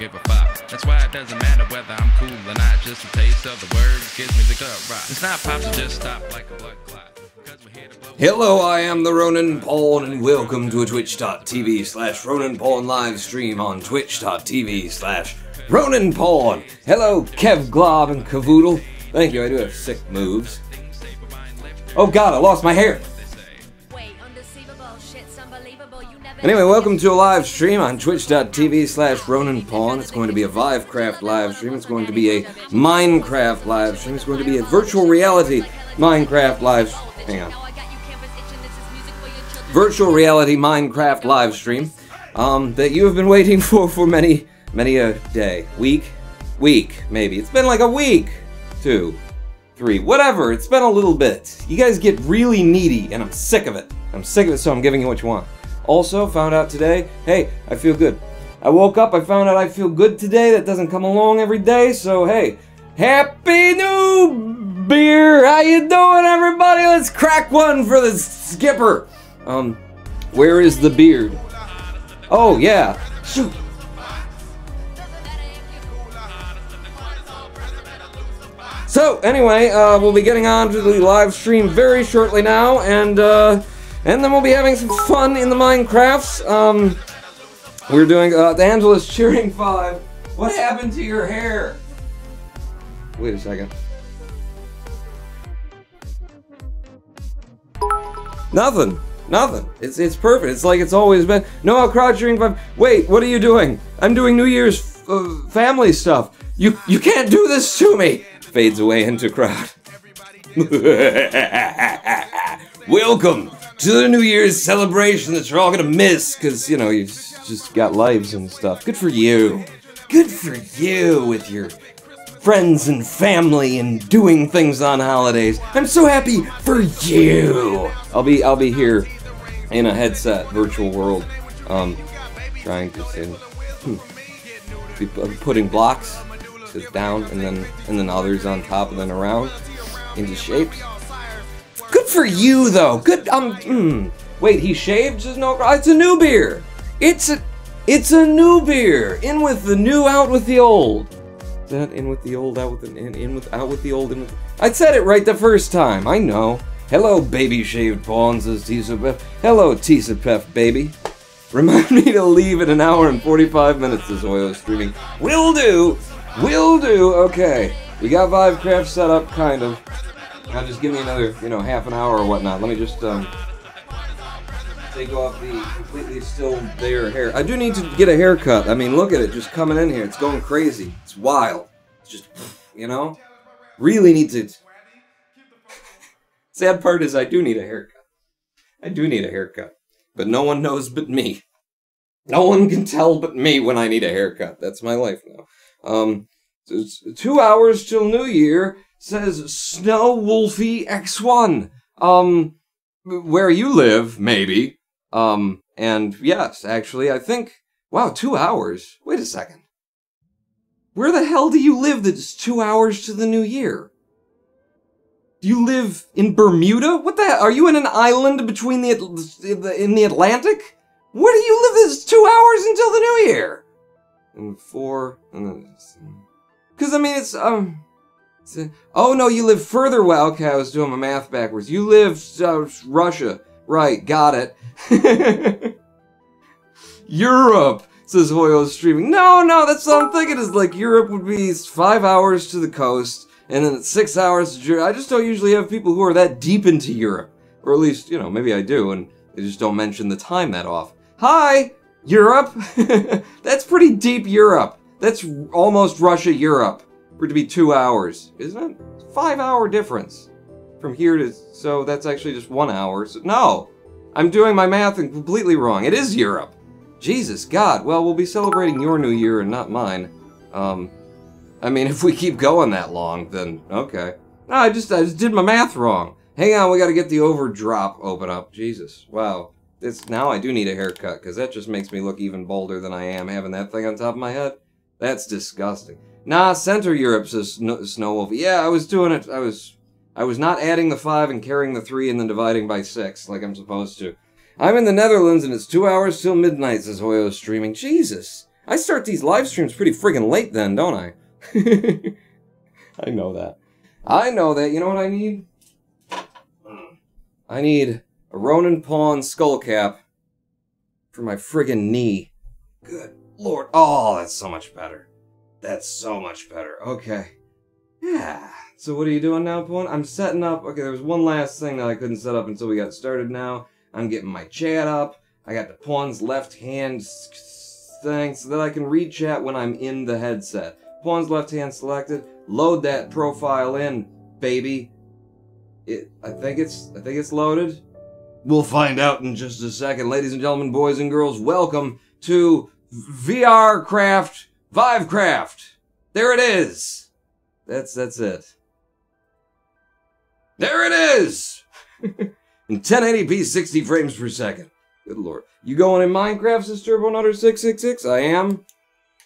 give a fuck. That's why it doesn't matter whether I'm cool or not. Just a taste of the words gives me the gut rock. It's not pops, it just stop like a blood clot. Hello, I am the Ronan Pawn, and welcome to a twitch.tv/Ronan Pawn live stream on twitch.tv/Ronan Pawn. Hello, Kev Glob and Cavoodle. Thank you, I do have sick moves. Oh god, I lost my hair! Anyway, welcome to a live stream on twitch.tv/Ronan Pawn. It's going to be a Vivecraft live stream. It's going to be a Minecraft live stream. It's going to be a virtual reality Minecraft live stream. Hang on. Virtual reality Minecraft live stream that you have been waiting for many a day. Week, maybe. It's been like a week, 2, 3, whatever. It's been a little bit. You guys get really needy, and I'm sick of it. So I'm giving you what you want. Also, found out today, hey, I feel good. I woke up, I found out I feel good today. That doesn't come along every day, so hey, Happy New Beer! How you doing, everybody? Let's crack one for the skipper. Where is the beard? Oh, yeah. Shoot. So, anyway, we'll be getting on to the live stream very shortly now, and then we'll be having some fun in the Minecrafts. We're doing, Angela's cheering 5. What happened to your hair? Wait a second. Nothing. It's perfect. It's like it's always been. Noah Crowd cheering 5. Wait, what are you doing? I'm doing New Year's family stuff. You can't do this to me. Fades away into crowd. Welcome to the New Year's celebration that you're all gonna miss, cause you know you just got lives and stuff. Good for you. Good for you with your friends and family and doing things on holidays. I'm so happy for you. I'll be here in a headset, virtual world, trying to be putting blocks down and then others on top and then around into shapes. Good for you though. Good. Wait, he shaved? There's no. It's a new beer. It's a new beer. In with the new, out with the old. That in with the old, out with the out with the old. I said it right the first time. I know. Hello, baby shaved pawns, says Tisapef. Hello, Tisapef, baby. Remind me to leave in an hour and 45 minutes. This oil streaming. Will do. Okay, we got Vivecraft set up, kind of. Now just give me another, half an hour or whatnot. Let me just take off the completely still there hair. I do need to get a haircut. I mean, look at it, just coming in here. It's going crazy. It's wild. It's just, really need to. Sad part is I do need a haircut. But no one knows but me. No one can tell but me when I need a haircut. That's my life now. So it's 2 hours till New Year, says Snow Wolfie X1. Where you live, maybe. And yes, actually, I think, wow, 2 hours. Wait a second. Where the hell do you live that's 2 hours to the New Year? Do you live in Bermuda? What the hell? Are you in an island between in the Atlantic? Where do you live that's 2 hours until the New Year? And 4, and then... Because, I mean, it's, oh, no, you live further west. Okay, I was doing my math backwards. You live, Russia. Right, got it. Europe, says Hoyo streaming. No, that's what I'm thinking, is like Europe would be 5 hours to the coast, and then it's 6 hours to Europe. I just don't usually have people who are that deep into Europe. Or at least, maybe I do, and they just don't mention the time that often. Hi, Europe. That's pretty deep Europe. That's almost Russia, Europe. For it to be 2 hours, isn't it? 5 hour difference from here to, so that's actually just 1 hour. So, no, I'm doing my math completely wrong. It is Europe. Jesus God. Well, we'll be celebrating your New Year and not mine. I mean, if we keep going that long, then okay. No, I just did my math wrong. Hang on, we got to get the overdrop open up. Jesus, wow. Now I do need a haircut because that just makes me look even bolder than I am having that thing on top of my head. That's disgusting. Nah, Center Europe, says Snow Wolf. Yeah, I was doing it. I was not adding the 5 and carrying the 3 and then dividing by 6 like I'm supposed to. I'm in the Netherlands and it's 2 hours till midnight, says Hoyo streaming. Jesus. I start these live streams pretty friggin' late then, don't I? I know that. I know that. You know what I need? I need a Ronin Pawn skull cap for my friggin' knee. Good lord. Oh, that's so much better. That's so much better. Okay. Yeah. So what are you doing now, Pawn? I'm setting up. Okay, there was one last thing that I couldn't set up until we got started now. I'm getting my chat up. I got the Pawn's left hand thing so that I can read chat when I'm in the headset. Pawn's left hand selected. Load that profile in, baby. I think it's loaded. We'll find out in just a second. Ladies and gentlemen, boys and girls, welcome to VR Craft, Vivecraft. There it is. That's it. There it is! In 1080p, 60 frames per second. Good lord. You going in Minecraft, says TurboNutter666? I am.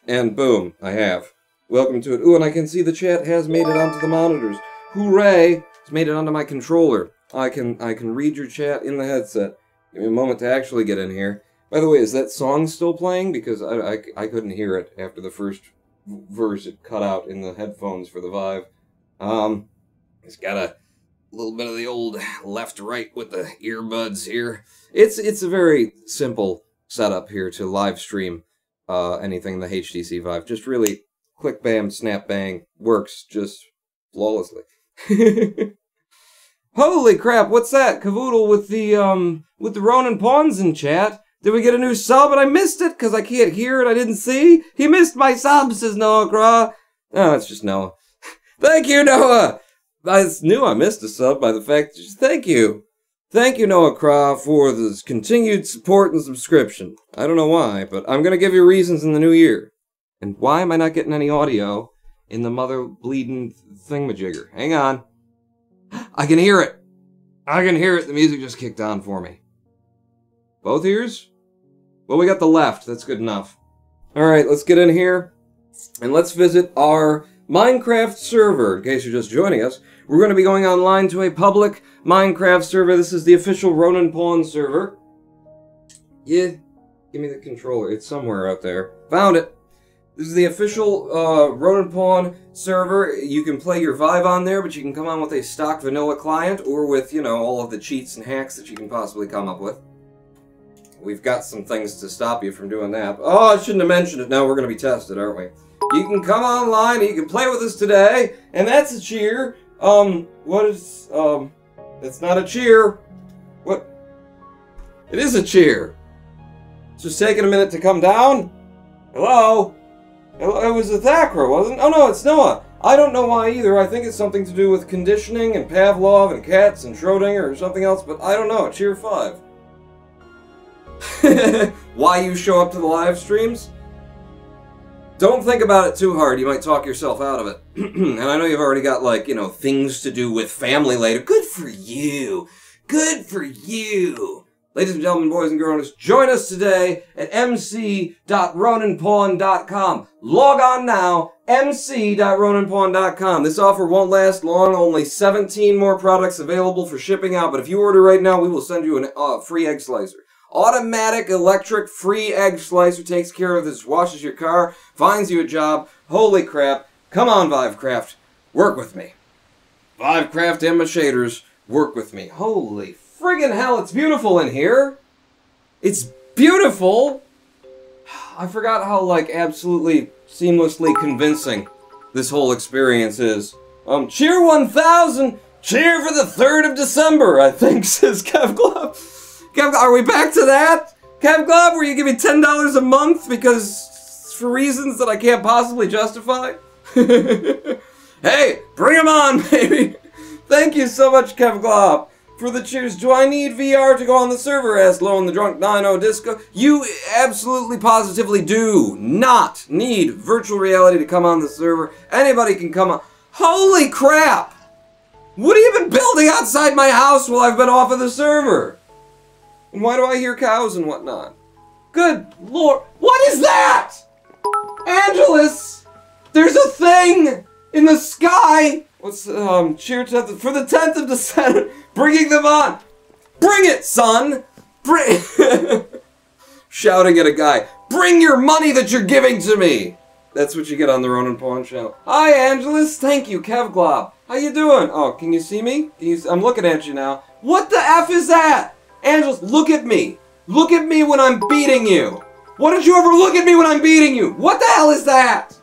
And boom, I have. Welcome to it. Ooh, and I can see the chat has made it onto the monitors. Hooray! It's made it onto my controller. I can read your chat in the headset. Give me a moment to actually get in here. By the way, is that song still playing? Because I couldn't hear it after the first verse. It cut out in the headphones for the Vive. It's got a little bit of the old left-right with the earbuds here. It's a very simple setup here to live stream anything in the HTC Vive. Just really click, bam, snap, bang. Works just flawlessly. Holy crap, what's that? Cavoodle with the Ronin Pawns in chat. Did we get a new sub and I missed it because I can't hear it, I didn't see? He missed my sub, says Noah Craw. Oh, it's just Noah. Thank you, Noah! I knew I missed a sub by the fact, thank you. Thank you, Noah Craw, for the continued support and subscription. I don't know why, but I'm gonna give you reasons in the new year. And why am I not getting any audio in the mother bleeding thingamajigger? Hang on. I can hear it. I can hear it. The music just kicked on for me. Both ears? Well, we got the left. That's good enough. Alright, let's get in here. And let's visit our Minecraft server. In case you're just joining us, we're going to be going online to a public Minecraft server. This is the official Ronin Pawn server. Yeah. Give me the controller. It's somewhere out there. Found it. This is the official Ronin Pawn server. You can play your Vive on there, but you can come on with a stock vanilla client or with, you know, all of the cheats and hacks that you can possibly come up with. We've got some things to stop you from doing that. Oh, I shouldn't have mentioned it. Now we're going to be tested, aren't we? You can come online and you can play with us today, and that's a cheer. What is, it's not a cheer. What? It is a cheer. It's just taking a minute to come down. Hello? It was a Thakra, wasn't it? Oh no, it's Noah. I don't know why either. I think it's something to do with conditioning and Pavlov and cats and Schrodinger or something else, but I don't know. Cheer 5. Why you show up to the live streams? Don't think about it too hard. You might talk yourself out of it. And I know you've already got, like, you know, things to do with family later. Good for you. Good for you. Ladies and gentlemen, boys and girls, join us today at mc.roninpawn.com. Log on now, mc.roninpawn.com. This offer won't last long, only 17 more products available for shipping out, but if you order right now, we will send you a free egg slicer. Automatic, electric, free egg slicer takes care of this, washes your car, finds you a job. Holy crap. Come on, Vivecraft. Work with me. Vivecraft and my shaders, work with me. Holy friggin' hell, it's beautiful in here. It's beautiful. I forgot how, like, absolutely seamlessly convincing this whole experience is. Cheer 1000! Cheer for the 3rd of December, I think, says Kevglob. Kev, are we back to that? Kevglob, where you give me $10 a month because, for reasons that I can't possibly justify? Hey, bring 'em on, baby. Thank you so much, Kevglob. For the cheers, do I need VR to go on the server? Asked Lone the Drunk 90 Disco. You absolutely positively do not need virtual reality to come on the server. Anybody can come on. Holy crap! What have you been building outside my house while I've been off of the server? And why do I hear cows and whatnot? Good lord. What is that? Angelus! There's a thing in the sky! What's, cheer to for the 10th of December, bringing them on! Bring it, son! Shouting at a guy. Bring your money that you're giving to me! That's what you get on the Ronan Pawn channel. Hi, Angelus. Thank you, Kevglob. How you doing? Oh, can you see me? I'm looking at you now. What the F is that? Angelus, look at me. Look at me when I'm beating you. Why don't you ever look at me when I'm beating you? What the hell is that?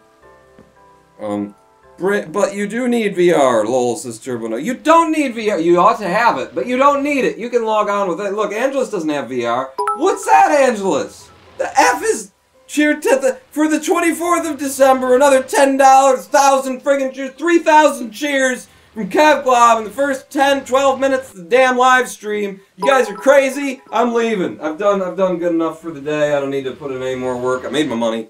But you do need VR, lol, says Turbono. You don't need VR. You ought to have it, but you don't need it. You can log on with it. Look, Angelus doesn't have VR. What's that, Angelus? The F is cheer to for the 24th of December. Another $10, 1,000 friggin' cheers, 3,000 cheers from Kevglob in the first 10, 12 minutes of the damn live stream. You guys are crazy. I'm leaving. I've done good enough for the day. I don't need to put in any more work. I made my money.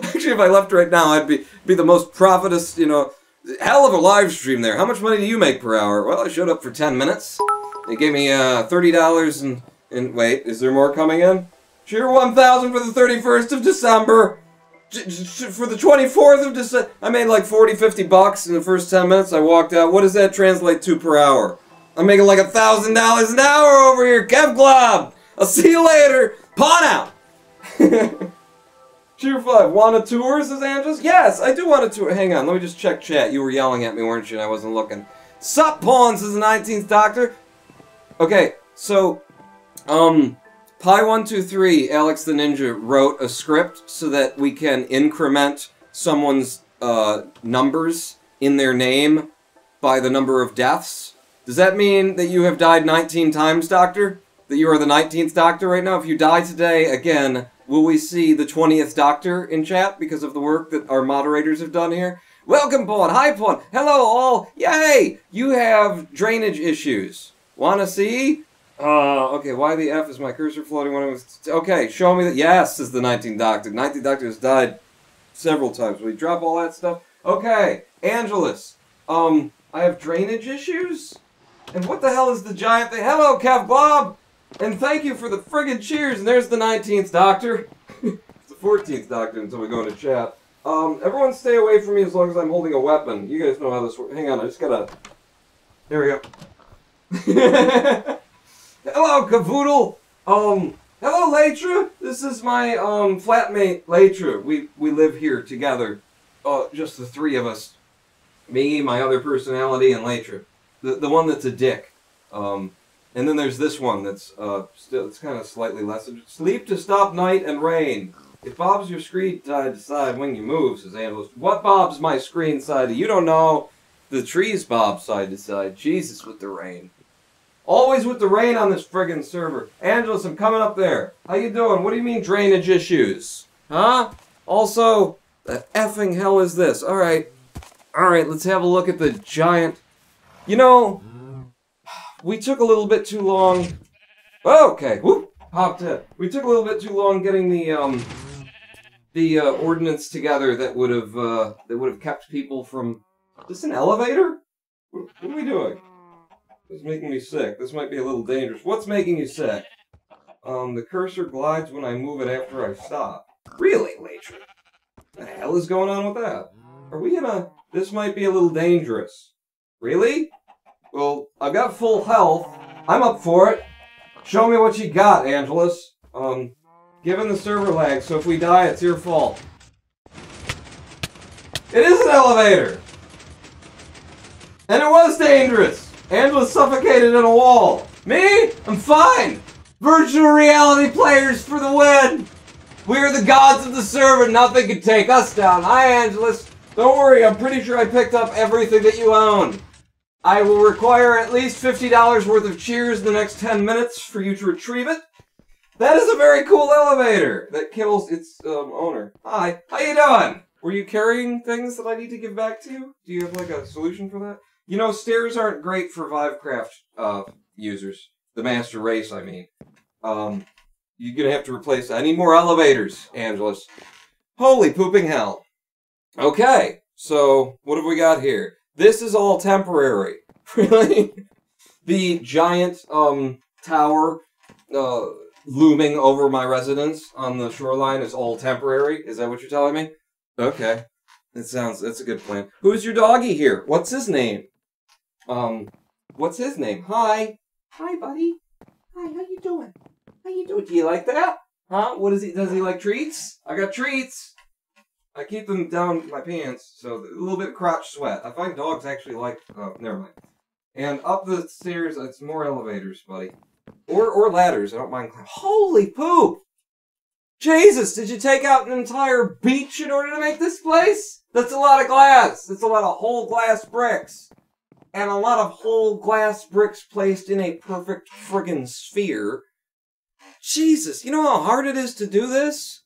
Actually, if I left right now, I'd be the most profitous, you know, hell of a live stream there. How much money do you make per hour? Well, I showed up for 10 minutes. They gave me $30 and wait, is there more coming in? Cheer 1,000 for the 31st of December. For the 24th of December, I made like 40, 50 bucks in the first 10 minutes. I walked out. What does that translate to per hour? I'm making like $1,000 an hour over here. Kevglob. I'll see you later. Pawn out. Cheer 5. Want a tour, says Angelus? Yes, I do want a tour. Hang on, let me just check chat. You were yelling at me, weren't you? And I wasn't looking. Sup, Pawn, says the 19th Doctor. Okay, so, Pi123, Alex the Ninja, wrote a script so that we can increment someone's numbers in their name by the number of deaths. Does that mean that you have died 19 times, Doctor? That you are the 19th Doctor right now? If you die today, again, will we see the 20th Doctor in chat because of the work that our moderators have done here? Welcome, Pawn. Hi, Pawn. Hello, all. Yay! You have drainage issues. Wanna see? Okay, why the F is my cursor floating when I was... Okay, show me that... Yes, is the 19th Doctor. 19th Doctor has died several times. Will we drop all that stuff? Okay, Angelus. I have drainage issues? And what the hell is the giant thing? Hello, Kevglob! And thank you for the friggin' cheers, and there's the 19th Doctor. It's the 14th Doctor until we go into chat. Everyone stay away from me as long as I'm holding a weapon. You guys know how this works. Hang on, I just gotta... There we go. Hello, Cavoodle! Hello, Latra! This is my, flatmate, Latra. We live here together. Just the three of us. Me, my other personality, and Latra. The one that's a dick. And then there's this one that's still it's kind of slightly less. Sleep to stop night and rain. It bobs your screen side to side when you move, says Angelus. What bobs my screen side to? You don't know. The trees bob side to side. Jesus with the rain. Always with the rain on this friggin' server. Angelus, I'm coming up there. How you doing? What do you mean drainage issues? Huh? Also, the effing hell is this? Alright. Alright, let's have a look at the giant... You know... We took a little bit too long. Okay, whoop, popped in. We took a little bit too long getting the ordinance together that would have kept people from. Is this an elevator? What are we doing? This is making me sick. This might be a little dangerous. What's making you sick? The cursor glides when I move it after I stop. Really, Latra? What the hell is going on with that? Are we in a? This might be a little dangerous. Really? Well, I've got full health. I'm up for it. Show me what you got, Angelus. Given the server lag, so if we die, it's your fault. It is an elevator! And it was dangerous! Angelus suffocated in a wall. Me? I'm fine! Virtual reality players for the win! We are the gods of the server, nothing can take us down. Hi, Angelus. Don't worry, I'm pretty sure I picked up everything that you own. I will require at least $50 worth of cheers in the next 10 minutes for you to retrieve it. That is a very cool elevator that kills its owner. Hi, how you doing? Were you carrying things that I need to give back to you? Do you have like a solution for that? You know, stairs aren't great for Vivecraft users. The master race, I mean. You're gonna have to replace that. I need more elevators, Angelus. Holy pooping hell. Okay, so what have we got here? This is all temporary. Really? The giant tower looming over my residence on the shoreline is all temporary? Is that what you're telling me? Okay. That's a good plan. Who's your doggy here? What's his name? What's his name? Hi. Hi, buddy. Hi, how you doing? How you doing? Do you like that? Huh? What is he? Does he like treats? I got treats. I keep them down my pants, so a little bit of crotch sweat. I find dogs actually like... Oh, never mind. And up the stairs, it's more elevators, buddy. Or ladders, I don't mind. Holy poop! Jesus, did you take out an entire beach in order to make this place? That's a lot of glass. That's a lot of whole glass bricks. And a lot of whole glass bricks placed in a perfect friggin' sphere. Jesus, you know how hard it is to do this?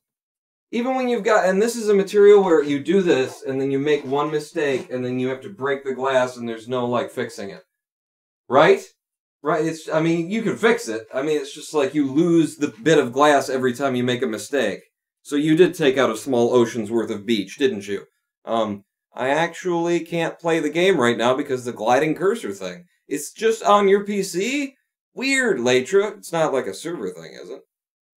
Even when you've got, and this is a material where you do this, and then you make one mistake, and then you have to break the glass, and there's no, like, fixing it. Right? Right, it's, I mean, you can fix it. I mean, it's just like you lose the bit of glass every time you make a mistake. So you did take out a small ocean's worth of beach, didn't you? I actually can't play the game right now because the gliding cursor thing. It's just on your PC? Weird, Latra. It's not like a server thing, is it?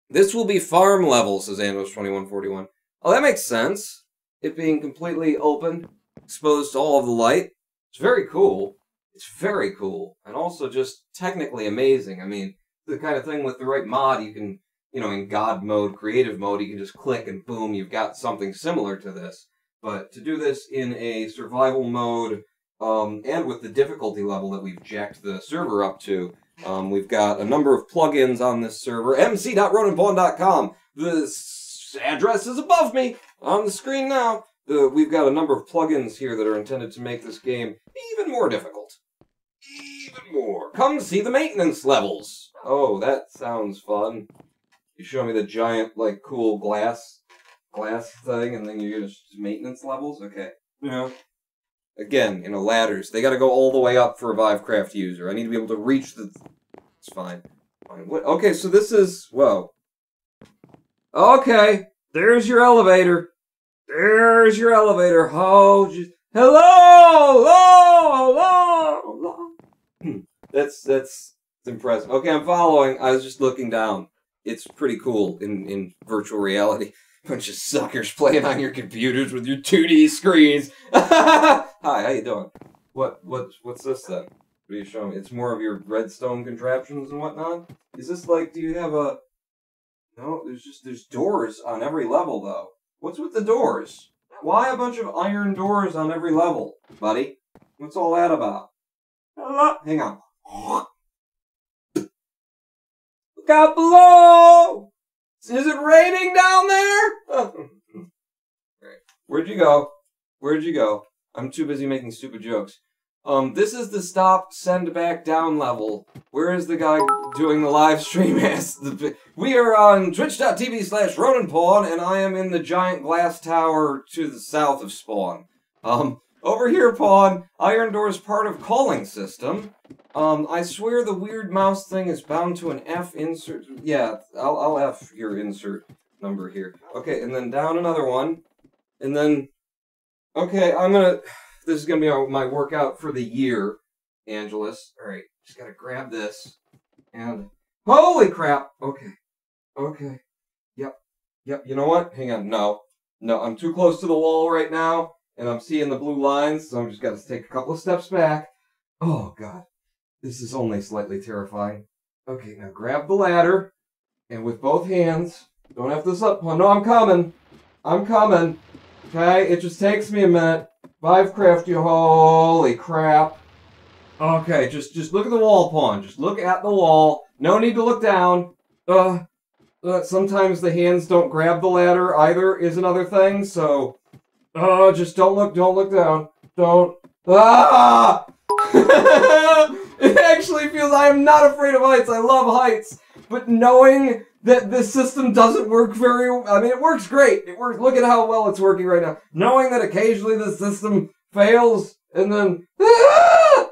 This will be farm level, says Andos2141. Oh, that makes sense. It being completely open, exposed to all of the light. It's very cool. It's very cool. And also just technically amazing. I mean, the kind of thing with the right mod, you can, you know, in God mode, creative mode, you can just click and boom, you've got something similar to this. But to do this in a survival mode, and with the difficulty level that we've jacked the server up to, we've got a number of plugins on this server, mc.roninpawn.com. The address is above me on the screen now. We've got a number of plugins here that are intended to make this game even more difficult. Even more. Come see the maintenance levels. Oh, that sounds fun. You show me the giant, like, cool glass thing, and then you get just maintenance levels? Okay. Yeah. Again, you know, ladders. They gotta go all the way up for a Vivecraft user. I need to be able to reach the... It's fine. Fine. What? Okay, so this is... Whoa. Okay. There's your elevator. There's your elevator. Oh, just... Hello! Hello! Hello! That's impressive. Okay, I'm following. I was just looking down. It's pretty cool in virtual reality. Bunch of suckers playing on your computers with your 2D screens. Hi, how you doing? What's this then? What are you showing me? It's more of your redstone contraptions and whatnot? Is this like, do you have a... No, there's doors on every level though. What's with the doors? Why a bunch of iron doors on every level, buddy? What's all that about? Hang on. Look out below! Is it raining down there? Right. Where'd you go? Where'd you go? I'm too busy making stupid jokes. This is the stop, send back down level. Where is the guy doing the live stream? We are on twitch.tv/RoninPawn, and I am in the giant glass tower to the south of Spawn. Over here, Pawn, Iron Door is part of calling system. I swear the weird mouse thing is bound to an F insert. Yeah, I'll F your insert number here. Okay, and then down another one. And then, okay, this is gonna be my workout for the year, Angelus. Alright, just gotta grab this. And, holy crap! Okay, okay. Yep, you know what? Hang on, no, I'm too close to the wall right now. And I'm seeing the blue lines, so I'm just gotta take a couple of steps back. Oh, God. This is only slightly terrifying. Okay, now grab the ladder, and with both hands, don't have this up. No, I'm coming. I'm coming. Okay, it just takes me a minute. Vivecraft, you holy crap. Okay, just look at the wall, Pawn. Just look at the wall. No need to look down. Sometimes the hands don't grab the ladder either, is another thing, so... Oh, just don't look down. Don't. Ah! It actually feels I am not afraid of heights. I love heights. But knowing that this system doesn't work very well, I mean, it works great. It works. Look at how well it's working right now. Knowing that occasionally the system fails and then. Ah!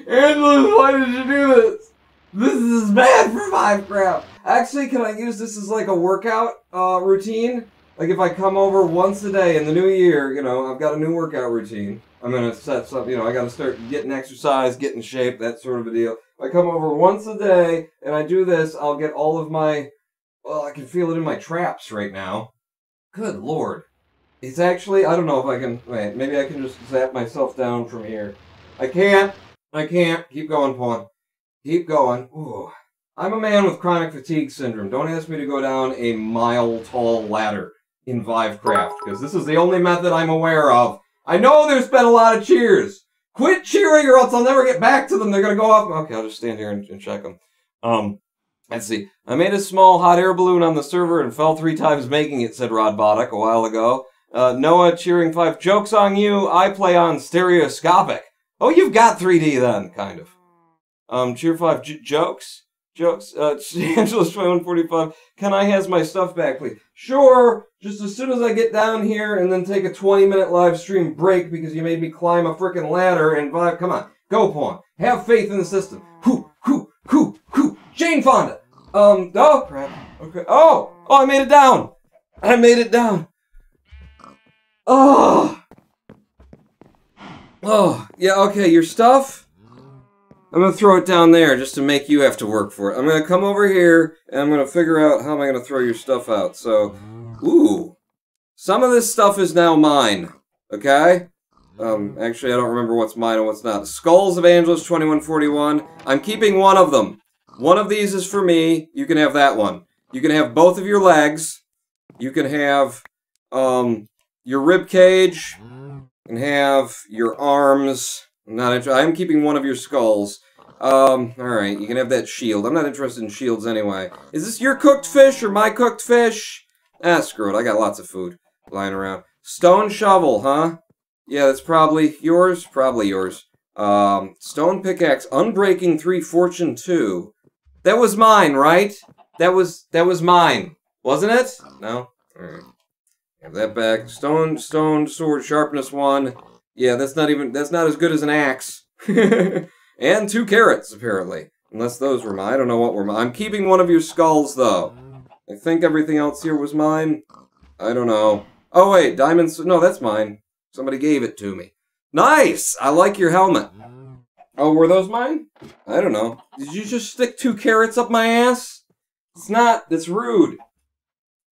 Angela, why did you do this? This is bad for Vivecraft. Actually, can I use this as like a workout routine? Like if I come over once a day in the new year, you know, I've got a new workout routine. I'm going to set something, you know, I got to start getting exercise, get in shape, that sort of a deal. If I come over once a day and I do this, I'll get all of my, well, I can feel it in my traps right now. Good Lord. It's actually, I don't know if I can, wait, maybe I can just zap myself down from here. I can't. Keep going, Pawn. Keep going. Ooh. I'm a man with chronic fatigue syndrome. Don't ask me to go down a mile-tall ladder in Vivecraft, because this is the only method I'm aware of. I know there's been a lot of cheers. Quit cheering or else I'll never get back to them. They're going to go off. Okay, I'll just stand here and check them. Let's see. I made a small hot air balloon on the server and fell 3 times making it, said Rodbotic a while ago. Noah cheering 5. Joke's on you. I play on stereoscopic. Oh, you've got 3D then, kind of. Cheer 5. Jokes? Jokes. Angelus 2145. Can I has my stuff back, please? Sure. Just as soon as I get down here and then take a 20-minute live stream break because you made me climb a frickin' ladder and vibe. Come on. Go, Pawn. Have faith in the system. Hoo. Jane Fonda. Oh, crap. Okay. Oh, I made it down. I made it down. Oh, yeah, okay, your stuff? I'm gonna throw it down there just to make you have to work for it. I'm gonna come over here, and I'm gonna figure out how am I gonna throw your stuff out. So, ooh. Some of this stuff is now mine, okay? Actually, I don't remember what's mine and what's not. Skulls of Angelus 2141. I'm keeping one of them. One of these is for me. You can have that one. You can have both of your legs. You can have, your rib cage. You can have your arms. I'm keeping one of your skulls. Alright, you can have that shield. I'm not interested in shields anyway. Is this your cooked fish or my cooked fish? Screw it. I got lots of food lying around. Stone shovel, huh? Yeah, that's probably yours. Probably yours. Stone pickaxe, unbreaking 3, fortune 2. That was mine, right? That was mine, wasn't it? No? Alright. Have that back. Stone, sword, sharpness 1. Yeah, that's not as good as an axe. And 2 carrots, apparently. Unless those were mine. I don't know what were mine. I'm keeping one of your skulls, though. I think everything else here was mine. I don't know. Oh, wait, diamonds. No, that's mine. Somebody gave it to me. Nice! I like your helmet. Oh, were those mine? I don't know. Did you just stick 2 carrots up my ass? It's not. That's rude.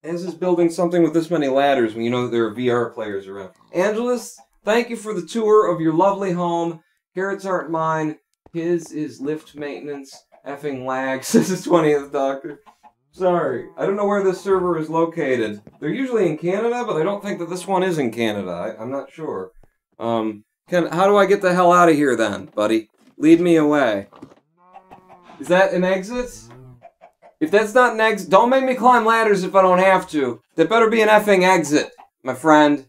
As is building something with this many ladders when you know that there are VR players around. Angelus, thank you for the tour of your lovely home. Carrots aren't mine. His is lift maintenance. Effing lag, says the 20th Doctor. Sorry. I don't know where this server is located. They're usually in Canada, but I don't think that this one is in Canada. I'm not sure. How do I get the hell out of here then, buddy? Lead me away. Is that an exit? If that's not an exit, don't make me climb ladders if I don't have to. That better be an effing exit, my friend.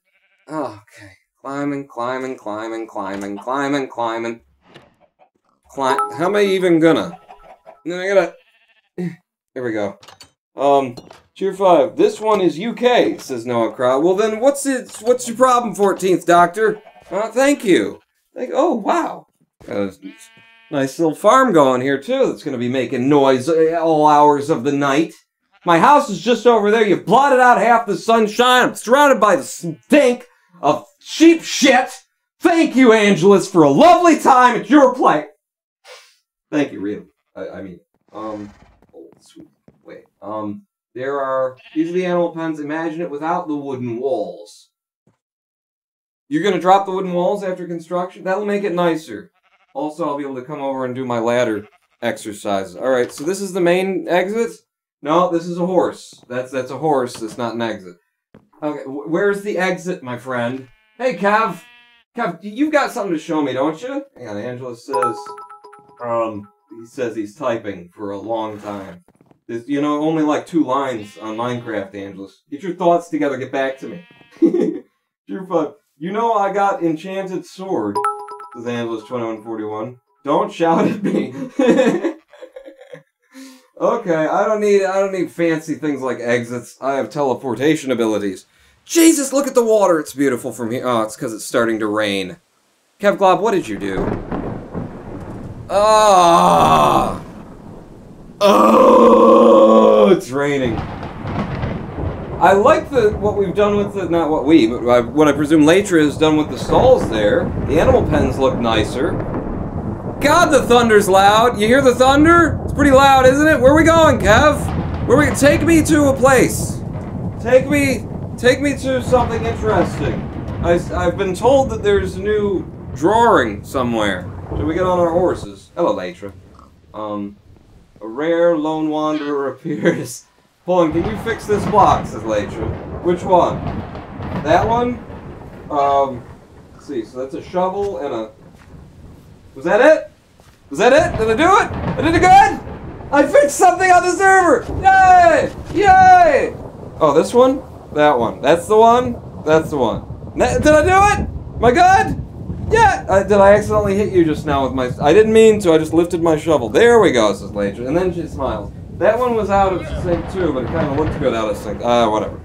Oh, okay. Climbing. How am I even gonna? I gotta... Here we go. Cheer 5. This one is UK, says Noah Crow. Well then, what's your problem, 14th Doctor? Thank you. Oh, wow. Nice little farm going here, too, that's gonna be making noise all hours of the night. My house is just over there. You've blotted out half the sunshine. I'm surrounded by the stink of sheep shit. Thank you, Angelus, for a lovely time at your place. Thank you, really. Wait, these are the animal pens. Imagine it without the wooden walls. You're gonna drop the wooden walls after construction? That'll make it nicer. Also, I'll be able to come over and do my ladder exercises. Alright, so this is the main exit? No, this is a horse. That's a horse, that's not an exit. Okay, where's the exit, my friend? Hey, Kev! Kev, you've got something to show me, don't you? Hang on, Angela says... he says he's typing for a long time. There's, only like 2 lines on Minecraft, Angelus. Get your thoughts together, get back to me. You're fun. I got enchanted sword, says Angelus 2141. Don't shout at me. Okay, I don't need fancy things like exits. I have teleportation abilities. Jesus, look at the water. It's beautiful from here. Oh, it's because it's starting to rain. Kevglob, what did you do? Ah! Oh, it's raining. I like what we've done with the, not what we, but what I presume Latra has done with the stalls there. The animal pens look nicer. God, the thunder's loud. You hear the thunder? It's pretty loud, isn't it? Where are we going, Kev? Take me to a place. Take me to something interesting. I've been told that there's a new drawing somewhere. Should we get on our horses? Hello, Latra. A rare lone wanderer appears. Hold on, can you fix this block, says Leitra. Which one? That one? Let's see, so that's a shovel and a... Was that it? Was that it? Did I do it? I did it good? I fixed something on the server! Yay! Yay! Oh, this one? That one. That's the one? That's the one. Did I do it? Am I good? Yeah! Did I accidentally hit you just now with my... I didn't mean to, I just lifted my shovel. There we go, says Leitra. And then she smiles. That one was out of sync too, but it kind of looked good out of sync. Whatever.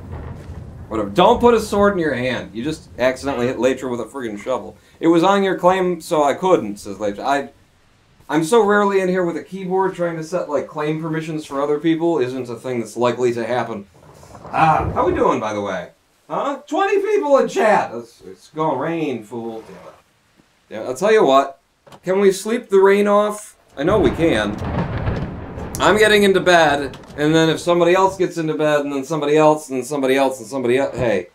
Whatever. Don't put a sword in your hand. You just accidentally hit Leitra with a friggin' shovel. It was on your claim, so I couldn't, says Leitra. I'm so rarely in here with a keyboard trying to set, like, claim permissions for other people isn't a thing that's likely to happen. How we doing, by the way? Huh? 20 people in chat! It's gonna rain, fool. Damn it. Yeah, I'll tell you what. Can we sleep the rain off? I know we can. I'm getting into bed, and then if somebody else gets into bed, and then somebody else, and somebody else, and somebody else... Hey,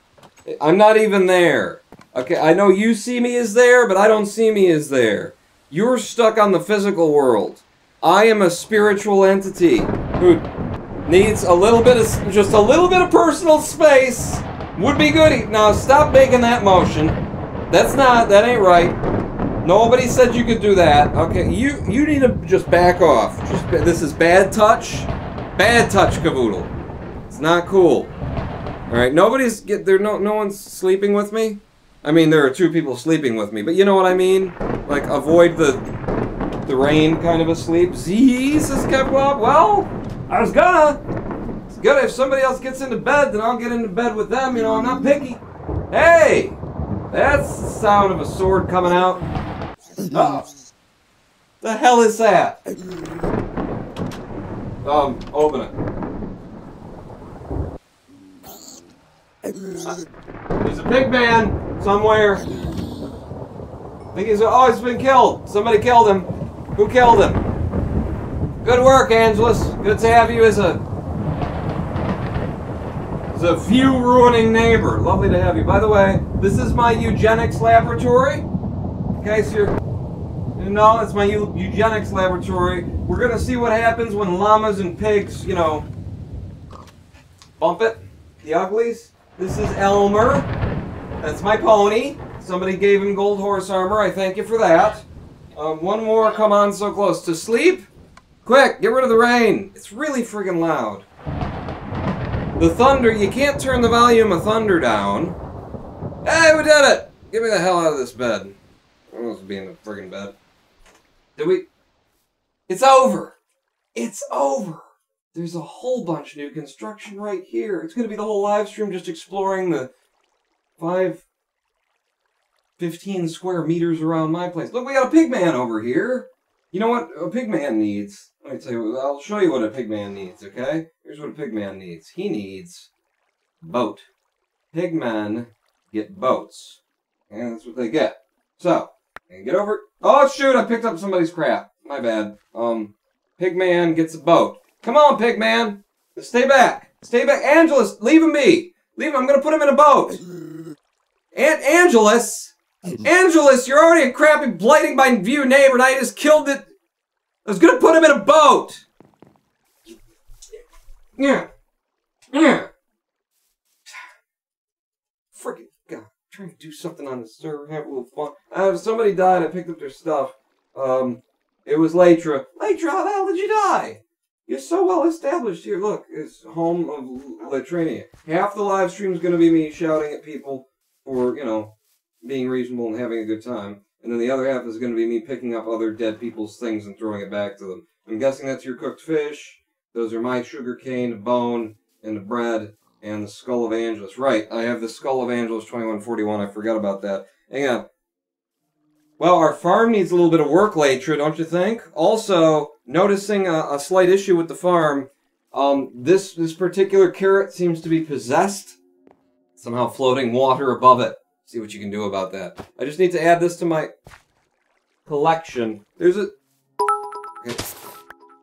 I'm not even there. Okay, I know you see me as there, but I don't see me as there. You're stuck on the physical world. I am a spiritual entity who needs a little bit of, just a little bit of personal space. Would be good. Now stop making that motion. That ain't right. Nobody said you could do that. Okay, you need to just back off. This is bad touch. Bad touch, Cavoodle. It's not cool. All right, no one's sleeping with me. I mean, there are 2 people sleeping with me, but you know what I mean? Like, avoid the rain kind of asleep. Zee, says Kevlob. Well, I was gonna. It's good if somebody else gets into bed, then I'll get into bed with them. You know, I'm not picky. Hey! That's the sound of a sword coming out. Oh. The hell is that? Open it. There's a pig man somewhere. I think he's been killed. Somebody killed him. Who killed him? Good work, Angelus. Good to have you as a view-ruining neighbor. Lovely to have you. By the way, this is my eugenics laboratory. In case you know, it's my eugenics laboratory. We're gonna see what happens when llamas and pigs, you know, bump it. The uglies. This is Elmer. That's my pony. Somebody gave him gold horse armor. I thank you for that. One more. Come on, so close to sleep. Quick, get rid of the rain. It's really friggin' loud. The thunder. You can't turn the volume of thunder down. Hey, we did it! Get me the hell out of this bed. I'm supposed to be in the friggin' bed. Did we? It's over. It's over. There's a whole bunch of new construction right here. It's going to be the whole live stream just exploring the 15 square meters around my place. Look, we got a pig man over here. You know what a pig man needs? Let me tell you, I'll show you what a pig man needs, okay? Here's what a pig man needs. He needs boat. Pig men get boats. And that's what they get. So, and get over... Oh, shoot, I picked up somebody's crap. My bad. Pigman gets a boat. Come on, Pigman. Stay back. Stay back. Angelus, leave him be. Leave him. I'm going to put him in a boat. Angelus. Angelus, you're already a crappy, blighting my view neighbor, and I just killed it. I was going to put him in a boat. Yeah. Yeah. Freaking God. Trying to do something on the server, have a little fun. Somebody died, I picked up their stuff. It was Leitra. Leitra, how the hell did you die? You're so well established here. Look, it's home of Latrania. Half the live stream is going to be me shouting at people for, you know, being reasonable and having a good time. And then the other half is going to be me picking up other dead people's things and throwing it back to them. I'm guessing that's your cooked fish. Those are my sugar cane, the bone, and the bread. And the Skull of Angelus. Right, I have the Skull of Angelus 2141. I forgot about that. Hang on. Well, our farm needs a little bit of work, Leitra, don't you think? Also, noticing a slight issue with the farm. This particular carrot seems to be possessed. Somehow floating water above it. See what you can do about that. I just need to add this to my collection. There's a... Okay.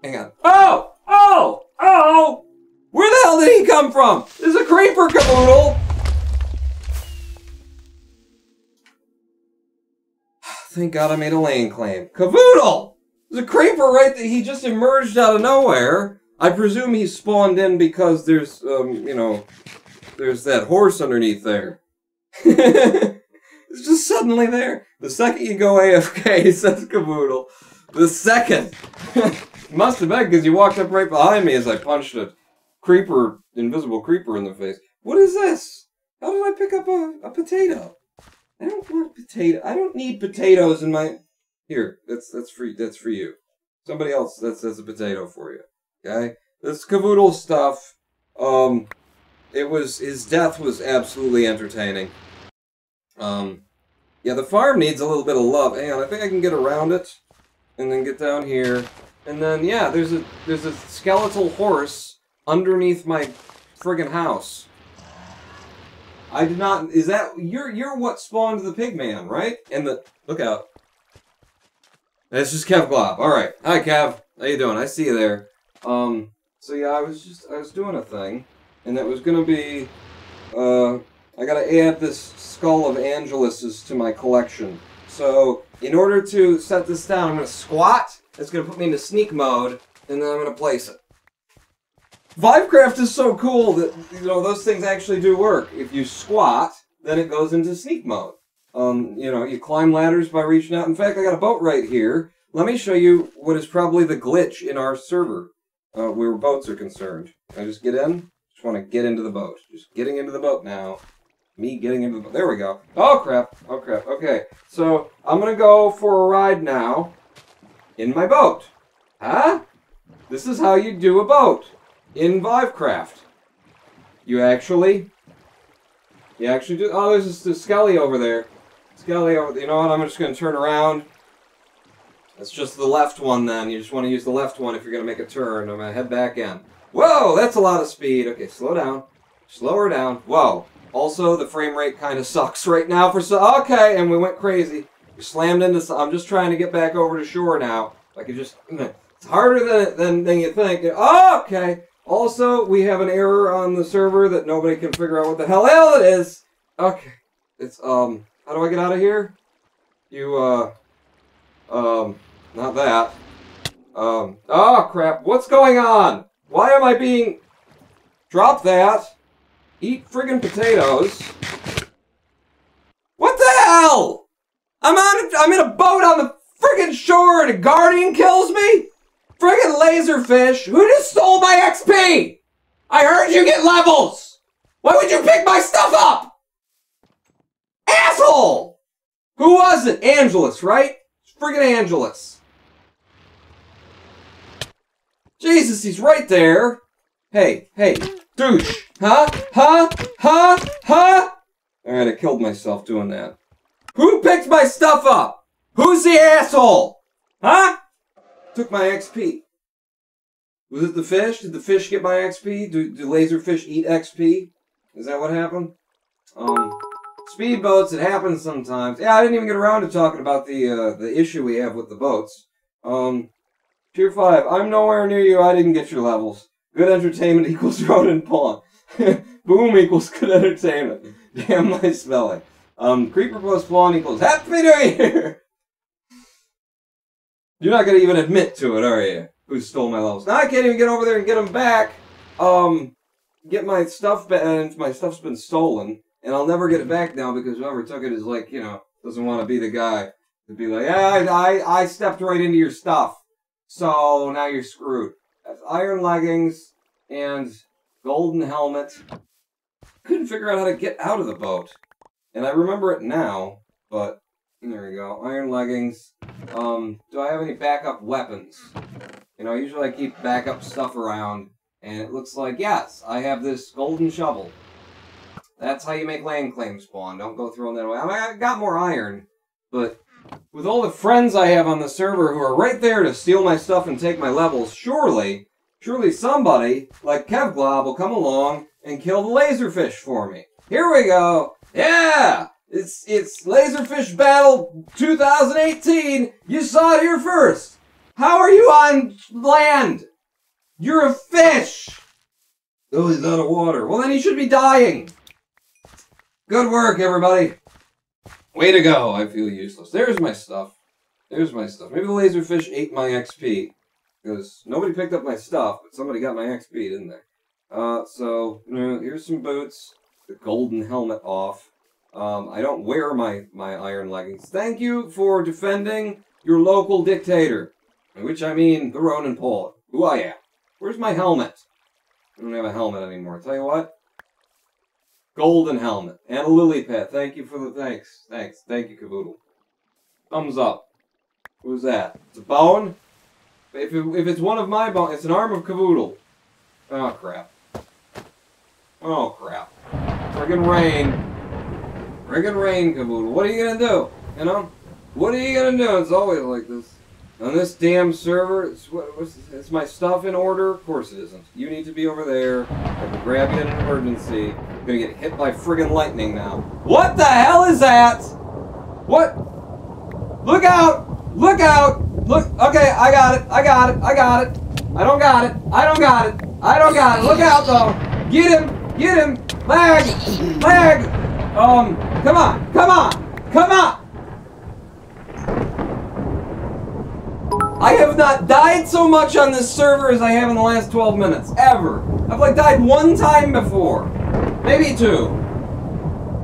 Hang on. Oh! Oh! Oh! Where the hell did he come from? There's a creeper, Cavoodle! Thank God I made a lane claim. Cavoodle! There's a creeper right there. He just emerged out of nowhere. I presume he spawned in because there's, you know, there's that horse underneath there. It's just suddenly there. The second you go AFK, says Caboodle. The second. Must have been because you walked up right behind me as I punched a creeper, invisible creeper in the face. What is this? How did I pick up a potato? I don't want potato. I don't need potatoes in my... Here, that's for you. Somebody else, that's a potato for you. Okay? This Caboodle stuff, his death was absolutely entertaining. Yeah, the farm needs a little bit of love. Hang on, I think I can get around it, and then get down here, and then, yeah, there's a skeletal horse underneath my friggin' house. I did not, is that, you're what spawned the pigman, right? And the, look out. That's just Kev Glob. Alright. Hi, Kev. How you doing? I see you there. So yeah, I was doing a thing, and that was gonna be, I gotta add this Skull of Angelus's to my collection. So, in order to set this down, I'm gonna squat, it's gonna put me into sneak mode, and then I'm gonna place it. Vivecraft is so cool that, you know, those things actually do work. If you squat, then it goes into sneak mode. You know, you climb ladders by reaching out. In fact, I got a boat right here. Let me show you what is probably the glitch in our server, where boats are concerned. Can I just get in? Just want to get into the boat. Just getting into the boat now. Me getting into the boat. There we go. Oh, crap. Oh, crap. Okay. So, I'm going to go for a ride now in my boat. Huh? This is how you do a boat in Vivecraft. You actually do... Oh, there's a Skelly over there. Skelly over there. You know what? I'm just going to turn around. That's just the left one then. You just want to use the left one if you're going to make a turn. I'm going to head back in. Whoa! That's a lot of speed. Okay, slow down. Slow her down. Whoa. Also, the frame rate kind of sucks right now for so... Okay, and we went crazy. We slammed into... I'm just trying to get back over to shore now. If I could just... It's harder than you think. Okay. Also, we have an error on the server that nobody can figure out what the hell it is. Okay. It's, how do I get out of here? You, not that. Oh, crap. What's going on? Why am I being... Drop that. Eat friggin' potatoes. What the hell? I'm in a boat on the friggin' shore and a guardian kills me? Friggin' laserfish! Who just stole my XP? I heard you get levels! Why would you pick my stuff up? Asshole! Who was it? Angelus, right? Friggin' Angelus. Jesus, he's right there. Hey, douche. Huh? Alright, I killed myself doing that. Who picked my stuff up? Who's the asshole? Huh? Took my XP. Was it the fish? Did the fish get my XP? Do laserfish eat XP? Is that what happened? Speedboats, it happens sometimes. Yeah, I didn't even get around to talking about the issue we have with the boats. Tier 5, I'm nowhere near you, I didn't get your levels. Good entertainment equals Ronin Pawn. Boom equals good entertainment. Damn my spelling. Creeper plus Pawn equals Happy New Year! You're not gonna even admit to it, are you? Who stole my levels? Now I can't even get over there and get them back. Get my stuff back, and my stuff's been stolen, and I'll never get it back now because whoever took it is like, you know, doesn't want to be the guy to be like, yeah, I stepped right into your stuff, so now you're screwed. That's iron leggings and golden helmet. Couldn't figure out how to get out of the boat, and I remember it now, but. There we go. Iron leggings. Do I have any backup weapons? You know, usually I keep backup stuff around, and it looks like, yes, I have this golden shovel. That's how you make land claim spawn. Don't go throwing that away. I mean, I got more iron, but with all the friends I have on the server who are right there to steal my stuff and take my levels, surely somebody, like Kevglob, will come along and kill the laserfish for me. Here we go. Yeah! It's Laserfish Battle 2018. You saw it here first. How are you on land? You're a fish. Oh, he's out of water. Well, then he should be dying. Good work, everybody. Way to go. I feel useless. There's my stuff. There's my stuff. Maybe the laserfish ate my XP. Because nobody picked up my stuff, but somebody got my XP, didn't they? So, here's some boots. The golden helmet off. I don't wear my iron leggings. Thank you for defending your local dictator. By which I mean the Ronin Paul. Who I am. Where's my helmet? I don't have a helmet anymore. Tell you what. Golden helmet. And a lily pad. Thank you for the... Thanks. Thank you, Caboodle. Thumbs up. Who's that? It's a bone? If it's one of my bones, it's an arm of Caboodle. Oh, crap. Oh, crap. Friggin' rain. Friggin' rain, Caboodle. What are you gonna do? You know? What are you gonna do? It's always like this. On this damn server, is my stuff in order? Of course it isn't. You need to be over there. I can grab you in an emergency. I'm gonna get hit by friggin' lightning now. What the hell is that? What? Look out! Look out! Look, okay, I got it. I don't got it. I don't got it. Look out, though. Get him. Lag. Come on. I have not died so much on this server as I have in the last 12 minutes. Ever. I've, like, died one time before. Maybe two.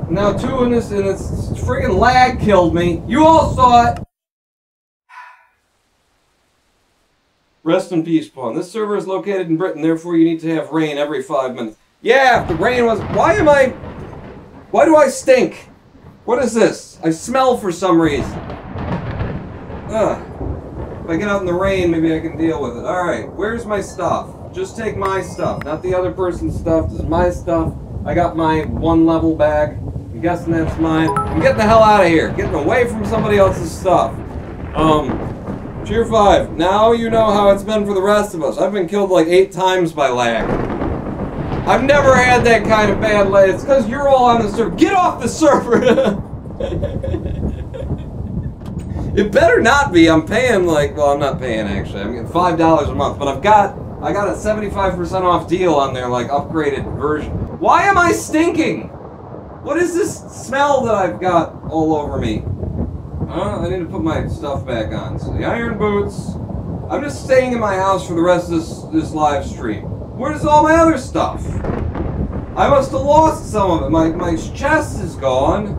Now two in this, and it's friggin' lag killed me. You all saw it. Rest in peace, Pawn. This server is located in Britain, therefore you need to have rain every 5 minutes. Yeah, if the rain was... Why do I stink? What is this? I smell for some reason. Ugh. If I get out in the rain, maybe I can deal with it. Alright, where's my stuff? Just take my stuff, not the other person's stuff. This is my stuff. I got my 1 level bag. I'm guessing that's mine. I'm getting the hell out of here. Getting away from somebody else's stuff. Tier 5. Now you know how it's been for the rest of us. I've been killed like 8 times by lag. I've never had that kind of bad lag. It's because you're all on the server. Get off the server! It better not be. I'm paying like... Well, I'm not paying actually. I'm getting $5 a month. But I got a 75% off deal on their like upgraded version. Why am I stinking? What is this smell that I've got all over me? I need to put my stuff back on. So the iron boots. I'm just staying in my house for the rest of this live stream. Where's all my other stuff? I must have lost some of it. My chest is gone.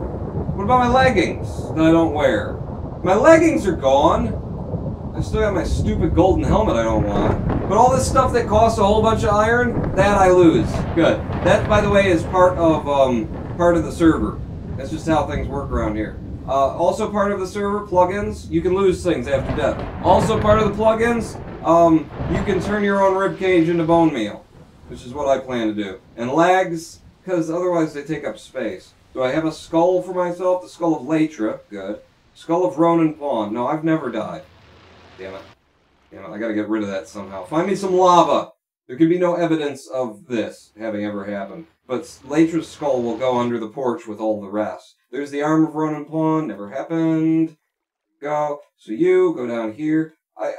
What about my leggings that I don't wear? My leggings are gone. I still got my stupid golden helmet I don't want. But all this stuff that costs a whole bunch of iron, that I lose. Good. That, by the way, is part of the server. That's just how things work around here. Also part of the server, plugins, you can lose things after death. Also part of the plugins, you can turn your own ribcage into bone meal, which is what I plan to do. And lags, because otherwise they take up space. Do I have a skull for myself? The skull of Latra, good. Skull of Ronin Pawn. No, I've never died. Damn it. I gotta get rid of that somehow. Find me some lava. There could be no evidence of this having ever happened. But Latra's skull will go under the porch with all the rest. There's the arm of Ronin Pawn. Never happened. Go. So you go down here. I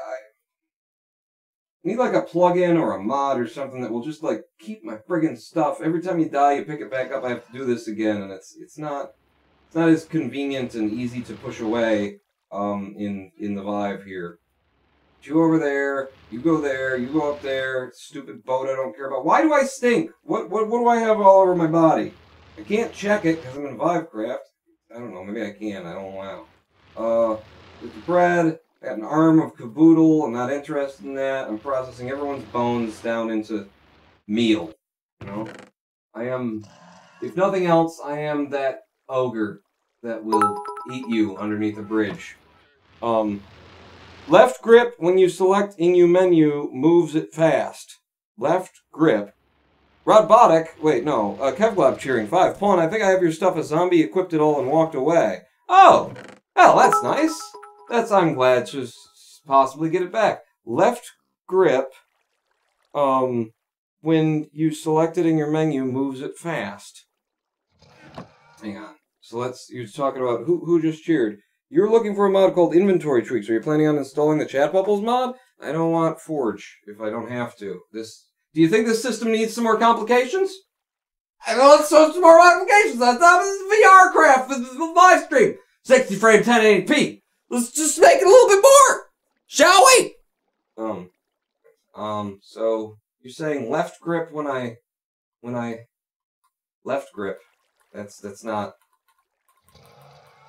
need like a plug-in or a mod or something that will just like keep my friggin' stuff. Every time you die, you pick it back up. I have to do this again, and it's not as convenient and easy to push away in the Vive here. You over there, you go up there. Stupid boat I don't care about. Why do I stink? What do I have all over my body? I can't check it because I'm in Vivecraft. I don't know, maybe I can, I don't know. With the bread, I got an arm of Caboodle. I'm not interested in that. I'm processing everyone's bones down into meal. You know? I am, if nothing else, I am that ogre that will eat you underneath a bridge. Left grip, when you select in your menu, moves it fast. Left grip. Rodbotic, wait, no, Kevglab cheering 5. Pawn, I think I have your stuff. A zombie equipped it all and walked away. Oh! Well, that's nice. I'm glad to possibly get it back. Left grip, when you select it in your menu, moves it fast. Hang on. So you're talking about, who just cheered? You're looking for a mod called Inventory Tweaks. Are you planning on installing the Chat Bubbles mod? I don't want Forge if I don't have to. Do you think this system needs some more complications? I want some more complications on top of this VR craft with the live stream. 60 frame 1080p. Let's just make it a little bit more, shall we? So you're saying left grip when I left grip. That's not.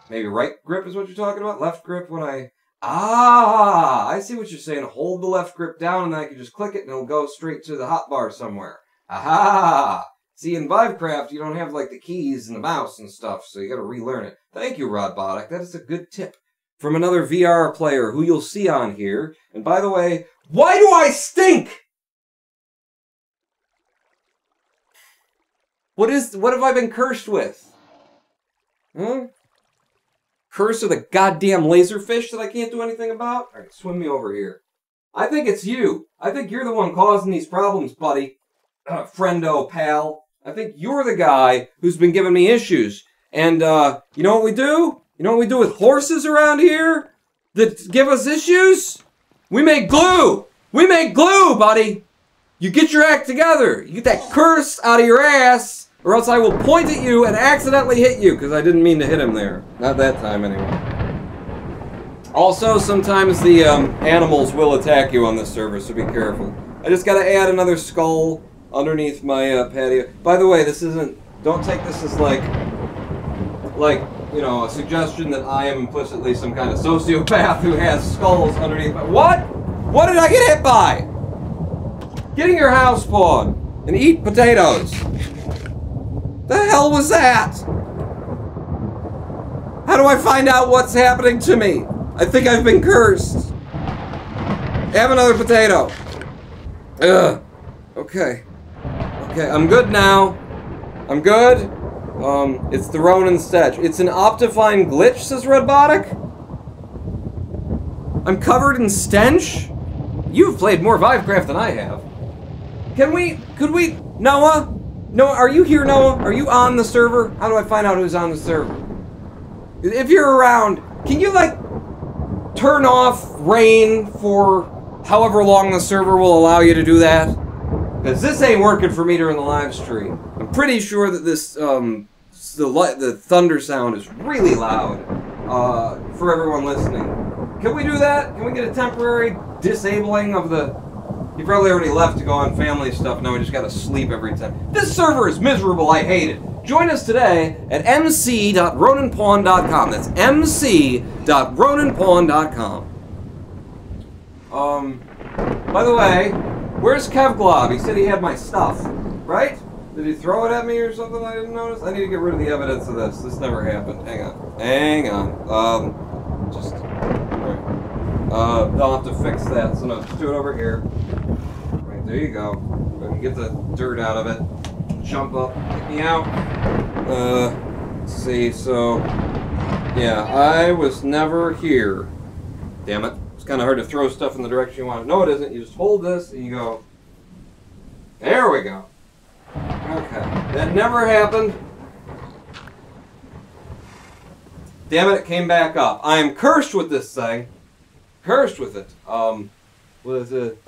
Maybe right grip is what you're talking about? Left grip when I... Ah! I see what you're saying. Hold the left grip down and then I can just click it and it'll go straight to the hotbar somewhere. Aha! See, in Vivecraft, you don't have, like, the keys and the mouse and stuff, so you gotta relearn it. Thank you, Rodbotic. That is a good tip. From another VR player who you'll see on here. And by the way, why do I stink? What have I been cursed with? Huh? Curse of the goddamn laserfish that I can't do anything about? Alright, swim me over here. I think it's you. I think you're the one causing these problems, buddy. Friendo, pal. I think you're the guy who's been giving me issues. And, you know what we do? You know what we do with horses around here that give us issues? We make glue! We make glue, buddy! You get your act together. You get that curse out of your ass, or else I will point at you and accidentally hit you, because I didn't mean to hit him there. Not that time, anyway. Also, sometimes the animals will attack you on this server, so be careful. I just gotta add another skull underneath my patio. By the way, this isn't... Don't take this as like, you know, a suggestion that I am implicitly some kind of sociopath who has skulls underneath my... What? What did I get hit by? Get in your house, spawn, and eat potatoes. The hell was that? How do I find out what's happening to me? I think I've been cursed. Have another potato. Ugh. Okay. Okay, I'm good now. I'm good. It's the Ronin stench. It's an Optifine glitch, says Redbotic. I'm covered in stench? You've played more Vivecraft than I have. Could we, Noah? Noah, are you here, Noah? Are you on the server? How do I find out who's on the server? If you're around, can you, like, turn off rain for however long the server will allow you to do that? Because this ain't working for me during the live stream. I'm pretty sure that this, the thunder sound is really loud, for everyone listening. Can we do that? Can we get a temporary disabling of the... You probably already left to go on family stuff, now we just gotta sleep every time. This server is miserable, I hate it. Join us today at mc.roninpawn.com. That's mc.roninpawn.com. By the way, where's Kevglob? He said he had my stuff, right? Did he throw it at me or something I didn't notice? I need to get rid of the evidence of this. This never happened. Hang on. Hang on. Just... Alright. I'll have to fix that, so no, just do it over here. Right, there you go. I can get the dirt out of it. Jump up, get me out. Let's see, so... Yeah, I was never here. Damn it. It's kind of hard to throw stuff in the direction you want it. No, it isn't. You just hold this and you go... There we go. Okay. That never happened. Damn it, it came back up. I am cursed with this thing. Cursed with it. What is it?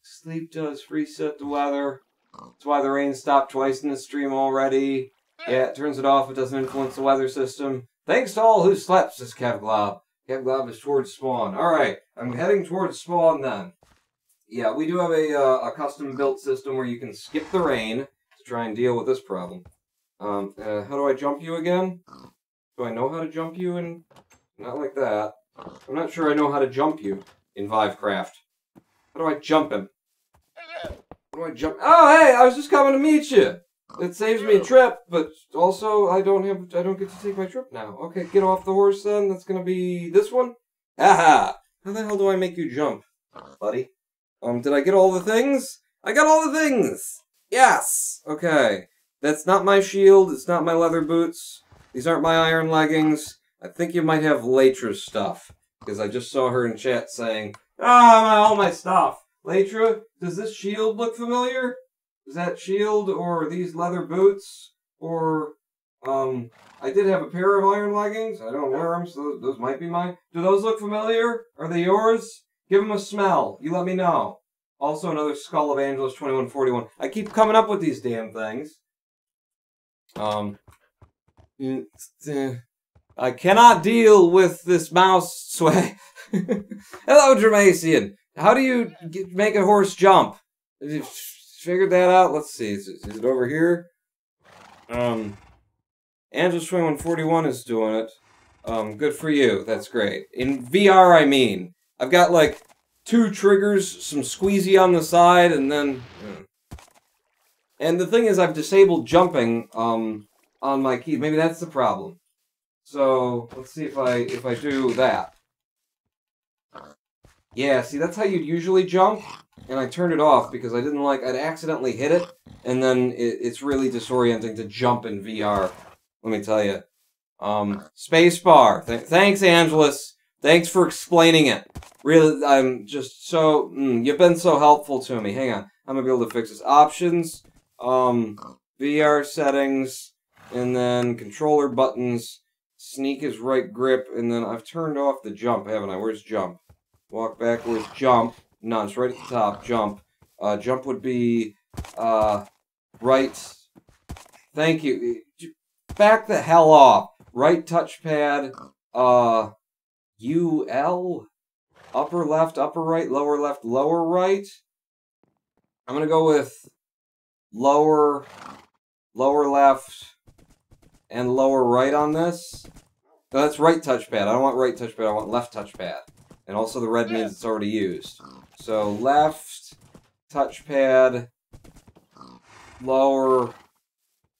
Sleep does reset the weather. That's why the rain stopped twice in the stream already. Yeah, it turns it off. It doesn't influence the weather system. Thanks to all who slept, says Kevglob. Kevglob is towards spawn. Alright, I'm heading towards spawn then. Yeah, we do have a custom-built system where you can skip the rain to try and deal with this problem. How do I jump you again? Do I know how to jump you in... Not like that. I'm not sure I know how to jump you in Vivecraft. How do I jump him? How do I jump... Oh, hey! I was just coming to meet you! It saves me a trip, but also I don't get to take my trip now. Okay, get off the horse then. That's gonna be this one? Aha! How the hell do I make you jump, buddy? Did I get all the things? I got all the things! Yes! Okay. That's not my shield, it's not my leather boots. These aren't my iron leggings. I think you might have Latra's stuff. Because I just saw her in chat saying, all my stuff. Latra, does this shield look familiar? Is that shield or these leather boots? Or, I did have a pair of iron leggings. I don't wear them, so those might be mine. Do those look familiar? Are they yours? Give them a smell. You let me know. Also another Skull of Angelus 2141. I keep coming up with these damn things. I cannot deal with this mouse sway. Hello, Dramasian. How do you make a horse jump? Have you figured that out? Let's see. Is it over here? Angel Swing 141 is doing it. Good for you. That's great. In VR, I mean. I've got, like, 2 triggers, some squeezy on the side, and then... And the thing is, I've disabled jumping, on my keys. Maybe that's the problem. So, let's see if I do that. Yeah, see, that's how you'd usually jump, and I turned it off because I didn't like... I'd accidentally hit it, and then it's really disorienting to jump in VR. Let me tell you. Spacebar. Thanks, Angelus. Thanks for explaining it. Really, I'm just so... you've been so helpful to me. Hang on. I'm gonna be able to fix this. Options, VR settings, and then controller buttons. Sneak is right grip, and then I've turned off the jump, haven't I? Where's jump? Walk backwards, jump. No, it's right at the top, jump. Jump would be, right. Thank you. Back the hell off. Right touchpad, UL? Upper left, upper right, lower left, lower right. I'm gonna go with lower left, and lower right on this. No, that's right touchpad. I don't want right touchpad, I want left touchpad. And also the red means it's already used. So left touchpad, lower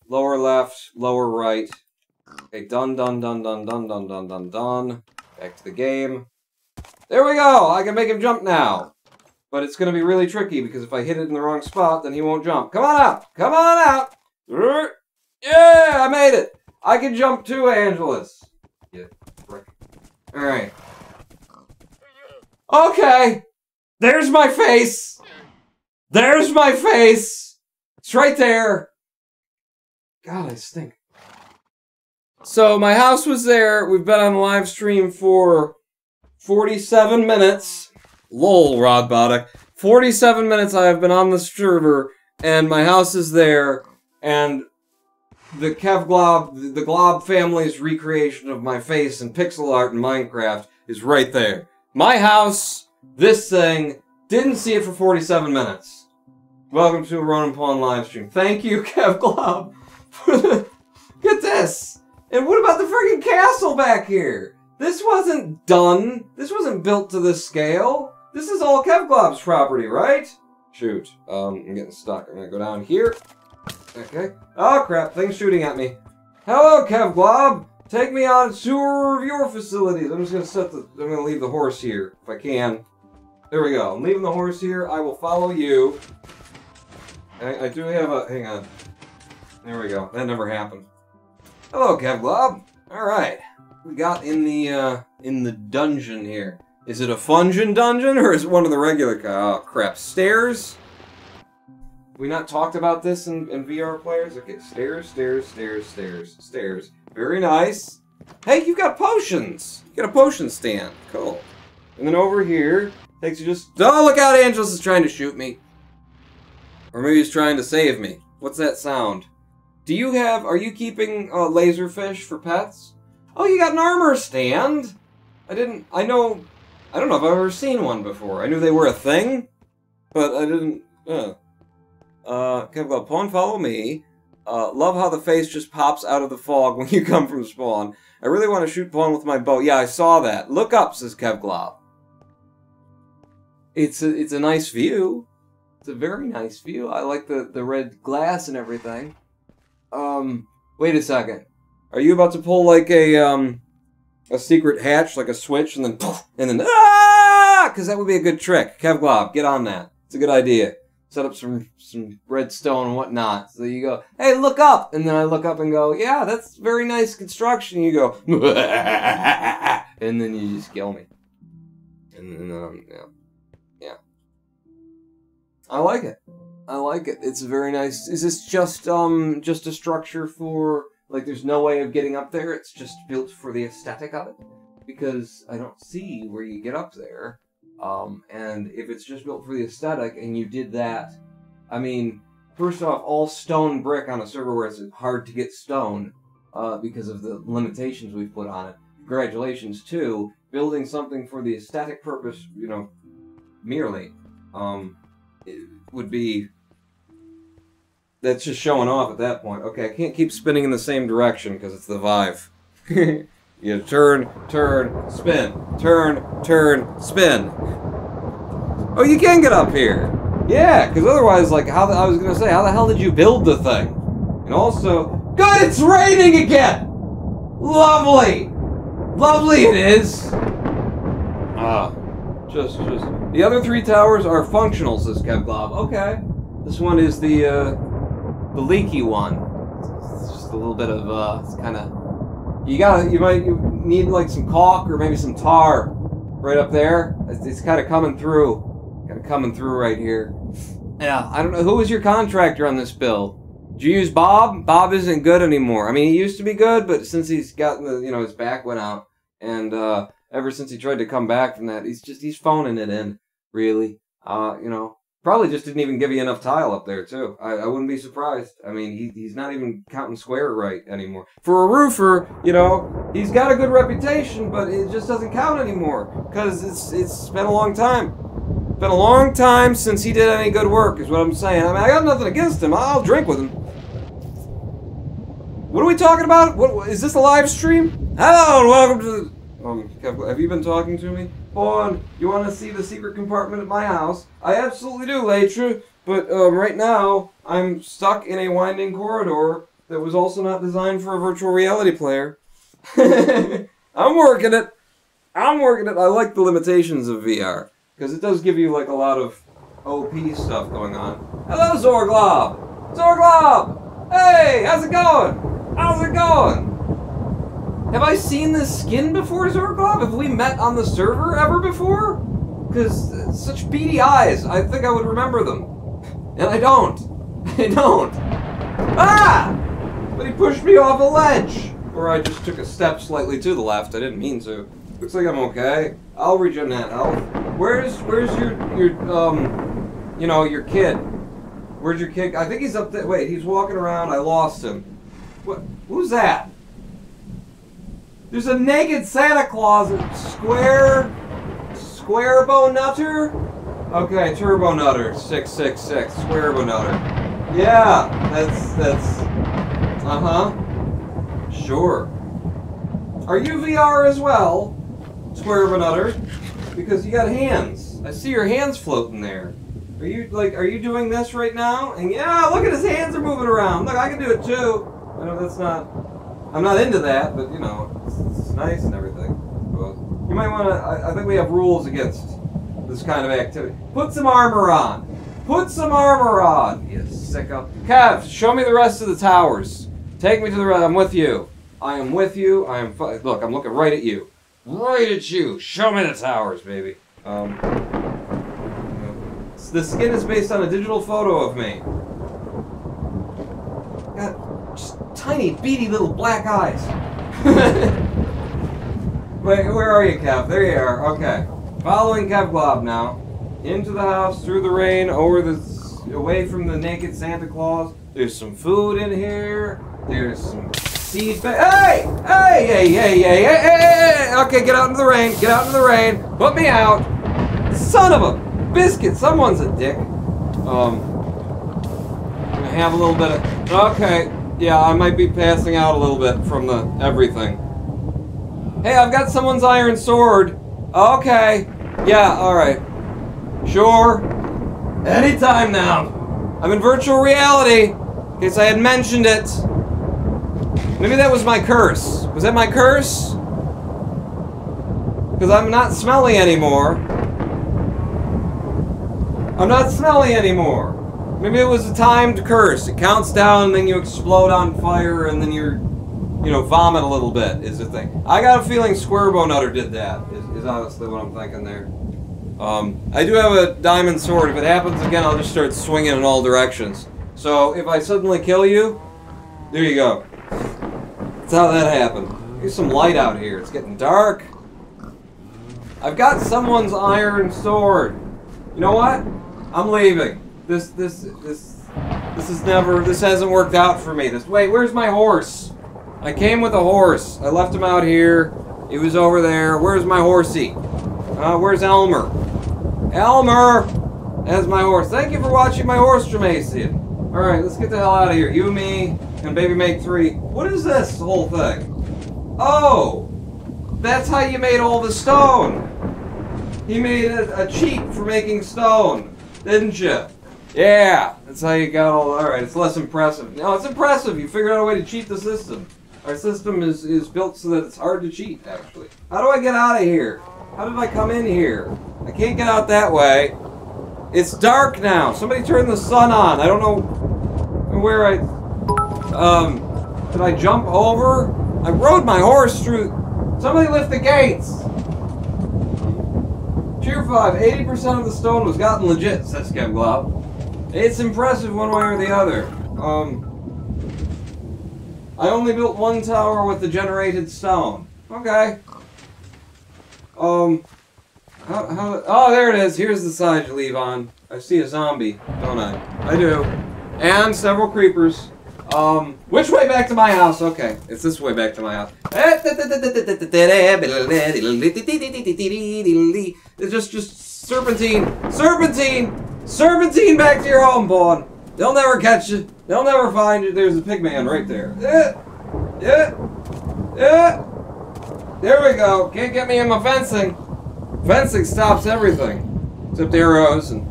left, lower right. Okay, done. Back to the game. There we go! I can make him jump now. But it's gonna be really tricky, because if I hit it in the wrong spot, then he won't jump. Come on out! Come on out! Yeah, I made it! I can jump too, Angelus. Yeah, right. Alright. Okay! There's my face! There's my face! It's right there! God, I stink. So, my house was there. We've been on live stream for 47 minutes. Lol, Rodbotic. 47 minutes I have been on the server, and my house is there, and the Kevglob, the Glob family's recreation of my face in pixel art in Minecraft is right there. My house, this thing, didn't see it for 47 minutes. Welcome to a Ronan Pawn live stream. Thank you, Kevglob. Look at this. And what about the freaking castle back here? This wasn't done. This wasn't built to this scale. This is all Kevglob's property, right? Shoot. I'm getting stuck. I'm gonna go down here. Okay. Oh, crap. Thing's shooting at me. Hello, Kevglob. Take me on a tour of your facilities. I'm just gonna I'm gonna leave the horse here, if I can. There we go. I'm leaving the horse here. I will follow you. I do have a... Hang on. There we go. That never happened. Hello, Kevglob. Alright. We got in the dungeon here. Is it a Fungeon dungeon, or is it one of the regular... Oh, crap. Stairs? We not talked about this in VR players? Okay, stairs. Very nice. Hey, you've got potions! You got a potion stand. Cool. And then over here, takes you just... Oh, look out! Angelus is trying to shoot me. Or maybe he's trying to save me. What's that sound? Do you have... Are you keeping laserfish for pets? Oh, you got an armor stand? I don't know if I've ever seen one before. I knew they were a thing, but I didn't... Kevglob, Pawn, follow me. Love how the face just pops out of the fog when you come from spawn. I really want to shoot Pawn with my bow. Yeah, I saw that. Look up, says Kevglob. It's a nice view. It's a very nice view. I like the red glass and everything. Wait a second. Are you about to pull like a secret hatch, like a switch, and then poof, and then ah! Because that would be a good trick. Kevglob, get on that. It's a good idea. Set up some redstone and whatnot. So you go, hey, look up! And then I look up and go, yeah, that's very nice construction. You go, and then you just kill me. And then, yeah. I like it. I like it. It's very nice. Is this just a structure for, like, there's no way of getting up there? It's just built for the aesthetic of it? Because I don't see where you get up there. And if it's just built for the aesthetic and you did that, I mean, first off, all stone brick on a server where it's hard to get stone because of the limitations we've put on it. Congratulations. 2, building something for the aesthetic purpose, you know, merely, it would be... That's just showing off at that point. Okay, I can't keep spinning in the same direction because it's the Vive. You turn, turn, spin. Turn, turn, spin. Oh, you can get up here. Yeah, because otherwise, like, I was going to say, how the hell did you build the thing? And also, God, it's raining again! Lovely! Lovely it is! Just. The other 3 towers are functional, says Kevglob. Okay. This one is the leaky one. It's just a little bit of, it's kind of... You need, like, some caulk or maybe some tar right up there. It's kind of coming through. Kind of coming through right here. Yeah, I don't know. Who was your contractor on this build? Did you use Bob? Bob isn't good anymore. I mean, he used to be good, but since he's gotten the, you know, his back went out, and ever since he tried to come back from that, he's phoning it in, really. You know, probably just didn't even give you enough tile up there, too. I wouldn't be surprised. I mean, he's not even counting square right anymore. For a roofer, you know, he's got a good reputation, but it just doesn't count anymore, because it's been a long time. Been a long time since he did any good work, is what I'm saying. I mean, I got nothing against him. I'll drink with him. What are we talking about? What is this a live stream? Hello and welcome to the... have you been talking to me? Fawn, you want to see the secret compartment at my house? I absolutely do, Leitra. But right now, I'm stuck in a winding corridor that was also not designed for a virtual reality player. I'm working it. I'm working it. I like the limitations of VR. Because it does give you, like, a lot of OP stuff going on. Hello, Zorglob! Zorglob! Hey, how's it going? How's it going? Have I seen this skin before, Zorglob? Have we met on the server ever before? Because such beady eyes, I think I would remember them. And I don't. I don't. Ah! But he pushed me off a ledge! Or I just took a step slightly to the left. I didn't mean to. Looks like I'm okay. I'll regen that health. Where's your you know, your kid? Where's your kid? I think he's up there. Wait, he's walking around. I lost him. What? Who's that? There's a naked Santa Claus. Squarebo Nutter? Okay, Turbo Nutter. 666. Squarebo Nutter. Yeah, that's. Sure. Are you VR as well? Squarebo Nutter? Because you got hands. I see your hands floating there. Are you doing this right now? And yeah, look at his hands are moving around. Look, I can do it too. I know that's not... I'm not into that, but you know, it's nice and everything. But you might want to... I think we have rules against this kind of activity. Put some armor on. Put some armor on, you sicko. Kev, show me the rest of the towers. Take me to the rest. I'm with you. I am with you. I am... Look, I'm looking right at you. Right at you. Show me the towers, baby. The skin is based on a digital photo of me. Got just tiny, beady little black eyes. Wait, where are you, Kev? There you are. Okay. Following Kevglob now. Into the house, through the rain, away from the naked Santa Claus. There's some food in here. There's some seed Hey! Okay, get out into the rain. Get out into the rain. Put me out. Son of a biscuit. Someone's a dick. I'm gonna have a little bit of... Okay. Yeah, I might be passing out a little bit from the everything. Hey, I've got someone's iron sword. Okay. Yeah, alright. Sure. Anytime now. I'm in virtual reality. In case I had mentioned it. Maybe that was my curse. Was that my curse? Because I'm not smelly anymore. I'm not smelly anymore. Maybe it was a timed curse. It counts down and then you explode on fire and then you're, you know, vomit a little bit is the thing. I got a feeling Squarebo Nutter did that, is honestly what I'm thinking there. I do have a diamond sword. If it happens again, I'll just start swinging in all directions. So if I suddenly kill you, there you go. That's how that happened. There's some light out here. It's getting dark. I've got someone's iron sword. You know what? I'm leaving. This This hasn't worked out for me. Wait, where's my horse? I came with a horse. I left him out here. He was over there. Where's my horsey? Where's Elmer? Elmer! That's my horse. Thank you for watching my horse, Jamasian. Alright, let's get the hell out of here. You, me, and Baby Make 3. What is this whole thing? Oh! That's how you made all the stone! He made a cheat for making stone, didn't you? Yeah, that's how you got all... Alright, it's less impressive. No, it's impressive. You figured out a way to cheat the system. Our system is built so that it's hard to cheat, actually. How do I get out of here? How did I come in here? I can't get out that way. It's dark now. Somebody turn the sun on. I don't know where I... Did I jump over? I rode my horse through... Somebody lift the gates! Tier 5, 80% of the stone was gotten legit, says Skemglob. It's impressive one way or the other. I only built one tower with the generated stone. Okay. Oh, there it is. Here's the side you leave on. I see a zombie, don't I? I do. And several creepers. Which way back to my house? Okay, it's this way back to my house. It's just serpentine, serpentine back to your home, Pawn. They'll never catch you. They'll never find you. There's a pigman right there. Yeah. There we go. Can't get me in my fencing. Fencing stops everything. Except arrows and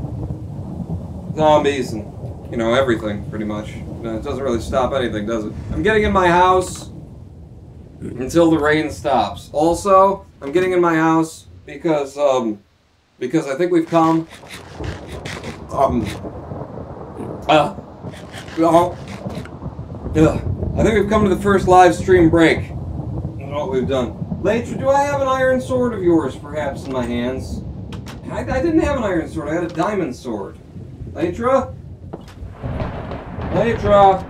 zombies and, you know, everything, pretty much. It doesn't really stop anything, does it? I'm getting in my house until the rain stops. Also, I'm getting in my house because I think we've come... I think we've come to the first live stream break. I don't know what we've done. Latra, do I have an iron sword of yours, perhaps, in my hands? I didn't have an iron sword. I had a diamond sword. Latra? Latra!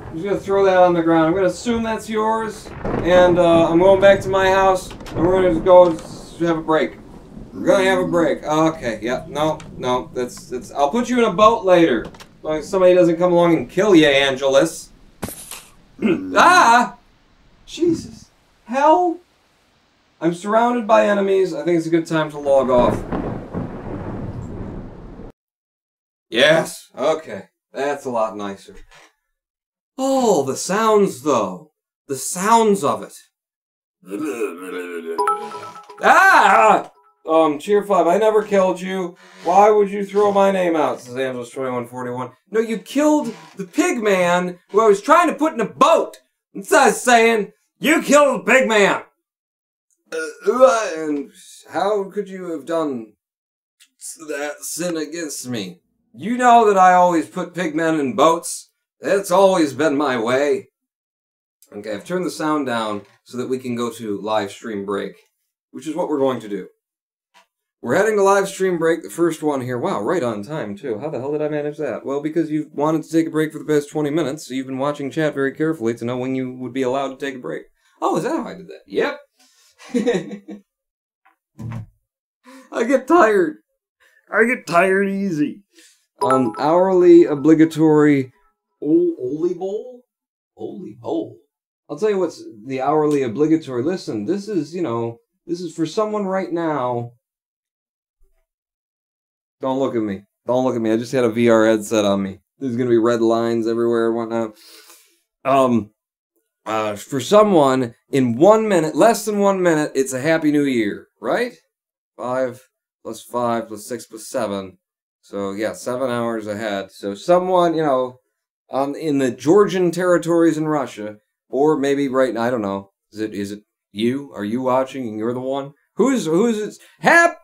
I'm just gonna throw that on the ground. I'm gonna assume that's yours, and I'm going back to my house, and we're gonna just go have a break. We're gonna have a break. Okay, yeah, no, that's, I'll put you in a boat later. As long as somebody doesn't come along and kill you, Angelus. Ah! Jesus. Hell? I'm surrounded by enemies. I think it's a good time to log off. Yes, okay. That's a lot nicer. Oh, the sounds, though. The sounds of it. Ah! Tier 5, I never killed you. Why would you throw my name out? Says Angelus2141. No, you killed the pig man who I was trying to put in a boat. Instead of saying, you killed the pig man. And how could you have done that sin against me? You know that I always put pigmen in boats. That's always been my way. Okay, I've turned the sound down so that we can go to live stream break, which is what we're going to do. We're heading to live stream break, the first one here. Wow, right on time, too. How the hell did I manage that? Well, because you've wanted to take a break for the past 20 minutes, so you've been watching chat very carefully to know when you would be allowed to take a break. Oh, is that how I did that? Yep. I get tired. I get tired easy. Hourly obligatory... Holy bowl? Holy bowl. I'll tell you what's the hourly obligatory. Listen, this is, you know, this is for someone right now... Don't look at me. Don't look at me. I just had a VR headset on me. There's going to be red lines everywhere and whatnot. For someone, in 1 minute, less than 1 minute, it's a Happy New Year, right? 5 plus 5 plus 6 plus 7. So, yeah, 7 hours ahead. So someone, you know, in the Georgian territories in Russia, or maybe right now, I don't know. Is it you? Are you watching and you're the one? Who's it? Happy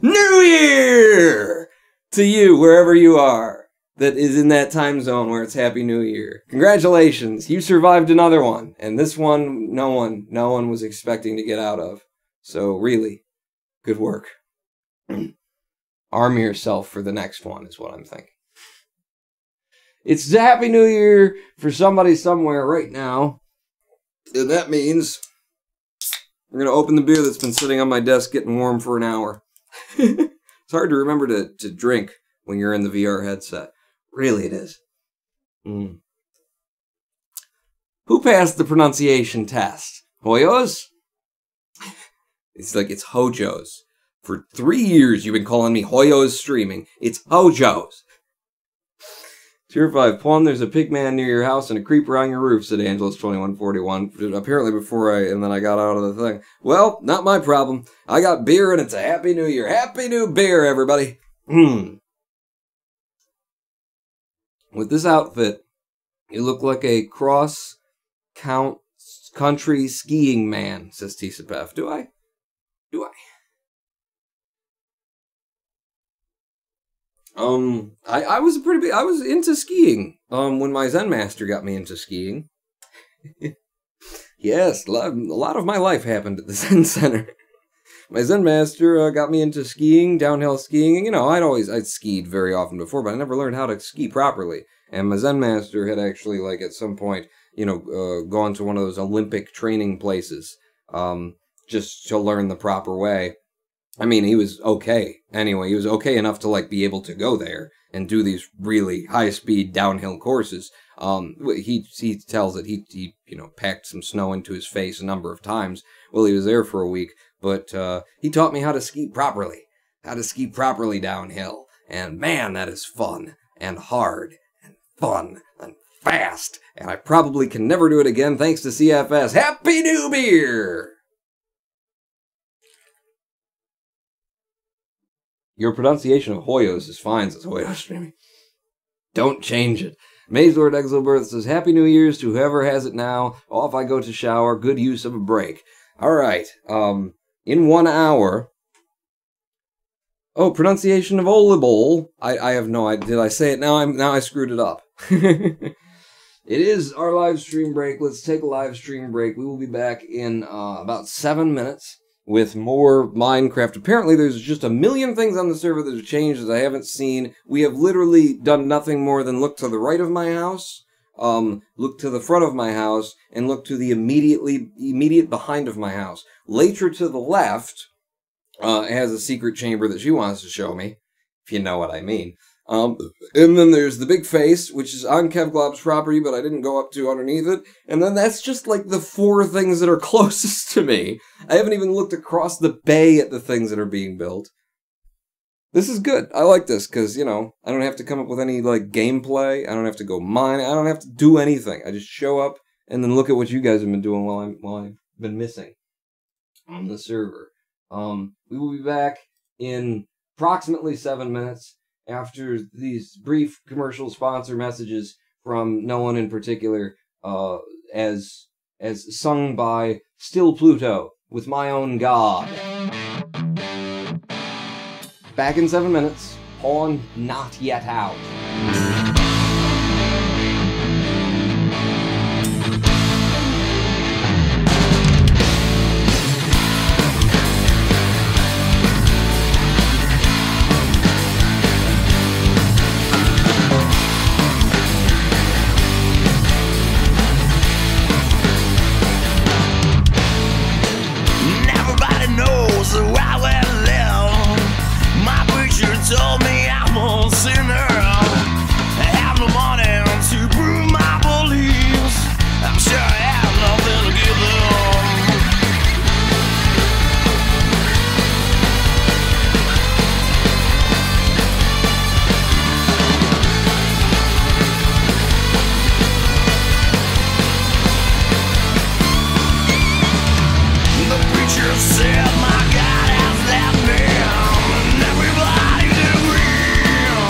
New Year to you, wherever you are, that is in that time zone where it's Happy New Year. Congratulations, you survived another one, and this one, no one was expecting to get out of. So really, good work. arm yourself for the next one, is what I'm thinking. It's a Happy New Year for somebody somewhere right now. And that means we're going to open the beer that's been sitting on my desk getting warm for an hour. It's hard to remember to drink when you're in the VR headset. Really, it is. Who passed the pronunciation test? Hoyos? It's like it's Hojo's. For 3 years you've been calling me Hoyos Streaming. It's Hojo's. Tier 5, Plum, there's a pig man near your house and a creeper on your roof, said Angelus2141. Apparently before and then I got out of the thing. Well, not my problem. I got beer and it's a Happy New Year. Happy New Beer, everybody. With this outfit, you look like a cross-country skiing man, says Tisapef. Do I? I was I was into skiing, when my Zen master got me into skiing. Yes, a lot of my life happened at the Zen Center. My Zen master got me into skiing, downhill skiing, and, you know, I'd skied very often before, but I never learned how to ski properly. And my Zen master had actually, like, at some point, you know, gone to one of those Olympic training places, just to learn the proper way. I mean, he was okay. Anyway, he was okay enough to, like, be able to go there and do these really high-speed downhill courses. He tells that he you know, packed some snow into his face a number of times while he was there for a week. But he taught me how to ski properly. How to ski properly downhill. And man, that is fun and hard and fun and fast. And I probably can never do it again thanks to CFS. Happy New Beer! Your pronunciation of Hoyos is fine, says Hoyos Streaming. Don't change it. Mazlord Exilbirth says, Happy New Year's to whoever has it now. Off I go to shower. Good use of a break. Alright, in 1 hour... Oh, pronunciation of Olibol. I have no idea. Did I say it now? Now I screwed it up. It is our live stream break. Let's take a live stream break. We will be back in about 7 minutes with more Minecraft. Apparently, there's just a million things on the server that have changed that I haven't seen. We have literally done nothing more than look to the right of my house, look to the front of my house, and look to the immediate behind of my house. Later to the left, has a secret chamber that she wants to show me, if you know what I mean. And then there's the big face, which is on Kevglob's property, but I didn't go up to underneath it. And then that's just like the 4 things that are closest to me. I haven't even looked across the bay at the things that are being built. This is good. I like this, because, you know, I don't have to come up with any, like, gameplay. I don't have to go mine. I don't have to do anything. I just show up and then look at what you guys have been doing while I've been missing on the server. We will be back in approximately 7 minutes. After these brief commercial sponsor messages from no one in particular, as sung by Still Pluto with My Own God. Back in 7 minutes. Pawn not yet out. Told me I'm a sinner. I have no money to prove my beliefs. I'm sure I have nothing to give them. The preacher said my God has left me. Everybody do real.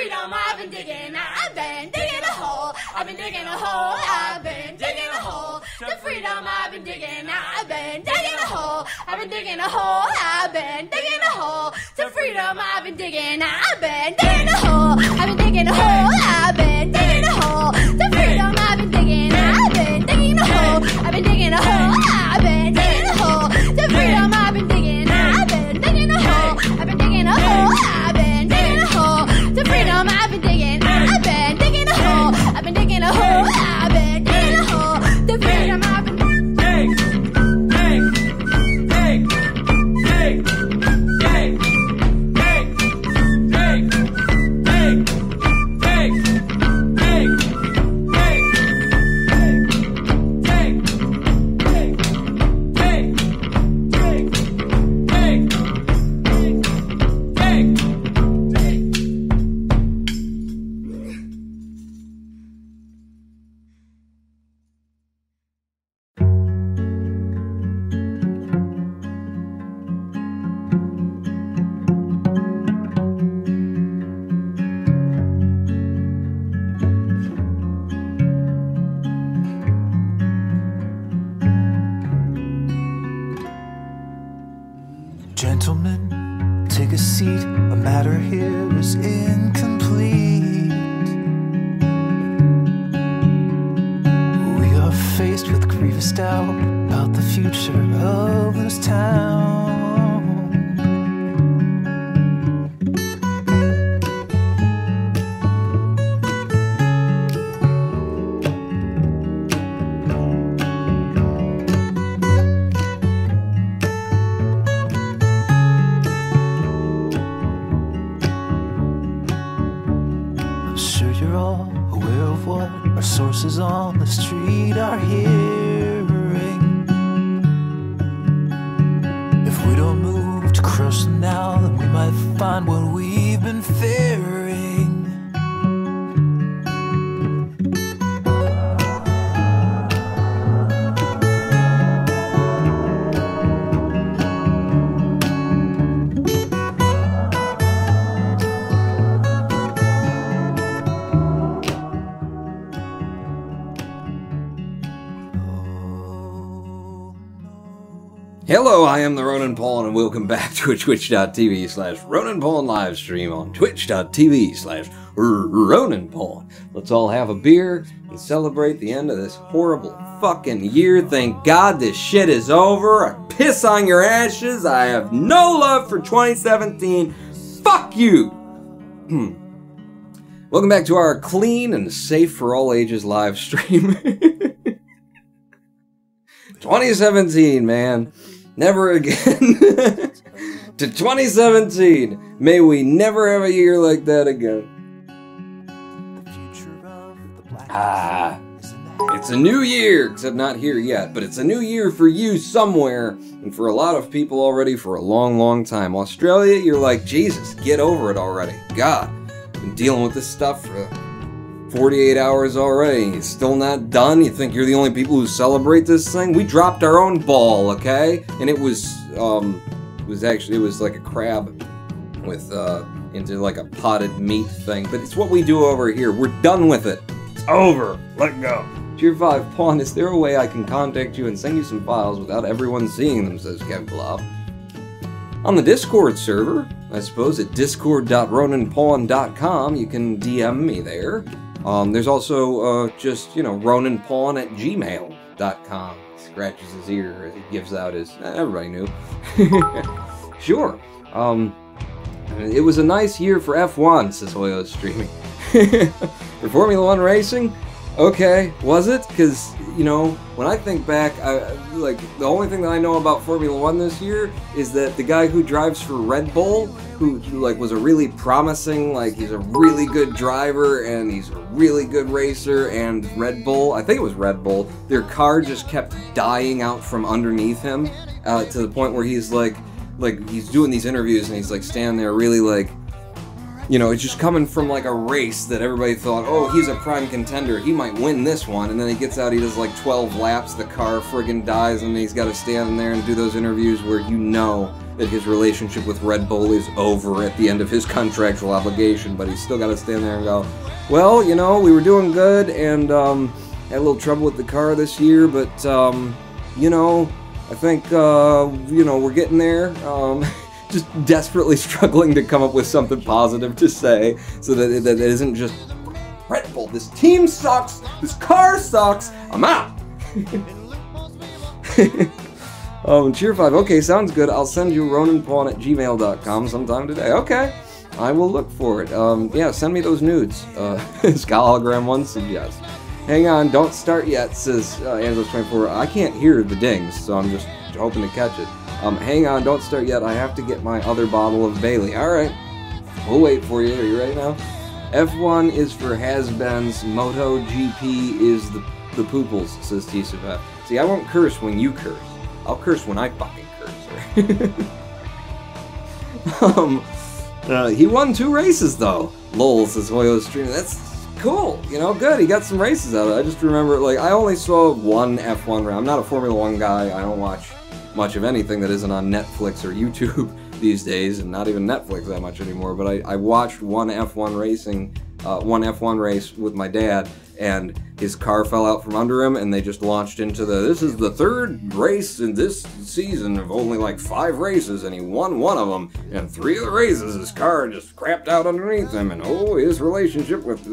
freedom I've been digging. I've been digging a hole. I've been digging a hole. I've been digging a hole. To freedom I've been digging. I've been digging a hole. I've been digging a hole. I've been digging a hole. To freedom I've been digging. I've been digging a hole. I've been digging a hole. I've been digging a hole. To freedom I've been digging. I've been digging a hole. I've been digging a hole. I've been digging a hole. To freedom I've been digging. I've been digging a hole. I've been digging a hole. I've been digging a hole. To freedom I've been digging. I've been digging a hole. I've been digging a hole. I've been digging a hole. To freedom I've been Gentlemen, take a seat. A matter here is incomplete. We are faced with grievous doubt about the future of this town. Our sources on the street are hearing. If we don't move to crush them now, then we might find what we've been fearing. Hello, I am the Ronan Paul, and welcome back to a twitch.tv/Ronan Paul live stream on twitch.tv/Ronan Paul. Let's all have a beer and celebrate the end of this horrible fucking year. Thank God this shit is over. I piss on your ashes. I have no love for 2017. Fuck you! Welcome back to our clean and safe for all ages live stream. 2017, man. Never again. To 2017. May we never have a year like that again. It's a new year, except not here yet, but it's a new year for you somewhere, and for a lot of people already for a long, long time. Australia, you're like, Jesus, get over it already. God, I've been dealing with this stuff for 48 hours already, and you're still not done? You think you're the only people who celebrate this thing? We dropped our own ball, okay? And it was like a crab with, into like a potted meat thing. But it's what we do over here. We're done with it. It's over. Let go. Tier 5 Pawn, is there a way I can contact you and send you some files without everyone seeing them, says Kevblob. On the Discord server, I suppose at discord.ronanpawn.com, you can DM me there. There's also, just, you know, ronanpawn@gmail.com. Scratches his ear as he gives out his... everybody knew. Sure. It was a nice year for F1, says Hoyo streaming. For Formula 1 racing? Okay, was it? Because, you know, when I think back, like, the only thing that I know about Formula 1 this year is that the guy who drives for Red Bull, who like, was a really promising, like, he's a really good driver, and he's a really good racer, and Red Bull, I think it was Red Bull, their car just kept dying out from underneath him, to the point where he's like, he's doing these interviews, and he's, like, standing there really, like, you know, it's just coming from, like, a race that everybody thought, oh, he's a prime contender, he might win this one, and then he gets out, he does, like, 12 laps, the car friggin' dies, and he's got to stand in there and do those interviews where you know that his relationship with Red Bull is over at the end of his contractual obligation, but he's still got to stand there and go, well, you know, we were doing good, and had a little trouble with the car this year, but, you know, I think, you know, we're getting there. Just desperately struggling to come up with something positive to say, so that it isn't just, Red Bull, this team sucks, this car sucks, I'm out! Cheer 5, okay, sounds good. I'll send you ronanpawn@gmail.com sometime today. Okay, I will look for it. Yeah, send me those nudes. Skahologram1 said yes. Hang on, don't start yet, says Angelo24. I can't hear the dings, so I'm just hoping to catch it. Hang on, don't start yet. I have to get my other bottle of Bailey. Alright, we'll wait for you. Are you ready now? F1 is for has-beens. MotoGP is the pooples, says Tisafet. See, I won't curse when you curse. I'll curse when I fucking curse. He won 2 races, though. Lol, says Hoyo's streaming. That's cool. You know, good. He got some races out of it. I just remember, like, I only saw one F1 round. I'm not a Formula 1 guy. I don't watch much of anything that isn't on Netflix or YouTube these days, and not even Netflix that much anymore, but I watched one F1 race with my dad, and his car fell out from under him, and they just launched into this is the 3rd race in this season of only like 5 races, and he won 1 of them, and 3 of the races his car just crapped out underneath him, and oh, his relationship with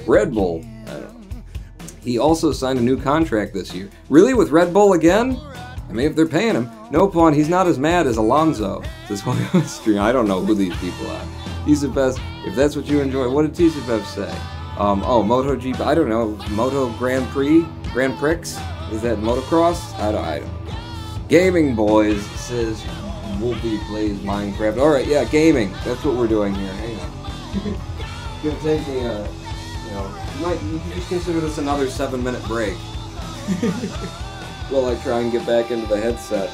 Red Bull. I don't know. He also signed a new contract this year. Really, with Red Bull again? I mean, if they're paying him. No, Pawn, he's not as mad as Alonso. This whole stream. I don't know who these people are. Tisafet, if that's what you enjoy, what did Tisafet say? Oh, MotoGP, I don't know. Moto Grand Prix? Grand Prix? Is that motocross? I don't know. Gaming Boys says Wolfie plays Minecraft. Alright, yeah, gaming. That's what we're doing here. Hang on. It's gonna take me, you know, you can just consider this another 7-minute break. While I try and get back into the headset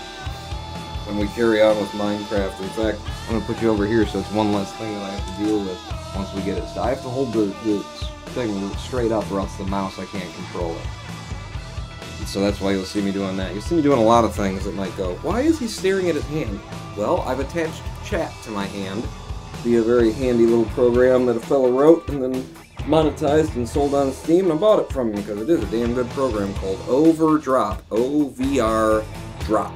when we carry on with Minecraft. In fact, I'm going to put you over here so it's one less thing that I have to deal with once we get it. So I have to hold the thing straight up or else the mouse, I can't control it. And so that's why you'll see me doing that. You'll see me doing a lot of things that might go, why is he staring at his hand? Well, I've attached chat to my hand via a very handy little program that a fellow wrote and then monetized and sold on Steam, and I bought it from him because it is a damn good program called Overdrop, OVR Drop.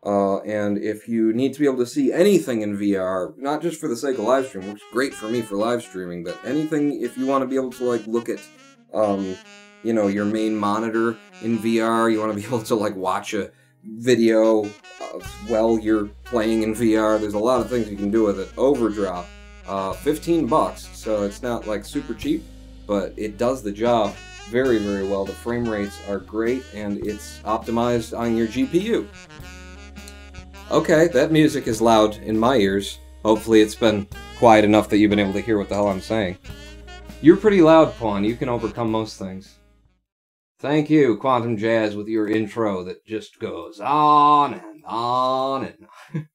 And if you need to be able to see anything in VR, not just for the sake of live stream, which is great for me for live streaming, but anything if you want to be able to like look at, you know, your main monitor in VR, you want to be able to like watch a video while you're playing in VR. There's a lot of things you can do with it. Overdrop. $15, so it's not like super cheap, but it does the job very, very well. The frame rates are great, and it's optimized on your GPU. Okay, that music is loud in my ears. Hopefully it's been quiet enough that you've been able to hear what the hell I'm saying. You're pretty loud, Pawn. You can overcome most things. Thank you, Quantum Jazz, with your intro that just goes on and on and on.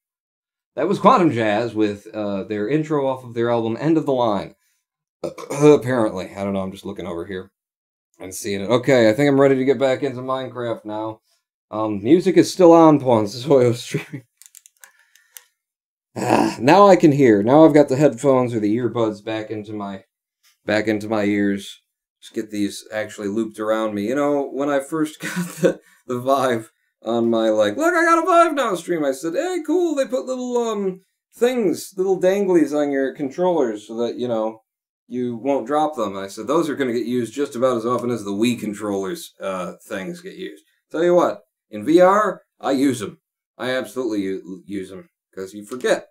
That was Quantum Jazz with their intro off of their album End of the Line. Apparently. I don't know, I'm just looking over here and seeing it. Okay, I think I'm ready to get back into Minecraft now. Music is still on, Pawns. This is why I was streaming. Now I can hear. Now I've got the headphones or the earbuds back into my ears. Just get these actually looped around me. You know, when I first got the Vive on my, like, look, I got a Vive now stream, I said, hey, cool, they put little, things, little danglies on your controllers so that, you know, you won't drop them. I said, those are going to get used just about as often as the Wii controllers, things get used. Tell you what, in VR, I use them. I absolutely use them, because you forget.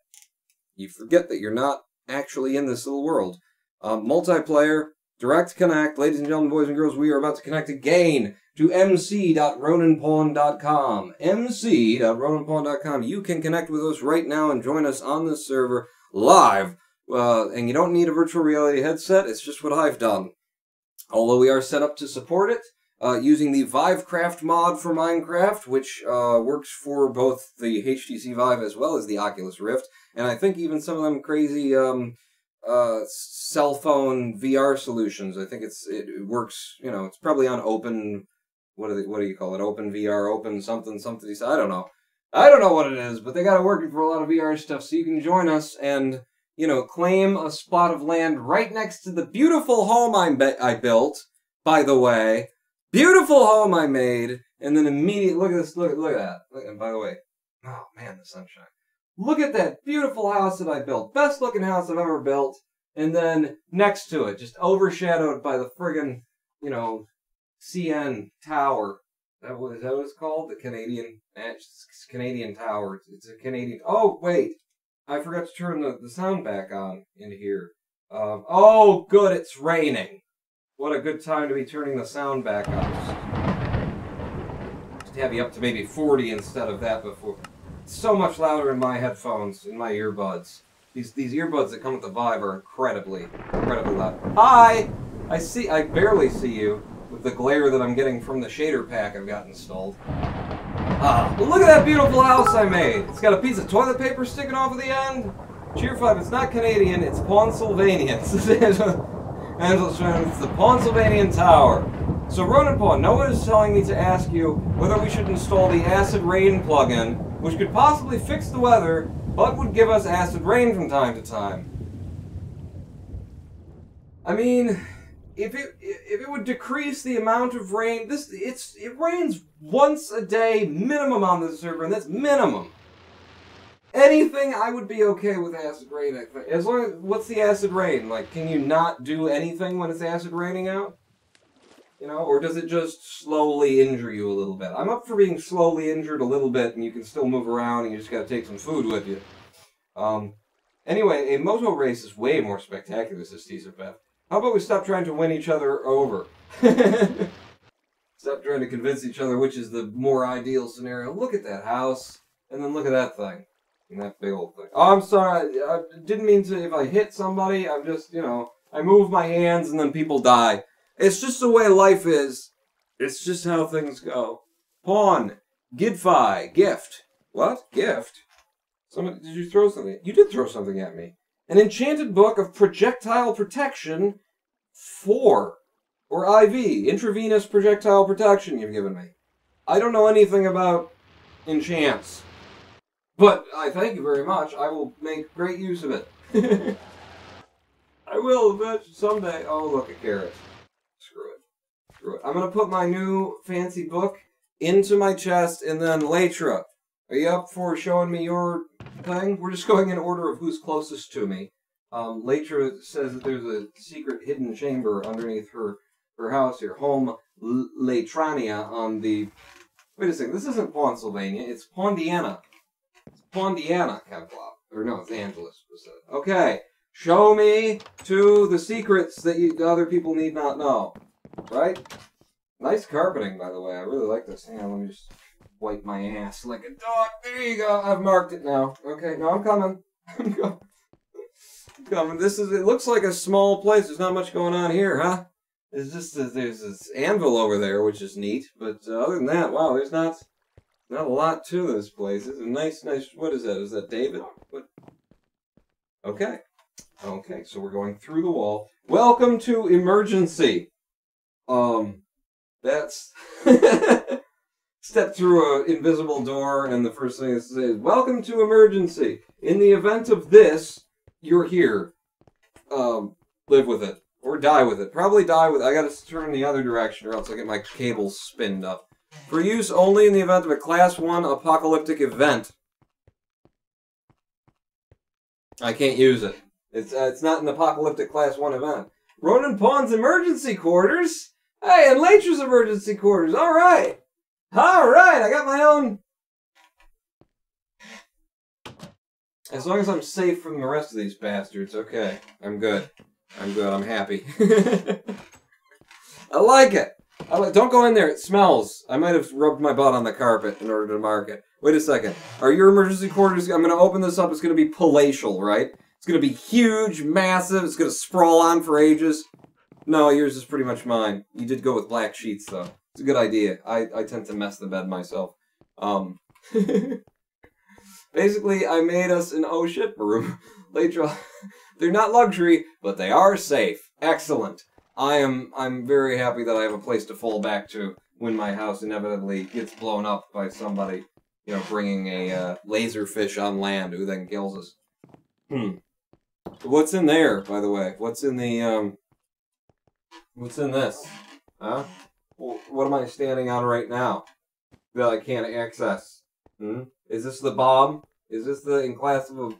You forget that you're not actually in this little world. Multiplayer, direct connect, ladies and gentlemen, boys and girls, we are about to connect again to mc.ronanpawn.com. mc.ronanpawn.com. You can connect with us right now and join us on this server live. And you don't need a virtual reality headset. It's just what I've done. Although we are set up to support it using the Vivecraft mod for Minecraft, which works for both the HTC Vive as well as the Oculus Rift. And I think even some of them crazy cell phone VR solutions. I think it works, you know, it's probably on open, what do you call it? Open VR, open something, I don't know. I don't know what it is, but they got it working for a lot of VR stuff, so you can join us and, you know, claim a spot of land right next to the beautiful home I built, by the way. Beautiful home I made, and then immediately, look at this, look at that. And by the way, oh man, the sunshine. Look at that beautiful house that I built. Best looking house I've ever built. And then next to it, just overshadowed by the friggin', you know, CN Tower. Is that what it's called? The Canadian Tower. It's a Canadian... Oh, wait. I forgot to turn the sound back on in here. Oh, good, it's raining. What a good time to be turning the sound back on. Just have you up to maybe 40 instead of that before. It's so much louder in my headphones, in my earbuds. These earbuds that come with the Vive are incredibly loud. Hi! I barely see you with the glare that I'm getting from the shader pack I've got installed. But look at that beautiful house I made! It's got a piece of toilet paper sticking off of the end. Cheer 5, it's not Canadian, it's Pennsylvania. It's the Pennsylvania Tower. So Ronin Pawn, Noah is telling me to ask you whether we should install the Acid Rain plugin, which could possibly fix the weather, but would give us acid rain from time to time. I mean, if it would decrease the amount of rain, it rains once a day minimum on this server, and that's minimum. Anything I would be okay with acid rain. As long as, what's the acid rain? Like, can you not do anything when it's acid raining out? You know, or does it just slowly injure you a little bit? I'm up for being slowly injured a little bit, and you can still move around, and you just gotta take some food with you. Anyway, a moto race is way more spectacular, says Teaserbeth. How about we stop trying to win each other over? Stop trying to convince each other which is the more ideal scenario. Look at that house, and then look at that thing. And that big old thing. Oh, I'm sorry, I didn't mean to, if I hit somebody, I'm just, you know, I move my hands and then people die. It's just the way life is. It's just how things go. Pawn. Gidfi. Gift. What? Gift? Did you throw something? You did throw something at me. An enchanted book of projectile protection 4. Or IV. Intravenous projectile protection you've given me. I don't know anything about enchants. But I thank you very much. I will make great use of it. I will someday. Oh, look, a carrot. Screw it. I'm going to put my new fancy book into my chest, and then Latra, are you up for showing me your thing? We're just going in order of who's closest to me. Latra says that there's a secret hidden chamber underneath her house here. Home Latrania on the... Wait a second, this isn't Pennsylvania, it's Pondiana. It's Pondiana, Kevlar. Or no, it's Angeles. Okay, show me to the secrets that the other people need not know. Right? Nice carpeting, by the way. I really like this. Hang on, let me just wipe my ass like a dog. There you go. I've marked it now. Okay, no, I'm coming. I'm coming. It looks like a small place. There's not much going on here, huh? It's just, there's this anvil over there, which is neat. But other than that, wow, there's not a lot to this place. It's a nice, what is that? Is that David? What? Okay. Okay, so we're going through the wall. Welcome to emergency. That's step through an invisible door, and the first thing it says is, welcome to emergency. In the event of this, you're here. Live with it. Or die with it. Probably die with it. I gotta turn the other direction, or else I'll get my cables spinned up. For use only in the event of a Class 1 apocalyptic event. I can't use it. It's not an apocalyptic Class 1 event. Ronin Pawn's emergency quarters? Hey, and Latra's emergency quarters. Alright. Alright, I got my own. As long as I'm safe from the rest of these bastards, okay. I'm good. I'm good. I'm happy. I like it. Don't go in there. It smells. I might have rubbed my butt on the carpet in order to mark it. Wait a second. Are your emergency quarters... I'm going to open this up. It's going to be palatial, right? It's going to be huge, massive. It's going to sprawl on for ages. No, yours is pretty much mine. You did go with black sheets, though. It's a good idea. I tend to mess the bed myself. Basically, I made us an oh shit room. Latra, they're not luxury, but they are safe. Excellent. I'm very happy that I have a place to fall back to when my house inevitably gets blown up by somebody. you know, bringing a laserfish on land who then kills us. What's in there, by the way? What's in the, what's in this? Huh? Well, what am I standing on right now that I can't access? Is this the bomb? Is this the, in class of,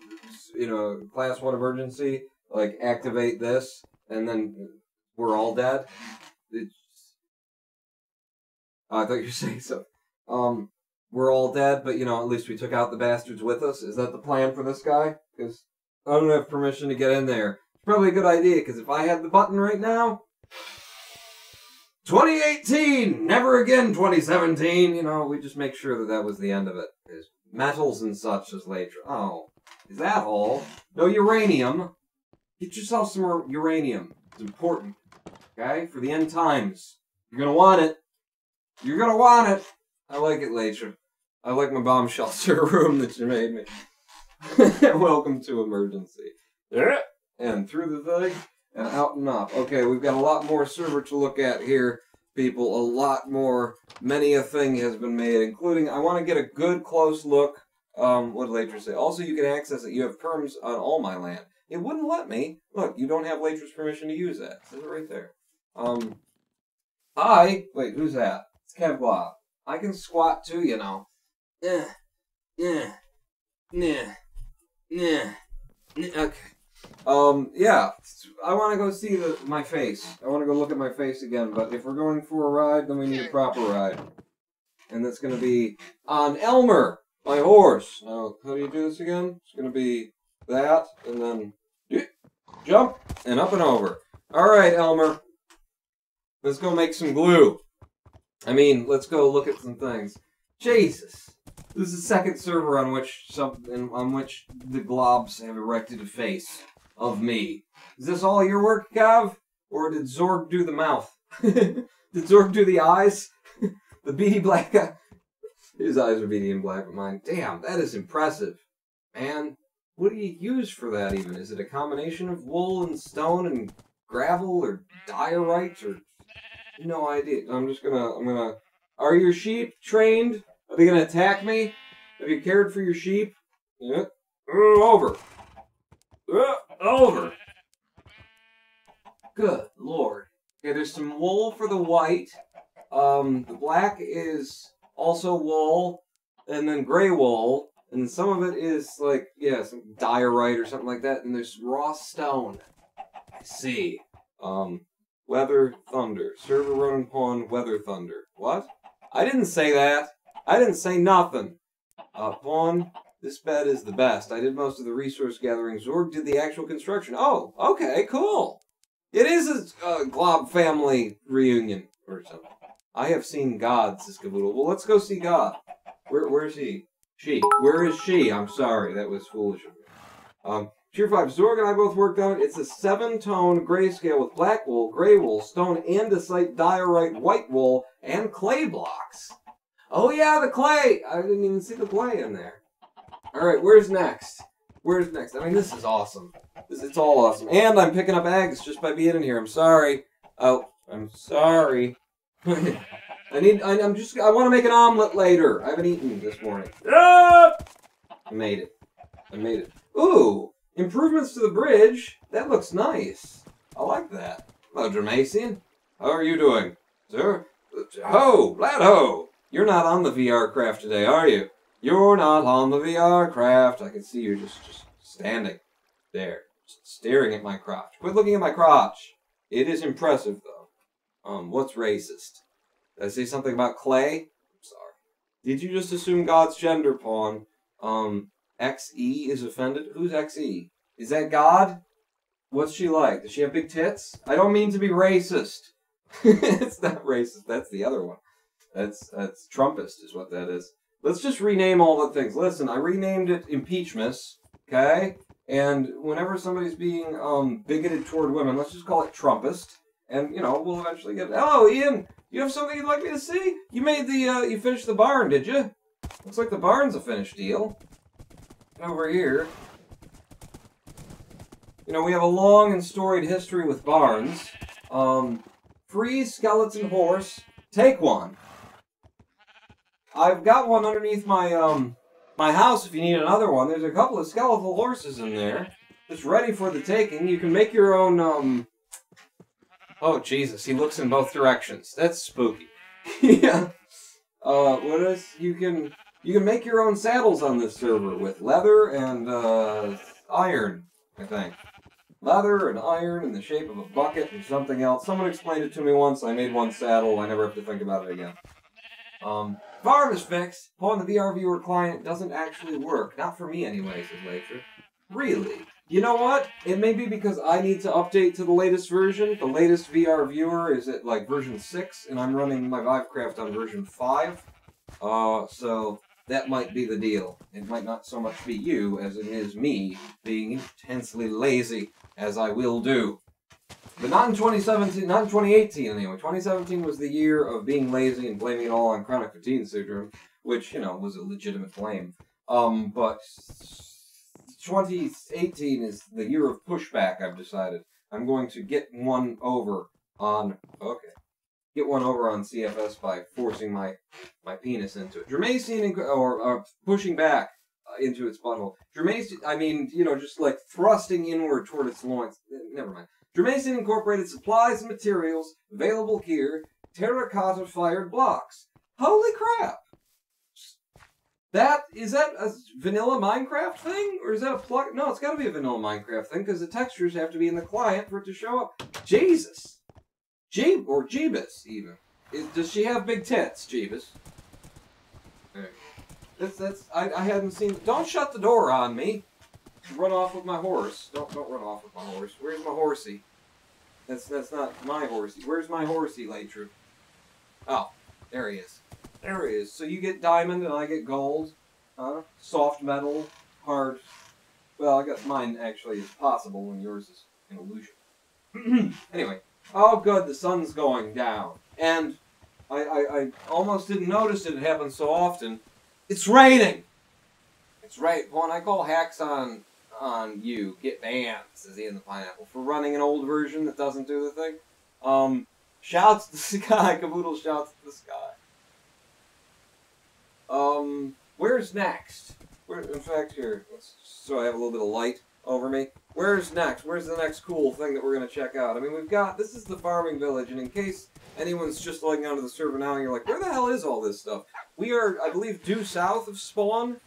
you know, class 1 emergency? Like, activate this, and then we're all dead? I thought you were saying so. We're all dead, but, you know, at least we took out the bastards with us. Is that the plan for this guy? Because I don't have permission to get in there. It's probably a good idea, because if I had the button right now... 2018! Never again 2017! You know, we just make sure that that was the end of it. There's metals and such as later. Oh, is that all? No uranium. Get yourself some more uranium. It's important. Okay? For the end times. You're gonna want it. You're gonna want it. I like it, Leitra. I like my bomb shelter room that you made me. Welcome to emergency. And through the thing, and out and up. Okay, we've got a lot more server to look at here, people. A lot more. Many a thing has been made, including, I want to get a good close look. What did Leitra say? Also, you can access it. You have perms on all my land. It wouldn't let me. Look, you don't have Leitra's permission to use that. It says it right there. Wait, who's that? It's Kevblob. I can squat too, you know. Okay. Yeah. I want to go see my face. I want to go look at my face again, but if we're going for a ride, then we need a proper ride. And that's going to be on Elmer, my horse. Now, how do you do this again? It's going to be that, and then jump, and up and over. Alright, Elmer. Let's go make some glue. I mean, let's go look at some things. Jesus. This is the second server on which the globs have erected a face of me. Is this all your work, Cav? Or did Zorg do the mouth? Did Zorg do the eyes? The beady black eye? His eyes are beady and black, but mine. Damn, that is impressive. Man, what do you use for that even? Is it a combination of wool and stone and gravel or diorite or... No idea. I'm gonna... Are your sheep trained? Are they gonna attack me? Have you cared for your sheep? Yeah. Over. Over. Good lord. Okay, there's some wool for the white. The black is also wool, and then gray wool, and some of it is like, yeah, some diorite or something like that, and there's raw stone. I see. Weather Thunder. Server Ronin Pawn, Weather Thunder. What? I didn't say that. I didn't say nothing. Pawn, this bed is the best. I did most of the resource gathering. Zorg did the actual construction. Oh, okay, cool. It is a Glob family reunion or something. I have seen God, says Caboodle. Well, let's go see God. Where is he? She. Where is she? I'm sorry, that was foolish of me. Tier 5, Zorg and I both worked on it. It's a 7-tone grayscale with black wool, gray wool, stone, andesite, diorite, white wool, and clay blocks. Oh yeah, the clay! I didn't even see the clay in there. Alright, where's next? Where's next? I mean, this is awesome. It's all awesome. And I'm picking up eggs just by being in here. I'm sorry. Oh, I'm sorry. I want to make an omelet later. I haven't eaten this morning. Ah! I made it. Ooh! Improvements to the bridge. That looks nice. I like that. Hello, Dramacian. How are you doing? Sir? Ho! Lad ho! You're not on the VR craft today, are you? You're not on the VR craft. I can see you just standing there, just staring at my crotch. Quit looking at my crotch. It is impressive, though. What's racist? Did I say something about clay? I'm sorry. Did you just assume God's gender, Pawn? XE is offended? Who's XE? Is that God? What's she like? Does she have big tits? I don't mean to be racist. It's not racist. That's the other one. That's Trumpist is what that is. Let's just rename all the things. Listen, I renamed it Impeachmas, okay? And whenever somebody's being bigoted toward women, let's just call it Trumpist. And, you know, we'll eventually get... Hello, Ian! You have something you'd like me to see? You made the, you finished the barn, did you? Looks like the barn's a finished deal. Over here. You know, we have a long and storied history with barns. Free skeleton horse. Take one. I've got one underneath my, my house if you need another one. There's a couple of skeletal horses in there. Just ready for the taking. You can make your own, Oh, Jesus, he looks in both directions. That's spooky. Yeah. What is... You can make your own saddles on this server with leather and, iron, I think. Leather and iron in the shape of a bucket or something else. Someone explained it to me once. I made one saddle. I never have to think about it again. Farm is fixed. Upon the VR viewer client doesn't actually work. Not for me anyway, says Later. Really? You know what? It may be because I need to update to the latest version. The latest VR viewer is at, like, version 6, and I'm running my Vivecraft on version 5. So that might be the deal. It might not so much be you as it is me being intensely lazy, as I will do. But not in 2017, not in 2018 anyway. 2017 was the year of being lazy and blaming it all on chronic fatigue syndrome, which, you know, was a legitimate blame. But 2018 is the year of pushback, I've decided. I'm going to get one over on... Okay. Get one over on CFS by forcing my penis into it. Germacine, or pushing back into its butthole. Germacine, I mean, you know, just like thrusting inward toward its loins. Never mind. Germacine Incorporated supplies and materials available here. Terracotta-fired blocks. Holy crap! Is that a vanilla Minecraft thing? Or is that a plug? No, it's gotta be a vanilla Minecraft thing, because the textures have to be in the client for it to show up. Jesus! Or Jeebus, even. Does she have big tits, Jeebus? I hadn't seen... Don't shut the door on me! Run off with my horse. Don't run off with my horse. Where's my horsey? That's not my horsey. Where's my horsey, Latru? Oh, there he is. There he is. So you get diamond and I get gold. Soft metal, hard. Well, I guess mine actually is possible and yours is an illusion. Anyway. Oh, good, the sun's going down. And I almost didn't notice it happens so often. It's raining! It's right. When I call hacks on you, get banned, says Ian the Pineapple, for running an old version that doesn't do the thing. Shouts to the sky. Caboodle shouts to the sky. Where's next? In fact, here, so I have a little bit of light over me. Where's next? Where's the next cool thing that we're going to check out? I mean, this is the farming village, and in case anyone's just logging onto the server now and you're like, where the hell is all this stuff? We are, I believe, due south of spawn,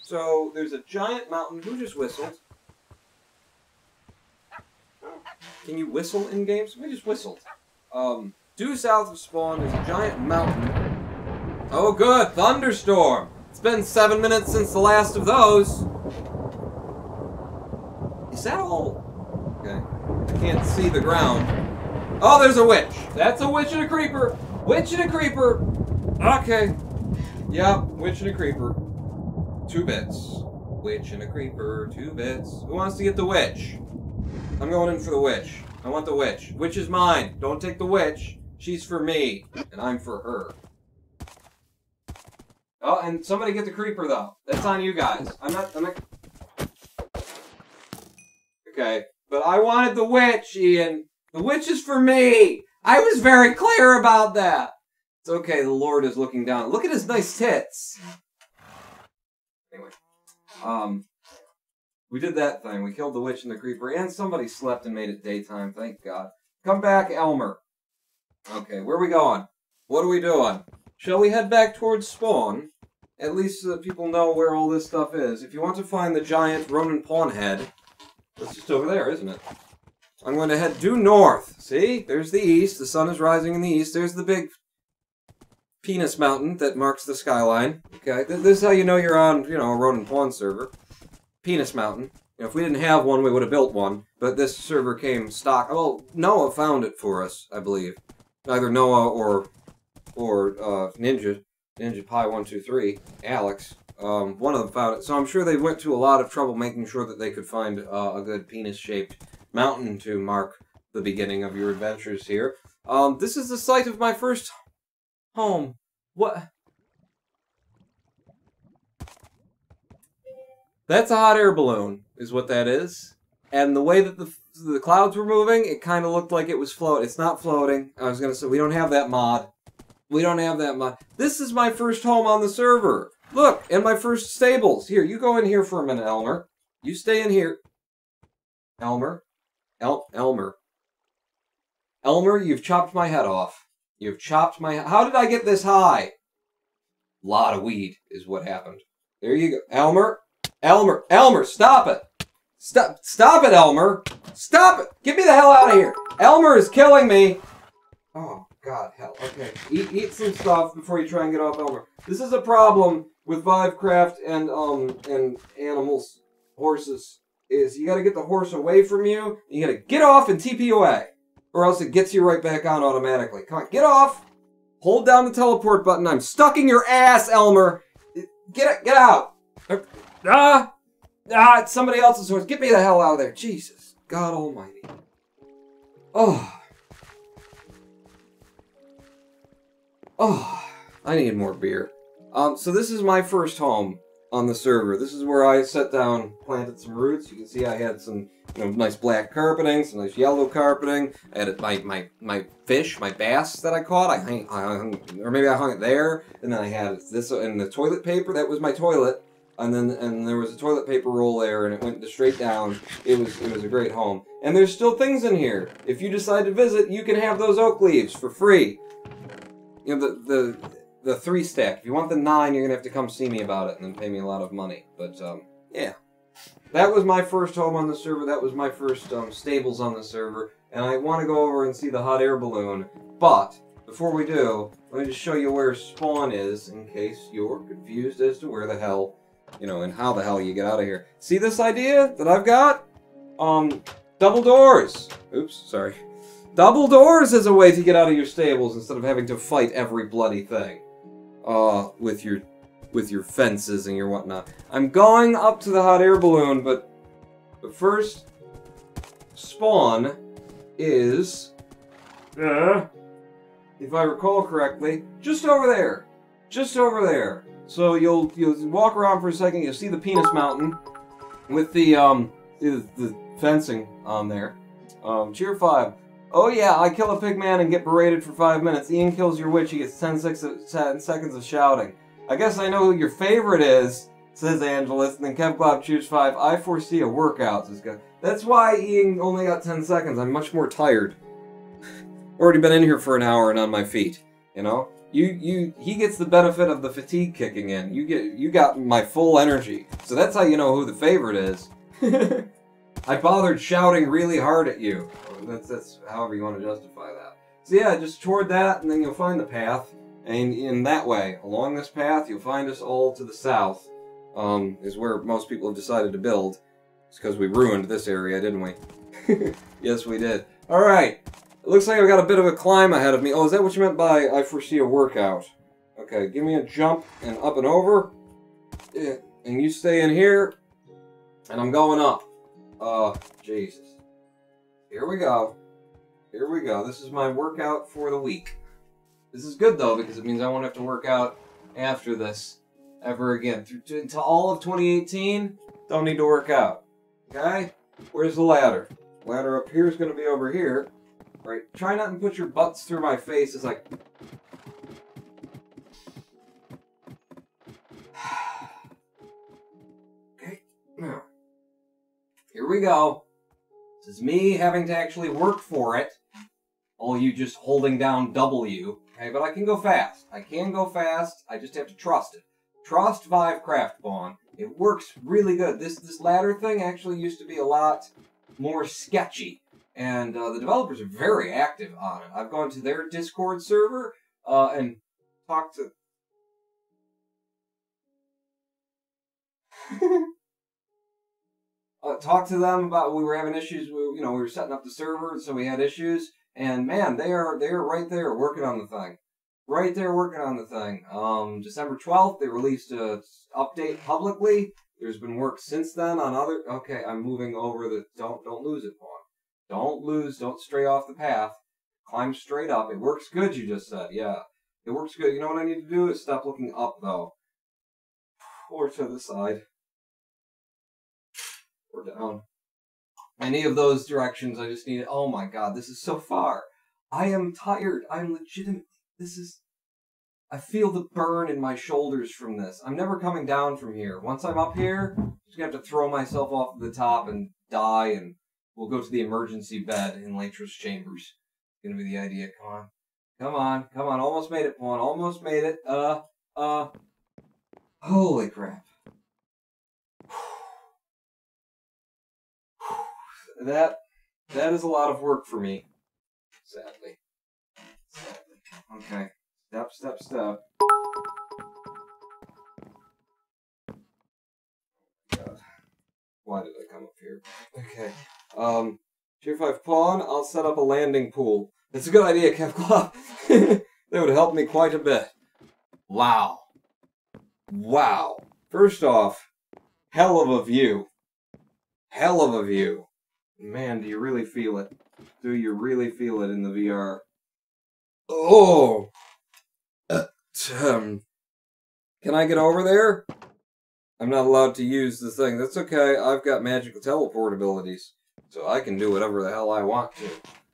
so there's a giant mountain. Who just whistled? Can you whistle in games? We just whistled. Due south of spawn is a giant mountain. Oh good, thunderstorm! It's been 7 minutes since the last of those. Is that all? Okay. I can't see the ground. Oh, there's a witch. That's a witch and a creeper. Witch and a creeper. Okay. Yep, witch and a creeper. 2 bits. Witch and a creeper, 2 bits. Who wants to get the witch? I'm going in for the witch. I want the witch. Witch is mine. Don't take the witch. She's for me. And I'm for her. Oh, and somebody get the creeper, though. That's on you guys. I'm not... Okay, but I wanted the witch, Ian. The witch is for me. I was very clear about that. It's okay, the Lord is looking down. Look at his nice tits. Anyway, we did that thing. We killed the witch and the creeper, and somebody slept and made it daytime. Thank God. Come back, Elmer. Okay, where are we going? What are we doing? Shall we head back towards spawn? At least so that people know where all this stuff is. If you want to find the giant Ronin pawn head, it's just over there, isn't it? I'm going to head due north. See? There's the east. The sun is rising in the east. There's the big penis mountain that marks the skyline. Okay? This is how you know you're on, you know, a Ronin pawn server. Penis mountain. You know, if we didn't have one, we would have built one. But this server came stock. Well, Noah found it for us, I believe. Either Noah or Ninja Pi 123, Alex. One of them found it. So I'm sure they went to a lot of trouble making sure that they could find a good penis-shaped mountain to mark the beginning of your adventures here. This is the site of my first home. What? That's a hot air balloon, is what that is. And the way that the clouds were moving, it kind of looked like it was floating. It's not floating. I was going to say, we don't have that mod. We don't have that much. This is my first home on the server. Look, and my first stables. Here, you go in here for a minute, Elmer. You stay in here. Elmer. Elmer. Elmer, you've chopped my head off. You've chopped my... How did I get this high? A lot of weed is what happened. There you go. Elmer. Elmer. Elmer, stop it. Stop it, Elmer. Stop it. Get me the hell out of here. Elmer is killing me. Oh, God, hell. Okay. Eat some stuff before you try and get off Elmer. This is a problem with Vivecraft and animals, horses, is you gotta get the horse away from you, you gotta get off and TP away, or else it gets you right back on automatically. Come on, get off! Hold down the teleport button. I'm stuck in your ass, Elmer! Get out! It's somebody else's horse. Get me the hell out of there. Jesus. God almighty. Oh. Oh. I need more beer. So this is my first home on the server. This is where I sat down, planted some roots. You can see I had some, nice black carpeting, some nice yellow carpeting. I had my fish, my bass that I caught. I hung, or maybe I hung it there, and then I had this and the toilet paper. That was my toilet, and there was a toilet paper roll there, and it went straight down. It was a great home. And there's still things in here. If you decide to visit, you can have those oak leaves for free. The 3 stack. If you want the 9, you're gonna have to come see me about it and then pay me a lot of money. But yeah, that was my first home on the server. That was my first stables on the server, and I want to go over and see the hot air balloon. But before we do, let me just show you where spawn is in case you're confused as to where the hell, and how the hell you get out of here. See this idea that I've got? Double doors. Oops, sorry. Double doors is a way to get out of your stables instead of having to fight every bloody thing. With your fences and your whatnot. I'm going up to the hot air balloon, but first, spawn is, if I recall correctly, just over there. Just over there. So you'll walk around for a second, you'll see the penis mountain with the fencing on there. Cheer 5. Oh yeah, I kill a pig man and get berated for 5 minutes. Ian kills your witch, he gets 10 seconds of shouting. I guess I know who your favorite is, says Angelus, and then KevBob Cheers 5. I foresee a workout, says guy. That's why Ian only got 10 seconds. I'm much more tired. Already been in here for an hour and on my feet, He gets the benefit of the fatigue kicking in. You got my full energy. So that's how you know who the favorite is. I bothered shouting really hard at you. That's however you want to justify that. So yeah, just toward that, and then you'll find the path. And in that way, along this path, you'll find us all to the south. Is where most people have decided to build. It's because we ruined this area, didn't we? Yes, we did. Alright. It looks like I've got a bit of a climb ahead of me. Oh, is that what you meant by I foresee a workout? Okay, give me a jump and up and over. Yeah, and you stay in here. And I'm going up. Jesus. Here we go. Here we go. This is my workout for the week. This is good, though, because it means I won't have to work out after this ever again. Until all of 2018, don't need to work out. Okay? Where's the ladder? Ladder up here is going to be over here. Right? Try not to put your butts through my face. It's like... Okay. Now. Here we go. This is me having to actually work for it. All you just holding down W. Okay, but I can go fast. I can go fast. I just have to trust it. Trust Vivecraft Spawn. It works really good. This ladder thing actually used to be a lot more sketchy. And the developers are very active on it. I've gone to their Discord server and talked to... talked to them about we were having issues. We were setting up the server, so we had issues. And man, they are right there working on the thing. Right there working on the thing. December 12th, they released a update publicly. There's been work since then on other... Okay, I'm moving over the... Don't lose it, Pawn. Don't stray off the path. Climb straight up. It works good, you just said. Yeah. It works good. You know what I need to do is stop looking up, though. Or to the side. Or down. Any of those directions, I just need... Oh my god, this is so far. I am tired. I'm legitimately... This is... I feel the burn in my shoulders from this. I'm never coming down from here. Once I'm up here, I'm just gonna have to throw myself off the top and die, and we'll go to the emergency bed in Latra's chambers. Gonna be the idea. Come on. Come on. Come on. Almost made it, Pawn. Almost made it. Holy crap. That is a lot of work for me. Sadly. Okay. Step. God. Why did I come up here? Okay. Tier 5 Pawn, I'll set up a landing pool. That's a good idea, Kevclaw. That would help me quite a bit. Wow. First off, hell of a view. Man, do you really feel it? Do you really feel it in the VR? Oh! Can I get over there? I'm not allowed to use the thing. That's okay. I've got magical teleport abilities. So I can do whatever the hell I want to.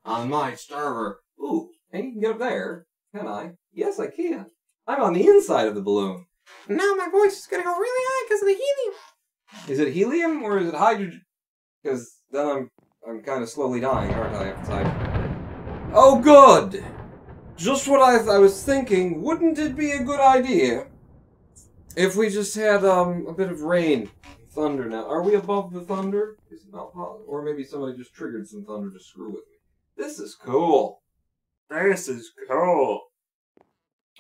On my server. Ooh, and you can get up there. Can I? Yes, I can. I'm on the inside of the balloon. Now my voice is gonna go really high because of the helium. Is it helium or is it hydrogen? Because then I'm kind of slowly dying, aren't I, at the time? Oh, good! Just what I was thinking. Wouldn't it be a good idea if we just had a bit of rain, thunder now? Are we above the thunder? Is it not possible? Or maybe somebody just triggered some thunder to screw with me. This is cool. Oh,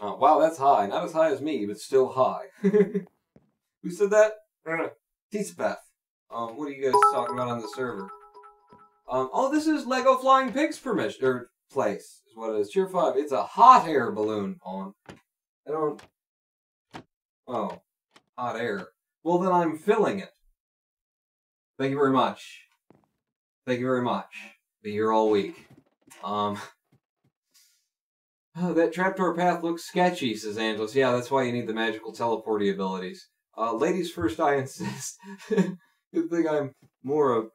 wow, that's high. Not as high as me, but still high. Who said that? T-Speth. What are you guys talking about on the server? Oh, this is Lego Flying Pigs permission, or place, is what it is. Tier 5. It's a hot air balloon, Pawn. I don't... Oh. Hot air. Well, then I'm filling it. Thank you very much. Thank you very much. Be here all week. Oh, that trapdoor path looks sketchy, says Angeles. Yeah, that's why you need the magical teleporty abilities. Ladies first, I insist. Good thing I'm more of...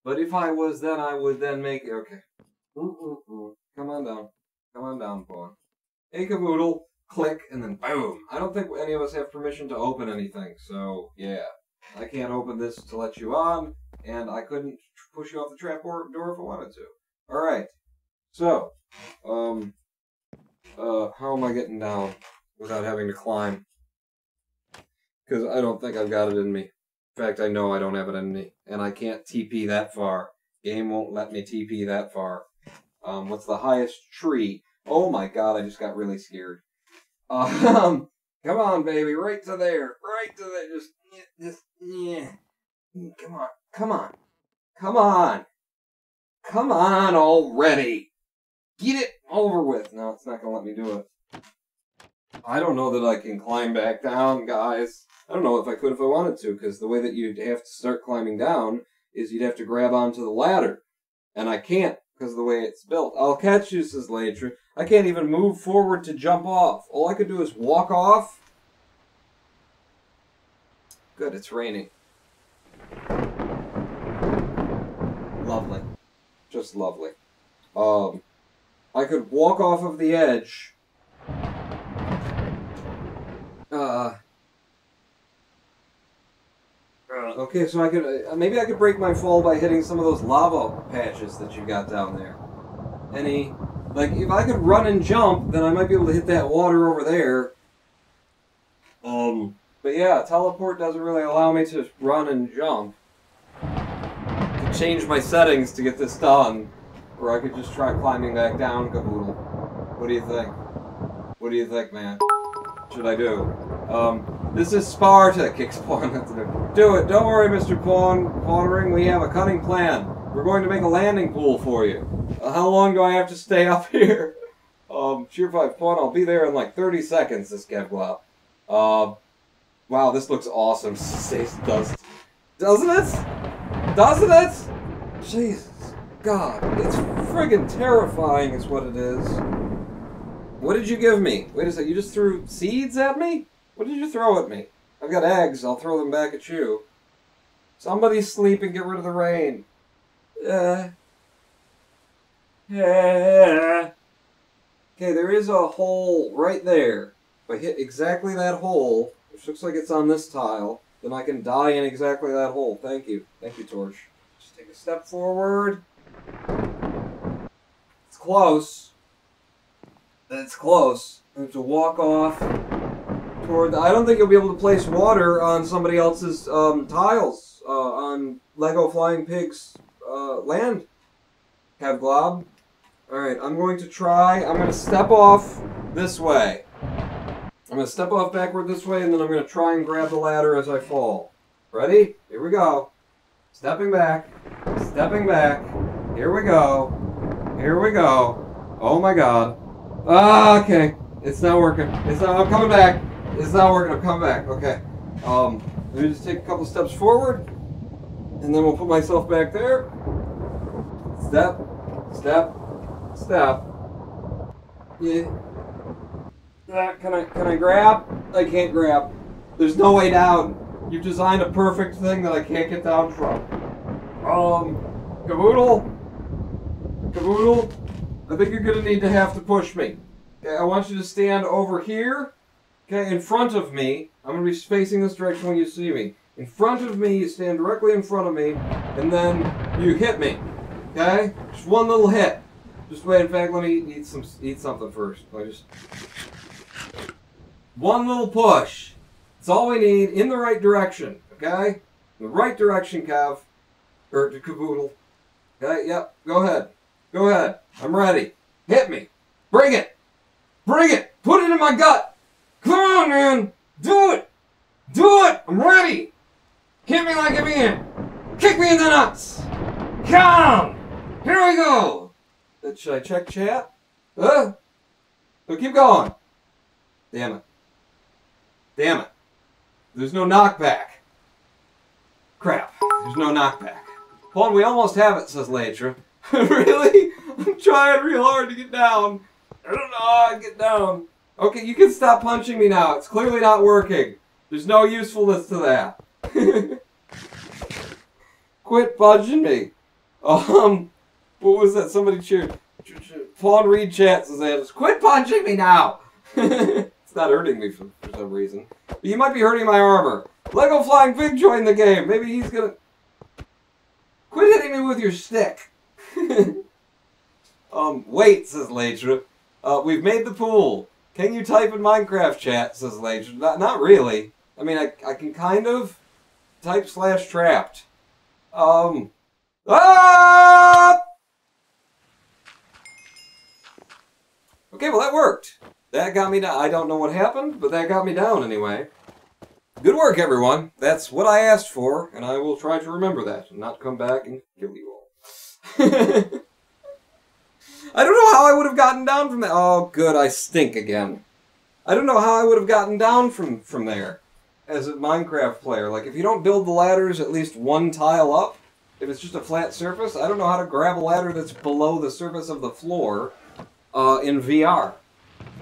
But if I was, then I would then make... Okay. Come on down. Come on down, Pawn. Hey, Caboodle. Click, and then boom. I don't think any of us have permission to open anything, so, yeah. I can't open this to let you on, and I couldn't push you off the trap door if I wanted to. Alright. So, how am I getting down without having to climb? Because I don't think I've got it in me. In fact, I know I don't have it in me, and I can't TP that far. Game won't let me TP that far. What's the highest tree? Oh my god, I just got really scared. Come on, baby, right to there. Right to there. Yeah. Come on already. Get it over with. No, it's not gonna let me do it. I don't know that I can climb back down, guys. I don't know if I could if I wanted to, because the way that you'd have to start climbing down is you'd have to grab onto the ladder. And I can't, because of the way it's built. I'll catch you, says Latra. I can't even move forward to jump off. All I could do is walk off. Good, it's raining. Lovely. Just lovely. I could walk off of the edge. Okay, so I could, maybe I could break my fall by hitting some of those lava patches that you've got down there. Like, if I could run and jump, then I might be able to hit that water over there. But yeah, teleport doesn't really allow me to run and jump. I could change my settings to get this done, or I could just try climbing back down, Caboodle. What do you think? What do you think, man? What should I do? This is Sparta, kicks Pawn. Do it. Don't worry, Mr. Pawnring. We have a cunning plan. We're going to make a landing pool for you. How long do I have to stay up here? Tier 5 Pawn, I'll be there in like 30 seconds, this Kevglop. Wow, this looks awesome. Doesn't it? Doesn't it? Jesus. God. It's friggin' terrifying is what it is. What did you give me? Wait a second, you just threw seeds at me? What did you throw at me? I've got eggs, I'll throw them back at you. Somebody sleep and get rid of the rain. Okay, there is a hole right there. if I hit exactly that hole, which looks like it's on this tile, then I can die in exactly that hole. Thank you. Thank you, Torch. Just take a step forward. It's close. It's close. I have to walk off toward the... I don't think you'll be able to place water on somebody else's tiles on Lego Flying Pig's land. Kevglob. Alright, I'm going to try. I'm going to step off this way. I'm going to step off backward this way, and then I'm going to try and grab the ladder as I fall. Ready? Here we go. Stepping back. Stepping back. Here we go. Here we go. Oh my god. Ah, okay. It's not working. It's not. I'm coming back. It's not working. I'm coming back. Okay. Let me just take a couple steps forward, and then we'll put myself back there. Step. Step. Step. Yeah. Can I grab? I can't grab. There's no way down. You've designed a perfect thing that I can't get down from. Caboodle? Caboodle? I think you're gonna need to have to push me. Okay, I want you to stand over here. Okay, in front of me. I'm gonna be facing this direction when you see me. In front of me, you stand directly in front of me, and then you hit me. Okay? Just one little hit. Just wait, in fact, let me eat something first. One little push. That's all we need in the right direction. Okay? In the right direction, Kev. Or to Caboodle. Okay, yep. Go ahead. Go ahead. I'm ready. Hit me. Bring it. Bring it. Put it in my gut. Come on, man. Do it. Do it. I'm ready. Hit me like a man. Kick me in the nuts. Come. Here we go. Should I check chat? So keep going. Damn it. Damn it. There's no knockback. Crap. There's no knockback. Hold on, we almost have it, says Latra. Really? I'm trying real hard to get down. I don't know how I get down. Okay, you can stop punching me now. It's clearly not working. There's no usefulness to that. Quit punching me. What was that? Somebody cheered. Pawn Reed chat says that. Quit punching me now. It's not hurting me for some reason. But you might be hurting my armor. Lego Flying Pig joined the game. Maybe he's gonna... Quit hitting me with your stick. Wait, says Latra. We've made the pool. Can you type in Minecraft chat, says Latra. Not really. I mean, I can kind of type /trapped. Okay, well that worked. That got me down. I don't know what happened, but that got me down anyway. Good work, everyone. That's what I asked for, and I will try to remember that and not come back and kill you all. I don't know how I would have gotten down from that. Oh, good, I stink again. I don't know how I would have gotten down from there as a Minecraft player. Like, if you don't build the ladders at least one tile up, if it's just a flat surface, I don't know how to grab a ladder that's below the surface of the floor in VR.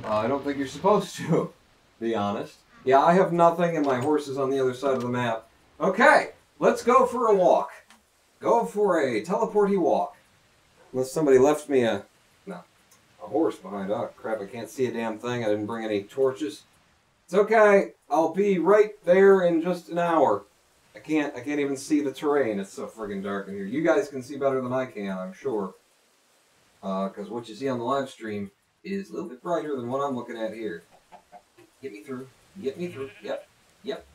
I don't think you're supposed to be honest. Yeah, I have nothing, and my horse is on the other side of the map. Okay, let's go for a walk. Go for a teleporty walk. Unless somebody left me a horse behind. Oh, crap, I can't see a damn thing. I didn't bring any torches. It's okay. I'll be right there in just an hour. I can't even see the terrain. It's so friggin' dark in here. You guys can see better than I can, I'm sure. Because what you see on the live stream is a little bit brighter than what I'm looking at here. Get me through. Get me through. Yep. Yep.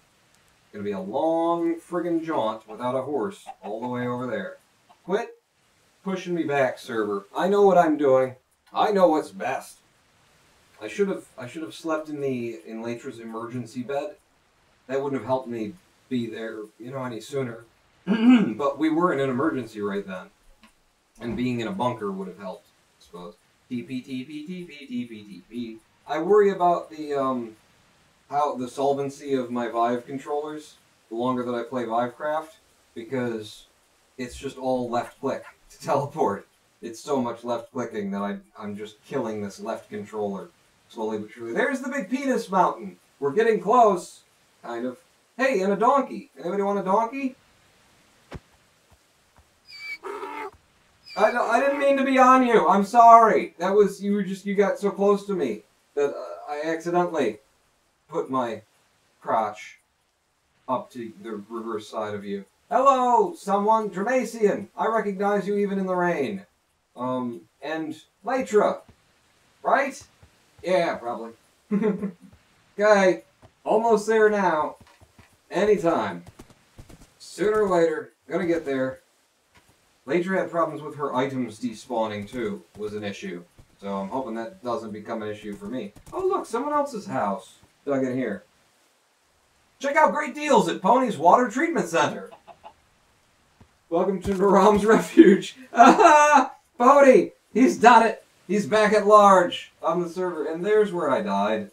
It's gonna be a long friggin' jaunt without a horse all the way over there. Quit pushing me back, server. I know what I'm doing. I know what's best. I should have slept in Latra's emergency bed. That wouldn't have helped me be there, any sooner. But we were in an emergency right then. And being in a bunker would have helped, I suppose. TP. I worry about the solvency of my Vive controllers the longer that I play Vivecraft, because it's just all left click to teleport. It's so much left clicking that I'm just killing this left controller slowly but surely. There's the big penis mountain. We're getting close, kind of. Hey, and a donkey. Anybody want a donkey? I didn't mean to be on you. I'm sorry. That was you got so close to me that I accidentally put my crotch up to the reverse side of you. Hello, someone, Dramacian. I recognize you even in the rain. And Latra, right? Yeah, probably. Okay, almost there now. Anytime. Sooner or later, gonna get there. Latra had problems with her items despawning too, was an issue. So I'm hoping that doesn't become an issue for me. Oh look, someone else's house. Dug in here. Check out great deals at Pony's Water Treatment Center. Welcome to Naram's Refuge. Ah, Pony! He's done it! He's back at large on the server, and there's where I died.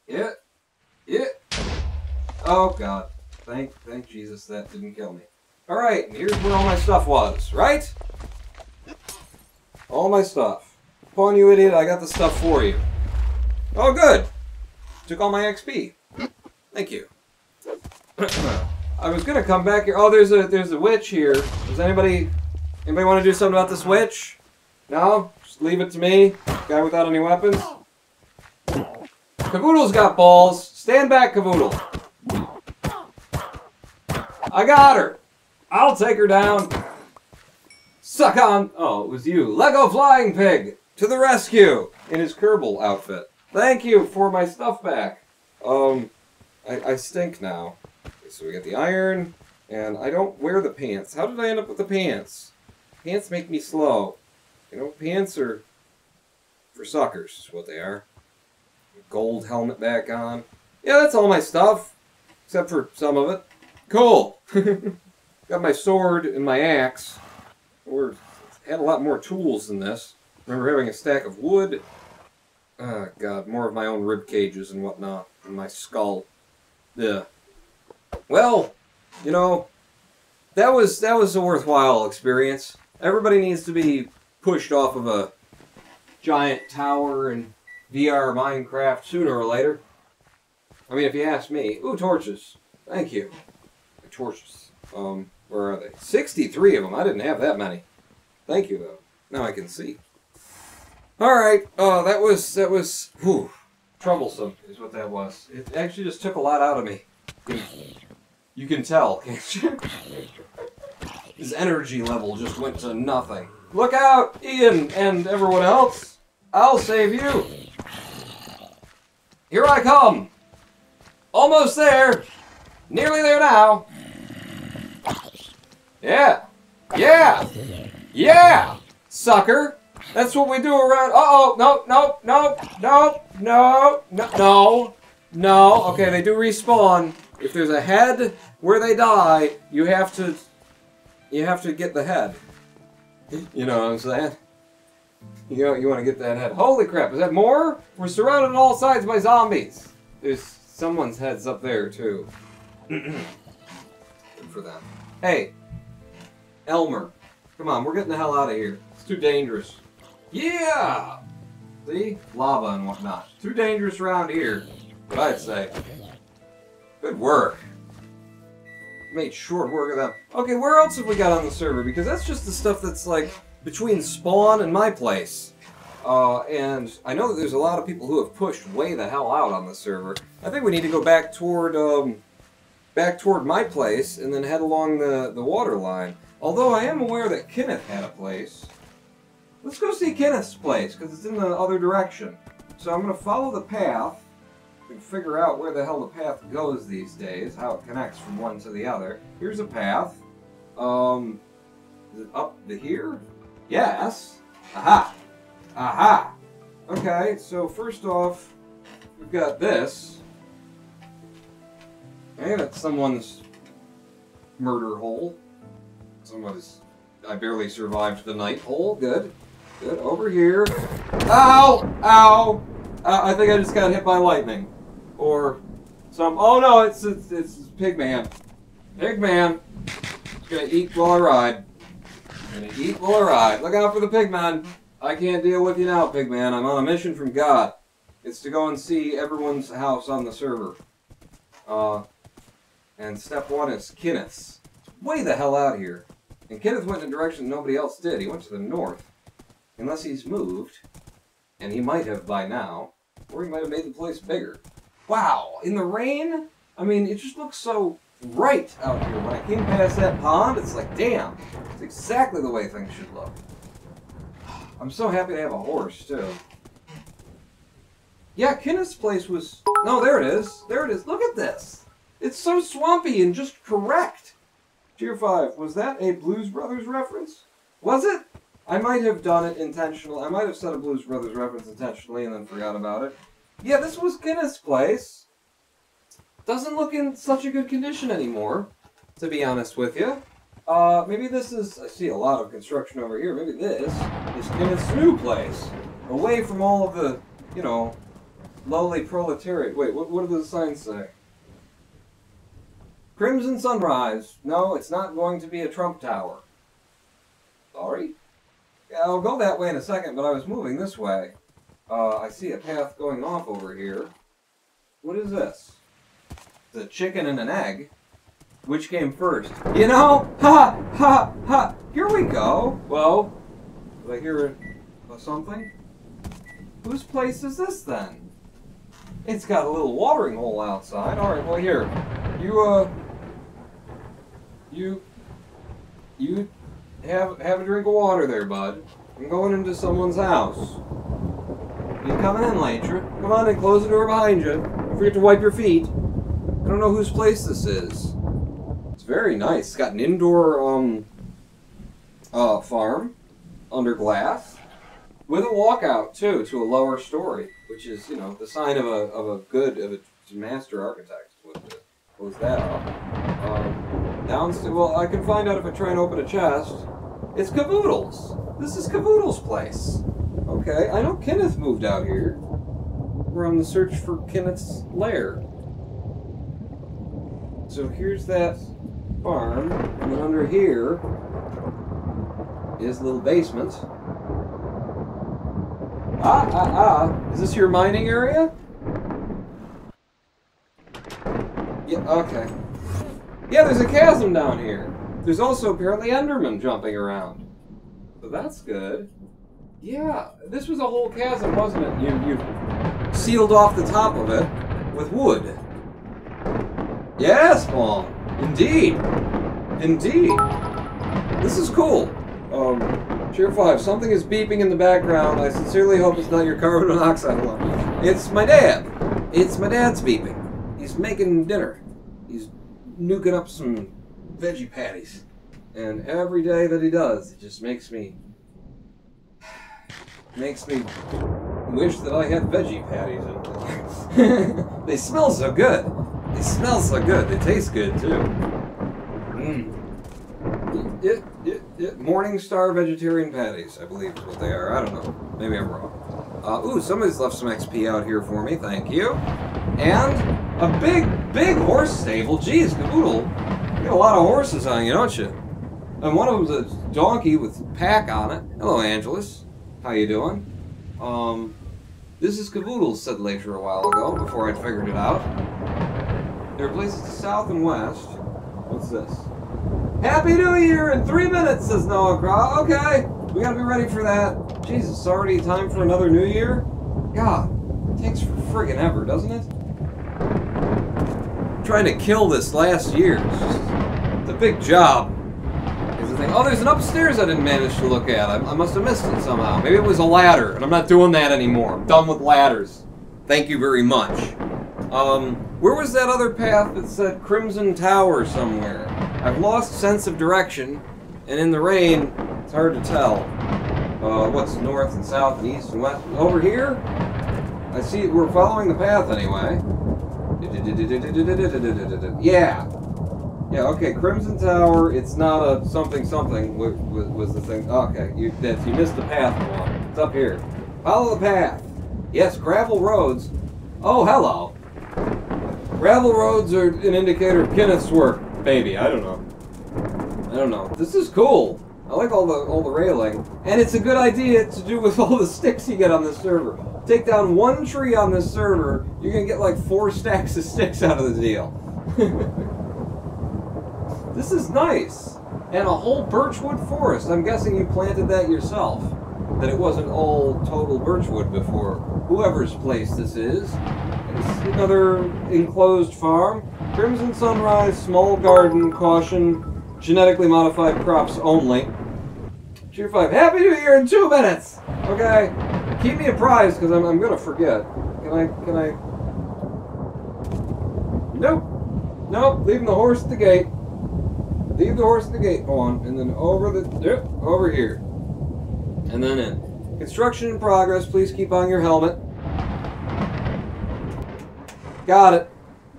Yeah. Oh god. Thank Jesus that didn't kill me. Alright, and here's where all my stuff was, right? All my stuff. Pawn, you idiot, I got the stuff for you. Oh good! Took all my XP. Thank you. I was gonna come back here. Oh, there's a witch here. Does anybody want to do something about this witch? No? Just leave it to me. Guy without any weapons. Cavoodle's got balls. Stand back, Cavoodle. I got her. I'll take her down. Suck on. Oh, it was you. Lego Flying Pig to the rescue in his Kerbal outfit. Thank you for my stuff back. I stink now. Okay, so we got the iron, and I don't wear the pants. How did I end up with the pants? Pants make me slow. You know, pants are for suckers, is what they are. Gold helmet back on. Yeah, that's all my stuff, except for some of it. Cool. Got my sword and my axe. Had a lot more tools than this. Remember having a stack of wood. Oh god, more of my own rib cages and whatnot, and my skull. Yeah. Well, you know, that was a worthwhile experience. Everybody needs to be pushed off of a giant tower in VR Minecraft sooner or later. I mean, if you ask me. Ooh, torches. Thank you. Torches. Where are they? 63 of them. I didn't have that many. Thank you, though. Now I can see. Alright. Oh, that was, whew, troublesome, is what that was. It actually just took a lot out of me. You can tell, can't you? His energy level just went to nothing. Look out, Ian and everyone else. I'll save you. Here I come. Almost there. Nearly there now. Yeah. Yeah. Yeah. Sucker. That's what we do around. Uh-oh. No. Okay, they do respawn. If there's a head where they die, you have to get the head. You know what I'm saying? You want to get that head. Holy crap, is that more? We're surrounded on all sides by zombies. There's someone's heads up there, too. Good for them. Hey, Elmer. Come on, we're getting the hell out of here. It's too dangerous. Yeah! See? Lava and whatnot. Too dangerous around here, what I'd say. Good work. Made short work of that. Okay, where else have we got on the server? Because that's just the stuff that's, like, between spawn and my place. And I know that there's a lot of people who have pushed way the hell out on the server. I think we need to go back toward my place and then head along the water line. Although I am aware that Kenneth had a place. Let's go see Kenneth's place, because it's in the other direction. So I'm going to follow the path and figure out where the hell the path goes these days, how it connects from one to the other. Here's a path. Is it up to here? Yes. Aha. Aha. Okay, so first off, we've got this. Okay, that's someone's murder hole. Somebody's... I barely survived the night hole. Good. Good. Over here. Ow! Ow! I think I just got hit by lightning. Or some... Oh no, it's Pigman. Pigman. Gonna eat while I ride. Gonna eat while I ride. Look out for the Pigman. I can't deal with you now, Pigman. I'm on a mission from God. It's to go and see everyone's house on the server. And step one is Kenneth's. Way the hell out here. And Kenneth went in a direction nobody else did. He went to the north. Unless he's moved. And he might have by now. Or he might have made the place bigger. Wow, in the rain? I mean, it just looks so right out here. When I came past that pond, it's like, damn, it's exactly the way things should look. I'm so happy to have a horse, too. Yeah, Kenneth's place was... No, there it is. There it is. Look at this. It's so swampy and just correct. Tier 5, was that a Blues Brothers reference? Was it? I might have done it intentionally. I might have said a Blues Brothers reference intentionally and then forgot about it. Yeah, this was Kenneth's place. Doesn't look in such a good condition anymore, to be honest with you. Maybe this is... I see a lot of construction over here. Maybe this is Kenneth's new place. Away from all of the, you know, lowly proletariat. Wait, what do the signs say? Crimson Sunrise. No, it's not going to be a Trump Tower. Sorry? Yeah, I'll go that way in a second, but I was moving this way. I see a path going off over here. What is this? It's a chicken and an egg. Which came first? You know? Ha! Ha! Ha! Here we go! Well, did I hear something? Whose place is this then? It's got a little watering hole outside. Alright, well here. You have a drink of water there, bud. I'm going into someone's house. You coming in, Latra? Come on and close the door behind you. Don't forget to wipe your feet. I don't know whose place this is. It's very nice. It's got an indoor farm under glass with a walkout too to a lower story, which is, you know, the sign of a master architect would close that up. Downstairs, well, I can find out if I try and open a chest. It's Cavoodle's. This is Cavoodle's place. Okay, I know Kenneth moved out here. We're on the search for Kenneth's lair. So here's that farm, and then under here is a little basement. Is this your mining area? Yeah, okay. Yeah, there's a chasm down here. There's also apparently Endermen jumping around. So that's good. Yeah, this was a whole chasm, wasn't it? You sealed off the top of it with wood. Yes, Paul. Indeed. Indeed. This is cool. Tier 5, something is beeping in the background. I sincerely hope it's not your carbon monoxide alarm. It's my dad. It's my dad's beeping. He's making dinner. He's nuking up some veggie patties. And every day that he does, it just makes me wish that I had veggie patties in there. They smell so good. They smell so good. They taste good, too. Morningstar vegetarian patties, I believe is what they are. I don't know. Maybe I'm wrong. Ooh, somebody's left some XP out here for me. Thank you. And a big horse stable. Geez, Caboodle. You got a lot of horses on you, don't you? And one of them's a donkey with pack on it. Hello, Angelus. How you doing? This is Caboodle's, said Latra a while ago, before I'd figured it out. There are places to south and west. What's this? Happy New Year in 3 minutes, says Noah Crow. Okay, we gotta be ready for that. Jesus, it's already time for another New Year? God, it takes for friggin' ever, doesn't it? I'm trying to kill this last year. It's a big job. Oh, there's an upstairs I didn't manage to look at. I must have missed it somehow. Maybe it was a ladder, and I'm not doing that anymore. I'm done with ladders. Thank you very much. Where was that other path that said Crimson Tower somewhere? I've lost sense of direction, and in the rain, it's hard to tell. What's north and south and east and west? Over here? I see we're following the path anyway. Yeah. Yeah, okay, Crimson Tower, it's not a something was the thing. Okay, you missed the path one. It's up here. Follow the path. Yes, gravel roads. Oh, hello. Gravel roads are an indicator of Kenneth's work, baby. I don't know. This is cool. I like all the railing. And it's a good idea to do with all the sticks you get on this server. Take down one tree on this server, you're gonna get like 4 stacks of sticks out of the deal. This is nice. And a whole birchwood forest. I'm guessing you planted that yourself. that it wasn't all total birchwood before. Whoever's place this is. It's another enclosed farm. Crimson Sunrise, small garden, caution, genetically modified crops only. Cheer 5. Happy New Year in 2 minutes! Okay. Keep me apprised, because I'm gonna forget. Can I... Nope. Nope. Leaving the horse at the gate. Leave the horse at the gate. Go on. And then over here. And then in. Construction in progress. Please keep on your helmet. Got it.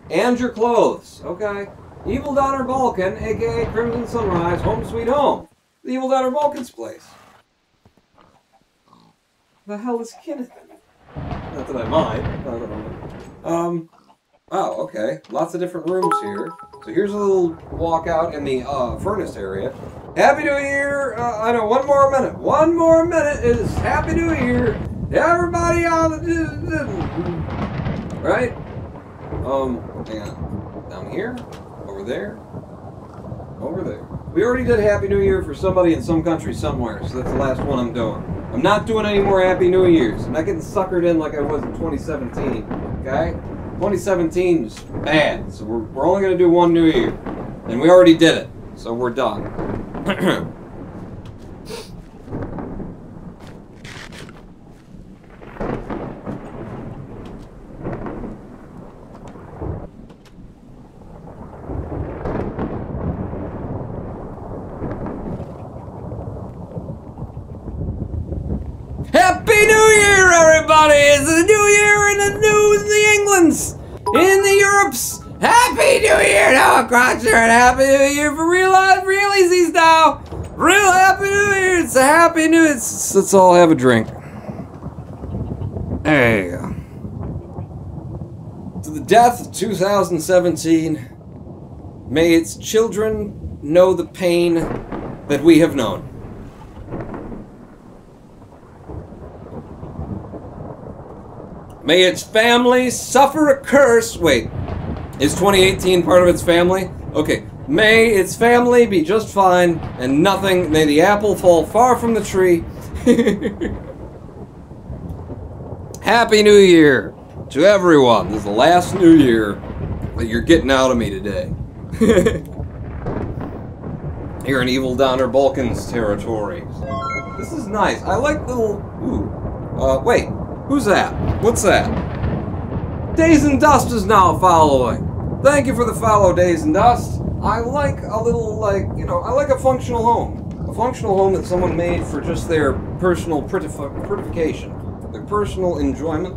And your clothes. Okay. Evil Donner Balkan, a.k.a. Crimson Sunrise, home sweet home. The Evil Donner Balkan's place. The hell is Kenneth? Not that I mind. Oh, okay. Lots of different rooms here. So here's a little walkout in the furnace area. Happy New Year! I know, one more minute. One more minute is Happy New Year! Everybody on the... Right? Hang on. Down here? Over there? Over there. We already did Happy New Year for somebody in some country somewhere, so that's the last one I'm doing. I'm not doing any more Happy New Years. I'm not getting suckered in like I was in 2017. Okay? 2017 is bad, so we're only going to do one New Year. And we already did it, so we're done. Happy New Year, everybody! It's a new year in the Englands, in the Europes. Happy New Year, Noah Crotcher, and Happy New Year for realities now. Real Happy New Year. It's a Happy New Year. Let's all have a drink. There you go. To the death of 2017, may its children know the pain that we have known. May its family suffer a curse. Wait, is 2018 part of its family? Okay. May its family be just fine and nothing. May the apple fall far from the tree. Happy New Year to everyone. This is the last New Year that you're getting out of me today. Here in Evil Donner Balkan's territory. This is nice. I like little... Ooh. Wait. Who's that? What's that? Days and Dust is now following. Thank you for the follow, Days and Dust. I like a little, I like a functional home. A functional home that someone made for just their personal purification. Their personal enjoyment.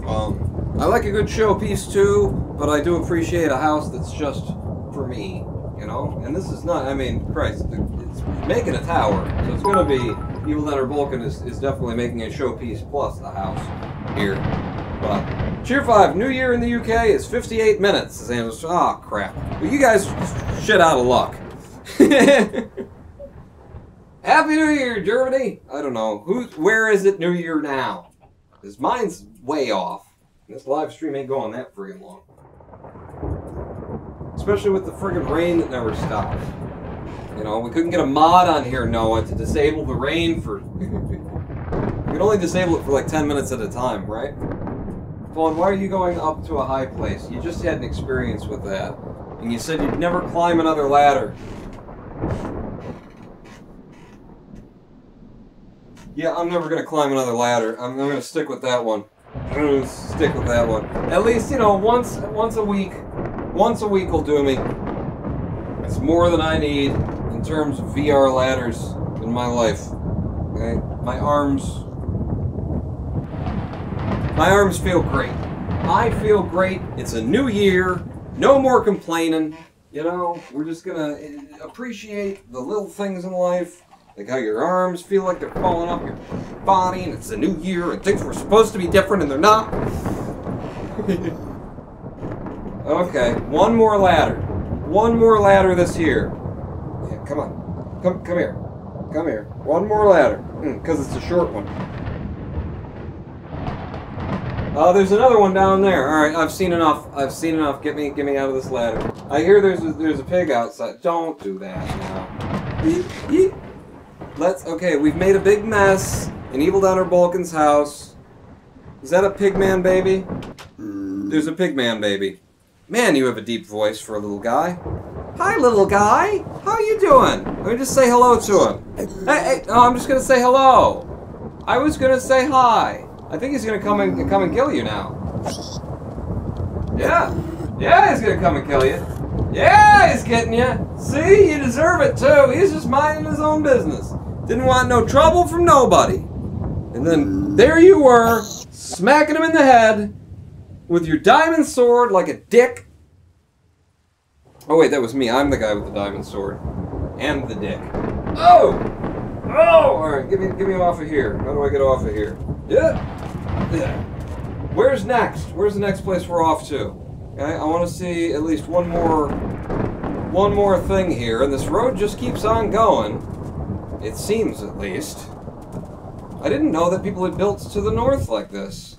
I like a good showpiece too, but I do appreciate a house that's just for me, you know? And this is not, I mean, Christ, it's making a tower, so it's gonna be... Evil Donner Balkan is definitely making a showpiece plus the house here. But Cheer 5, New Year in the UK is 58 minutes. And oh crap. Well, you guys shit out of luck. Happy New Year, Germany! I don't know. Where is it New Year now? Because mine's way off. This live stream ain't going that friggin' long. Especially with the friggin' rain that never stops. You know, we couldn't get a mod on here, Noah, to disable the rain for... We could only disable it for like 10 minutes at a time, right? Vaughn, why are you going up to a high place? You just had an experience with that. And you said you'd never climb another ladder. Yeah, I'm never going to climb another ladder. I'm going to stick with that one. I'm going to stick with that one. At least, you know, once a week. Once a week will do me. It's more than I need in terms of VR ladders in my life. Okay? My arms feel great. I feel great. It's a new year. No more complaining. You know, we're just gonna appreciate the little things in life. Like how your arms feel like they're falling up your body, and it's a new year, and things were supposed to be different, and they're not. Okay, one more ladder. One more ladder this year. Yeah, come on. Come here. Come here. One more ladder. Because it's a short one. There's another one down there. Alright, I've seen enough. I've seen enough. Get me out of this ladder. I hear there's a pig outside. Don't do that now. Okay, we've made a big mess in Evil Downer Balkan's house. Is that a Pigman baby? There's a Pigman baby. Man, you have a deep voice for a little guy. Hi, little guy. How you doing? Let me just say hello to him. Hey, no, I'm just gonna say hello. I was gonna say hi. I think he's gonna come and kill you now. Yeah, he's gonna come and kill you. Yeah, he's getting you. See, you deserve it too. He's just minding his own business. Didn't want no trouble from nobody. And then there you were, smacking him in the head with your diamond sword like a dick. Oh wait, that was me. I'm the guy with the diamond sword. And the dick. Oh! Alright, get me off of here. How do I get off of here? Yeah. Where's next? Where's the next place we're off to? Okay, I want to see at least one more thing here, and this road just keeps on going. It seems, at least. I didn't know that people had built to the north like this.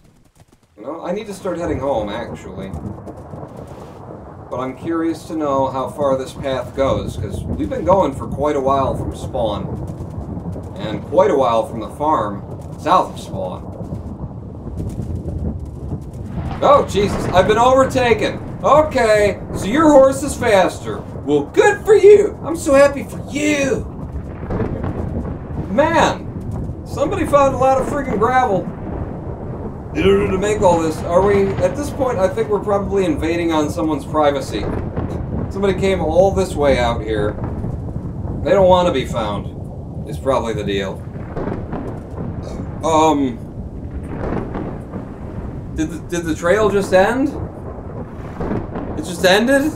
You know, I need to start heading home, actually. But I'm curious to know how far this path goes, because we've been going for quite a while from spawn. And quite a while from the farm south of spawn. Oh, Jesus, I've been overtaken. Okay, so your horse is faster. Well, good for you. I'm so happy for you. Man, somebody found a lot of friggin' gravel in order to make all this. Are we, at this point, I think we're probably invading on someone's privacy. Somebody came all this way out here. They don't want to be found, is probably the deal. Did the trail just end? It just ended?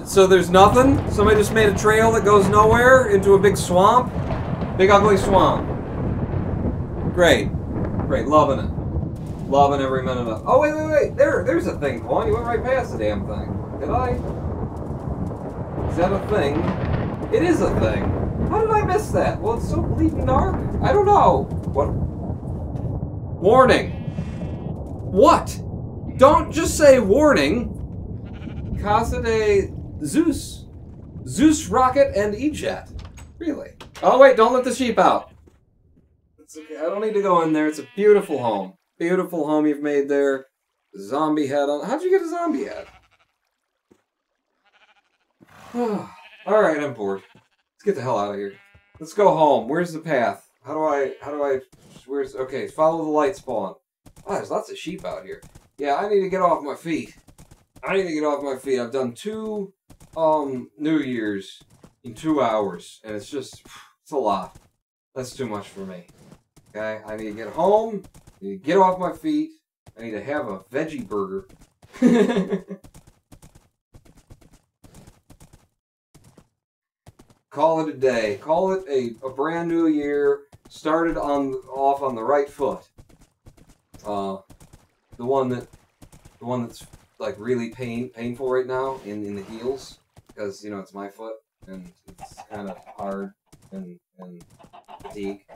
So there's nothing? Somebody just made a trail that goes nowhere into a big swamp? Big ugly swamp. Great. Great, loving it. Loving every minute of it. Oh, wait. There's a thing, Quan. You went right past the damn thing. Did I? Is that a thing? It is a thing. How did I miss that? Well, it's so bleeding dark. I don't know. What? Warning. What? Don't just say warning. Casa de Zeus. Zeus Rocket and E-Jet. Really? Oh, wait, don't let the sheep out. It's okay. I don't need to go in there. It's a beautiful home. Beautiful home you've made there. Zombie head on. How'd you get a zombie head? Alright, I'm bored. Let's get the hell out of here. Let's go home. Where's the path? How do I, okay, follow the light spawn. Oh, there's lots of sheep out here. Yeah, I need to get off my feet. I've done 2, New Year's in 2 hours, and it's a lot. That's too much for me. Okay, I need to get home, I need to get off my feet, I need to have a veggie burger. Call it a day. Call it a brand new year, started off on the right foot. The one that's like really painful right now in the heels, because you know it's my foot and it's kind of hard and fatigue.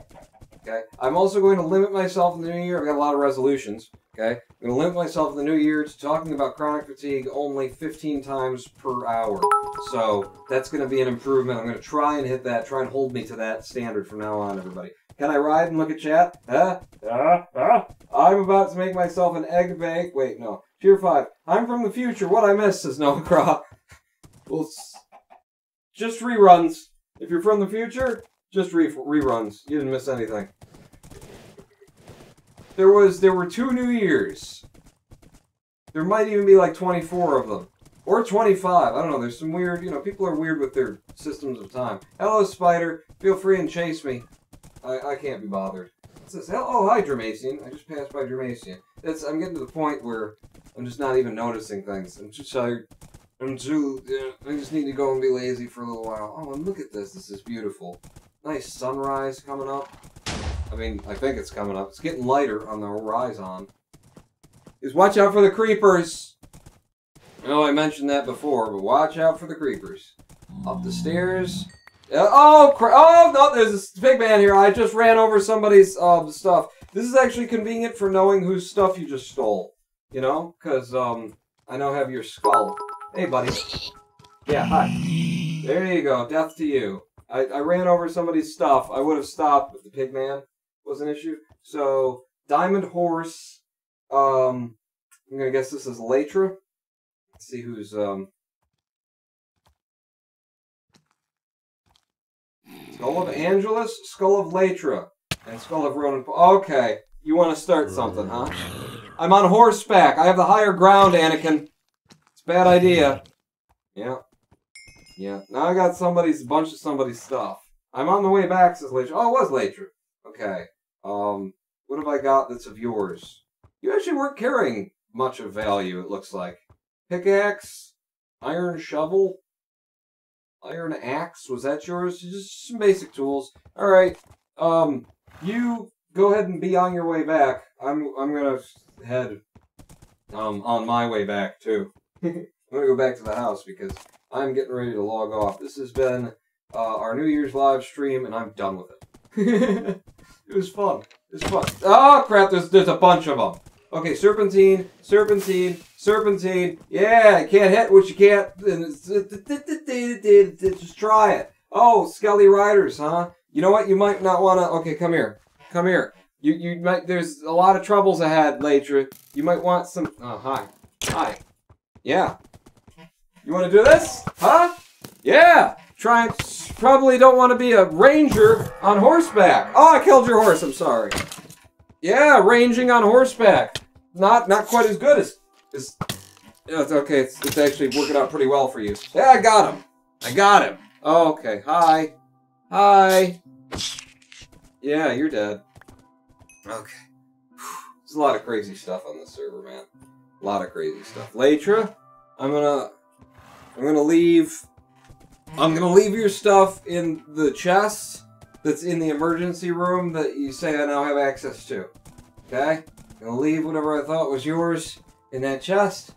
Okay, I'm also going to limit myself in the new year. I've got a lot of resolutions. Okay, I'm going to limit myself in the new year to talking about chronic fatigue only 15 times per hour. So that's going to be an improvement. I'm going to try and hit that. Try and hold me to that standard from now on, everybody. Can I ride and look at chat? I'm about to make myself an egg bake. Wait, no. Tier 5. I'm from the future. What I missed, says Noah Craw. Well, just reruns. If you're from the future, just reruns. You didn't miss anything. There were 2 New Years. There might even be like 24 of them. Or 25. I don't know. There's some weird, you know, people are weird with their systems of time. Hello, Spider. Feel free and chase me. I can't be bothered. It says, oh, hi, Dramacian. I just passed by Dramacian. I'm getting to the point where I'm just not even noticing things. I'm too tired. I just need to go and be lazy for a little while. Oh, and look at this. This is beautiful. Nice sunrise coming up. I mean, I think it's coming up. It's getting lighter on the horizon. Just watch out for the creepers. I know I mentioned that before, but watch out for the creepers. Up the stairs. Oh, no, there's a big man here. I just ran over somebody's stuff. This is actually convenient for knowing whose stuff you just stole. You know? Because, I now have your skull. Hey, buddy. Yeah, hi. There you go. Death to you. I ran over somebody's stuff. I would have stopped if the pigman was an issue. So, Diamond Horse. I'm gonna guess this is Latra. Let's see who's, Skull of Angelus, Skull of Latra, and Skull of Ronan. Okay, you want to start something, huh? I'm on horseback. I have the higher ground, Anakin. It's a bad idea. Yeah. Yeah. Now I got bunch of somebody's stuff. I'm on the way back, says Latra. Oh, it was Latra. Okay. What have I got that's of yours? You actually weren't carrying much of value, it looks like. Pickaxe, iron shovel, iron axe, was that yours? Just some basic tools. Alright, you go ahead and be on your way back. I'm gonna head, on my way back, too. I'm gonna go back to the house because I'm getting ready to log off. This has been, our New Year's live stream, and I'm done with it. It was fun. It was fun. Oh, crap, there's a bunch of them. Okay, serpentine, serpentine, serpentine. Yeah, you can't hit what you can't. Just try it. Oh, Skelly Riders, huh? You know what? You might not want to. Okay, come here. Come here. You might. There's a lot of troubles ahead, Latra. You might want some. Oh, hi. Hi. Yeah. You want to do this? Huh? Yeah. Probably don't want to be a ranger on horseback. Oh, I killed your horse. I'm sorry. Yeah, ranging on horseback. Not quite as good as yeah, it's okay. It's actually working out pretty well for you. Yeah, I got him. I got him. Oh, okay. Hi. Hi. Yeah, you're dead. Okay. There's a lot of crazy stuff on this server, man. A lot of crazy stuff. Latra, I'm gonna leave your stuff in the chest that's in the emergency room that you say I now have access to. Okay? I'm gonna leave whatever I thought was yours in that chest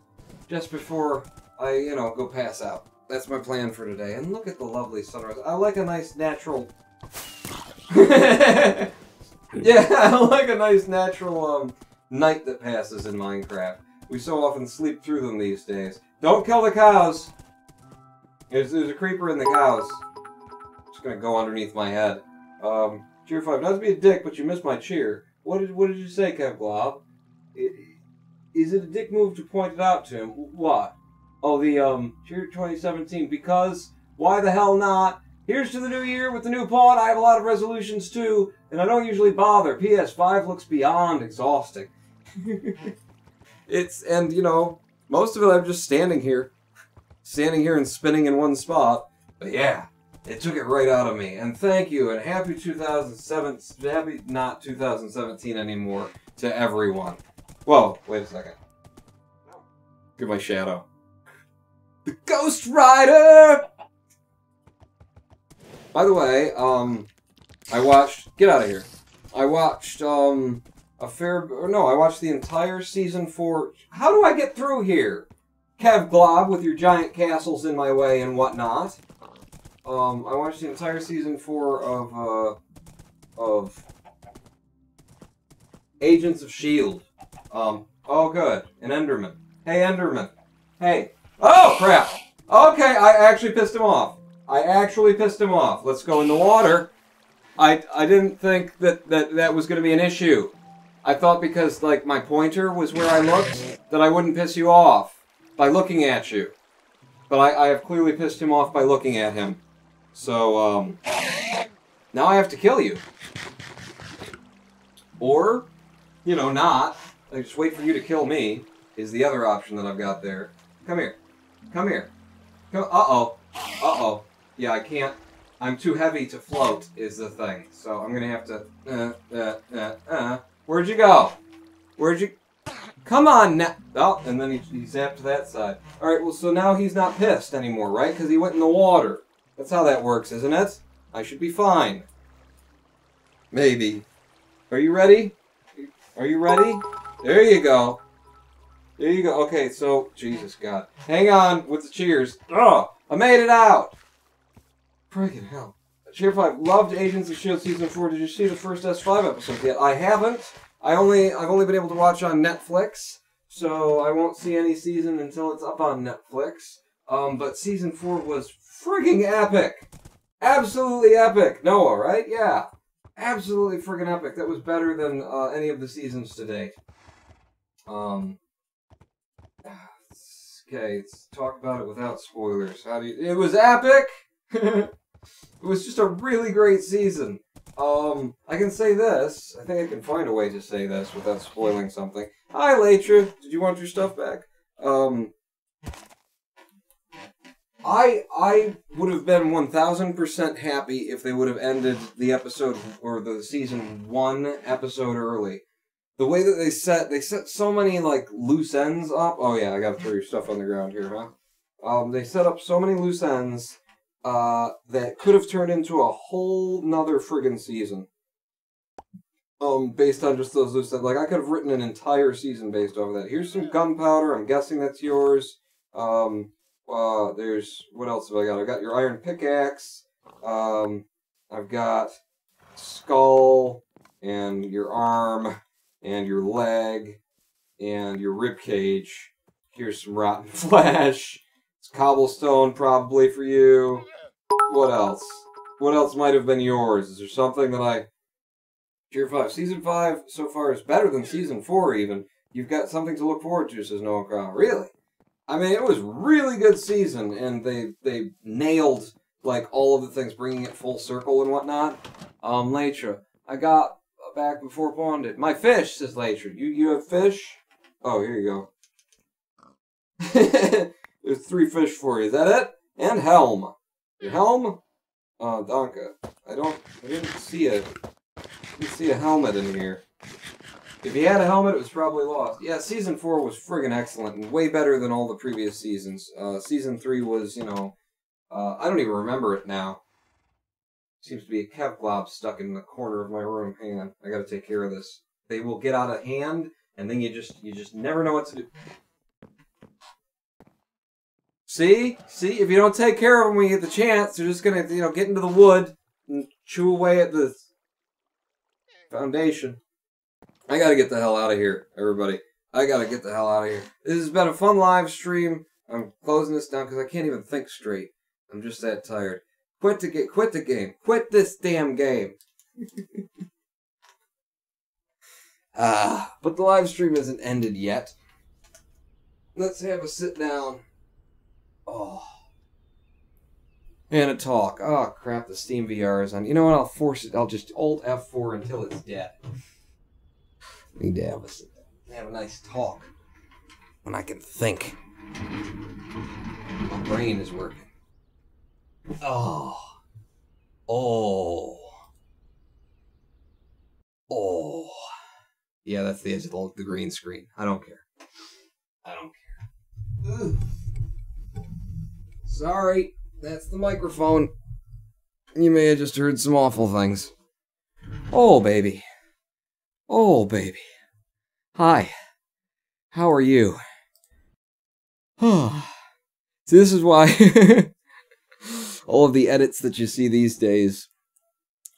just before I, go pass out. That's my plan for today. And look at the lovely sunrise. I like a nice natural... Yeah, I like a nice natural night that passes in Minecraft. We so often sleep through them these days. Don't kill the cows! There's a creeper in the cows. Just gonna go underneath my head. Cheer 5, not to be a dick, but you missed my cheer. What did you say, Kev Glob? Is it a dick move to point it out to him? What? Oh, the, cheer 2017, because, why the hell not? Here's to the new year with the new pod. I have a lot of resolutions too, and I don't usually bother. PS5 looks beyond exhausting. Most of it I'm just standing here and spinning in one spot. But yeah, it took it right out of me. And thank you, and happy 2017 anymore to everyone. Whoa, wait a second. Look at my shadow. The Ghost Rider! By the way, I watched... Get out of here. I watched, I watched the entire Season 4... How do I get through here? Kev Glob, with your giant castles in my way and whatnot. I watched the entire Season 4 of Agents of S.H.I.E.L.D. Oh good, an Enderman. Hey, Enderman. Hey. Oh, crap! Okay, I actually pissed him off. Let's go in the water. I didn't think that was going to be an issue. I thought because, like, my pointer was where I looked, that I wouldn't piss you off by looking at you. But I have clearly pissed him off by looking at him. So, now I have to kill you. Or, not. I just wait for you to kill me, is the other option that I've got there. Come here. Come here. Uh-oh. Uh-oh. Yeah, I can't. I'm too heavy to float, is the thing. So I'm gonna have to... Where'd you go? Where'd you... Come on now! Oh, and then he zapped to that side. Alright, well, so now he's not pissed anymore, right? Because he went in the water. That's how that works, isn't it? I should be fine. Maybe. Are you ready? Are you ready? There you go. There you go. Okay, so... Jesus, God. Hang on with the cheers. Oh, I made it out! Friggin' hell. Cheer 5, loved Agents of S.H.I.E.L.D. Season 4. Did you see the first S5 episode yet? I haven't. I've only been able to watch on Netflix, so I won't see any season until it's up on Netflix. But Season 4 was friggin' epic. Absolutely epic. Noah, right? Yeah. Absolutely friggin' epic. That was better than any of the seasons to date. Okay, let's talk about it without spoilers. It was epic! It was just a really great season. I can say this. I think I can find a way to say this without spoiling something. Hi, Latra. Did you want your stuff back? I would have been 1000% happy if they would have ended the episode, or the season 1 episode early. The way that they set so many, like, loose ends up. Oh yeah, I gotta throw your stuff on the ground here, huh? They set up so many loose ends, that could have turned into a whole nother friggin' season. Based on just those loose ends. Like, I could have written an entire season based off of that. Here's some gunpowder, I'm guessing that's yours. There's, what else have I got? I've got your iron pickaxe, I've got skull, and your arm, and your leg, and your rib cage. Here's some rotten flesh. It's cobblestone, probably, for you. What else? What else might have been yours? Is there something that I... Tier 5. Season 5 so far is better than Season 4, even. You've got something to look forward to, says Noah Crow. Really? I mean, it was really good season, and they nailed, like, all of the things, bringing it full circle and whatnot. Latra, I got back before Pawn did. My fish, says Latra. You have fish? Oh, here you go. There's 3 fish for you. Is that it? And helm. Your helm? Donka. I didn't see a helmet in here. If you had a helmet, it was probably lost. Yeah, Season 4 was friggin' excellent and way better than all the previous seasons. Season 3 was, you know, I don't even remember it now. Seems to be a Kevglob stuck in the corner of my room. Hang on, I gotta take care of this. They will get out of hand, and then you just never know what to do. See? See? If you don't take care of them when you get the chance, they're just gonna, you know, get into the wood and chew away at the foundation. I gotta get the hell out of here, everybody. I gotta get the hell out of here. This has been a fun live stream. I'm closing this down because I can't even think straight. I'm just that tired. Quit the game. Quit this damn game. But the live stream isn't ended yet. Let's have a sit down. Oh. And a talk. Oh, crap, the Steam VR is on. You know what, I'll force it. I'll just Alt F4 until it's dead. Need to have a sit down. Have a nice talk. When I can think. My brain is working. Oh. Oh. Oh. Yeah, that's the edge of the green screen. I don't care. I don't care. Ugh. Sorry. That's the microphone. You may have just heard some awful things. Oh, baby. Oh, baby. Hi. How are you? Oh. See, this is why all of the edits that you see these days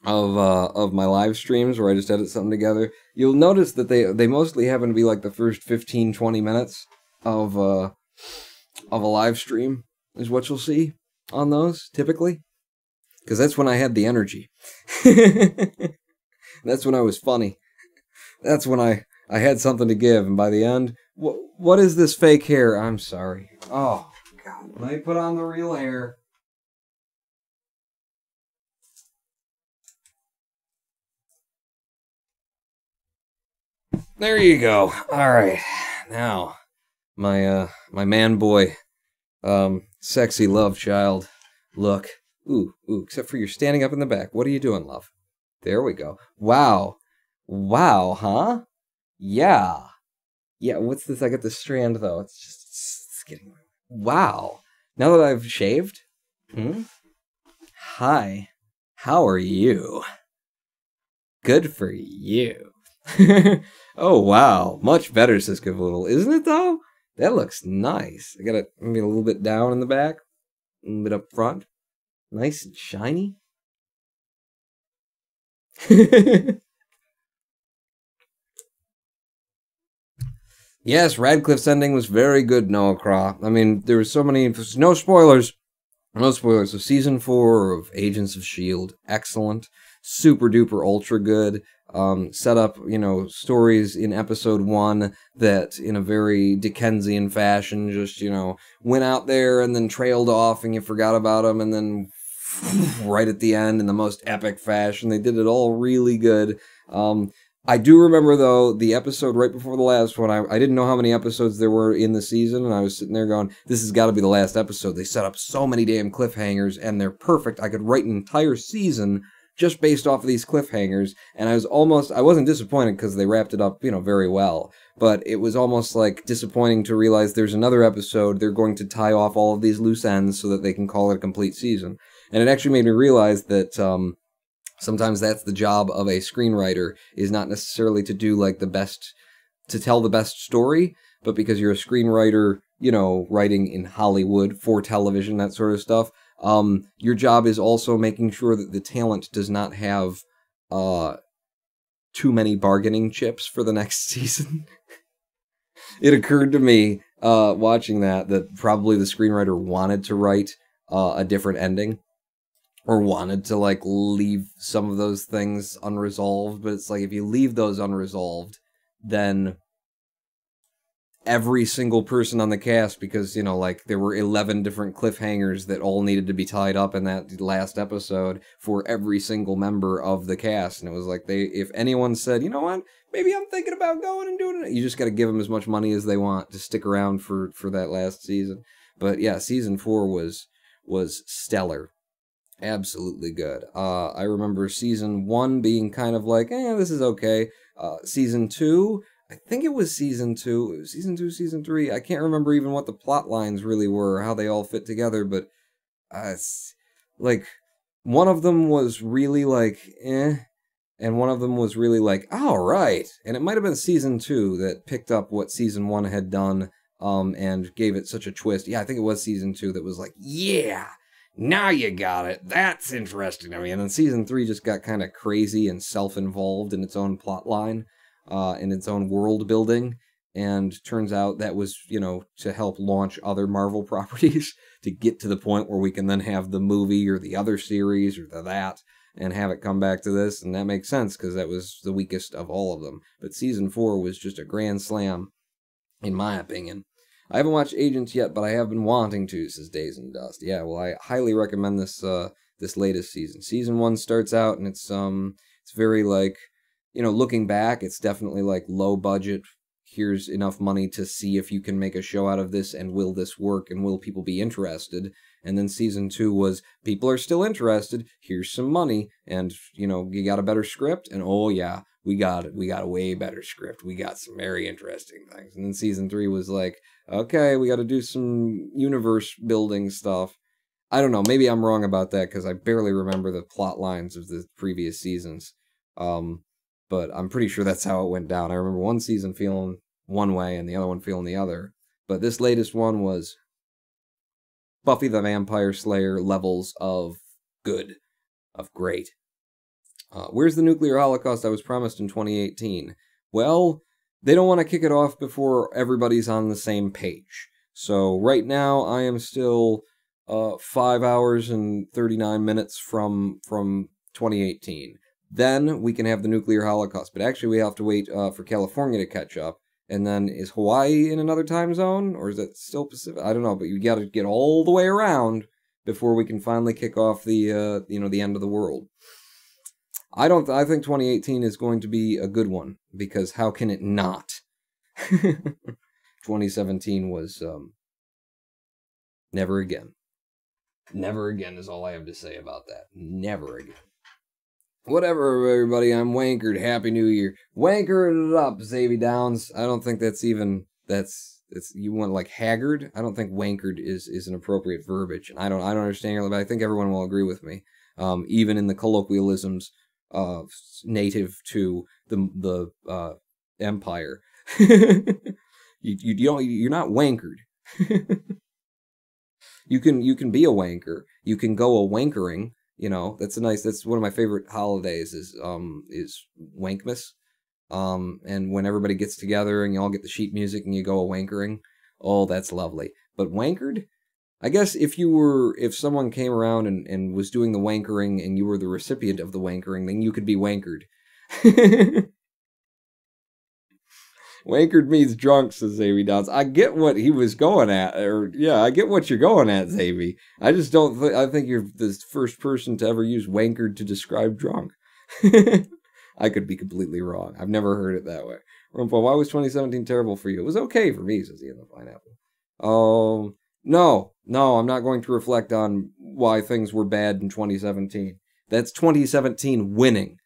of my live streams where I just edit something together, you'll notice that they mostly happen to be like the first 15-20 minutes of a live stream is what you'll see on those, typically. Because that's when I had the energy. That's when I was funny. That's when I had something to give, and by the end, what is this fake hair? I'm sorry. Oh, God. Let me put on the real hair. There you go. Alright. Now, my man boy, sexy love child look. Ooh, except for you're standing up in the back. What are you doing, love? There we go. Wow. Wow, huh? Yeah. Yeah, what's this? I got the strand, though. It's getting... Wow. Now that I've shaved? Hi. How are you? Good for you. Oh, wow. Much better, says Cavoodle. Isn't it, though? That looks nice. I got it maybe a little bit down in the back. A little bit up front. Nice and shiny. Yes, Radcliffe's ending was very good, Noah Craw. I mean, there was so many... There's no spoilers. No spoilers. So season 4 of Agents of S.H.I.E.L.D., excellent. Super duper ultra good. Set up, stories in episode 1 that, in a very Dickensian fashion, just, went out there and then trailed off and you forgot about them, and then right at the end in the most epic fashion. They did it all really good. I do remember, though, the episode right before the last one. I didn't know how many episodes there were in the season, and I was sitting there going, this has got to be the last episode. They set up so many damn cliffhangers, and they're perfect. I could write an entire season just based off of these cliffhangers, and I wasn't disappointed because they wrapped it up, very well, but it was almost like disappointing to realize there's another episode, they're going to tie off all of these loose ends so that they can call it a complete season. And it actually made me realize that, sometimes that's the job of a screenwriter, is not necessarily to do to tell the best story, but because you're a screenwriter, writing in Hollywood for television, that sort of stuff, your job is also making sure that the talent does not have too many bargaining chips for the next season. It occurred to me watching that probably the screenwriter wanted to write a different ending, or wanted to leave some of those things unresolved, but it's like, if you leave those unresolved, then every single person on the cast, because, there were 11 different cliffhangers that all needed to be tied up in that last episode for every single member of the cast. And it was like, if anyone said, you know what, maybe I'm thinking about going and doing it, you just got to give them as much money as they want to stick around for that last season. But yeah, season 4 was stellar. Absolutely good. I remember season 1 being kind of like, this is okay. Season 2, I think it was season 2, season 3. I can't remember even what the plot lines really were, how they all fit together, but it's like, one of them was really and one of them was really all right. And it might have been season 2 that picked up what season 1 had done, and gave it such a twist. Yeah, I think it was season 2 that was like, yeah, now you got it. That's interesting to me. And then season 3 just got kind of crazy and self-involved in its own plot line, in its own world building. And turns out that was, to help launch other Marvel properties to get to the point where we can then have the movie or the other series or that and have it come back to this. And that makes sense because that was the weakest of all of them. But season 4 was just a grand slam, in my opinion. I haven't watched Agents yet, but I have been wanting to, says Days and Dust. Yeah, well, I highly recommend this this latest season. Season 1 starts out, and it's very looking back, it's definitely low budget. Here's enough money to see if you can make a show out of this, and will this work, and will people be interested? And then season 2 was, people are still interested, here's some money, and, you got a better script, and oh yeah, we got it. We got a way better script. We got some very interesting things. And then season 3 was like, okay, we got to do some universe building stuff. I don't know. Maybe I'm wrong about that because I barely remember the plot lines of the previous seasons. But I'm pretty sure that's how it went down. I remember one season feeling one way and the other one feeling the other. But this latest one was Buffy the Vampire Slayer levels of good, of great. Where's the nuclear holocaust I was promised in 2018? Well, they don't want to kick it off before everybody's on the same page. So right now I am still 5 hours and 39 minutes from 2018. Then we can have the nuclear holocaust. But actually we have to wait for California to catch up. And then is Hawaii in another time zone? Or is it still Pacific? I don't know, but you got to get all the way around before we can finally kick off the the end of the world. I think 2018 is going to be a good one, because how can it not? 2017 was never again. Never again is all I have to say about that. Never again. Whatever, everybody, I'm Wankered. Happy New Year. Wankered it up, Xavier Downs. I don't think that's you want haggard? I don't think wankered is an appropriate verbiage. And I don't understand it, but I think everyone will agree with me. Even in the colloquialisms native to the empire. You're not wankered. You can be a wanker. You can go a wankering. That's one of my favorite holidays is Wankmas. And when everybody gets together and you all get the sheet music and you go a wankering, oh, that's lovely. But wankered? I guess if someone came around and was doing the wankering and you were the recipient of the wankering, then you could be wankered. Wankered means drunk, says Xavi Downs. I get what he was going at, I get what you're going at, Xavi. I just don't I think you're the first person to ever use wankered to describe drunk. I could be completely wrong. I've never heard it that way. Rumpel, why was 2017 terrible for you? It was okay for me, says Ian the Pineapple. No, I'm not going to reflect on why things were bad in 2017. That's 2017 winning.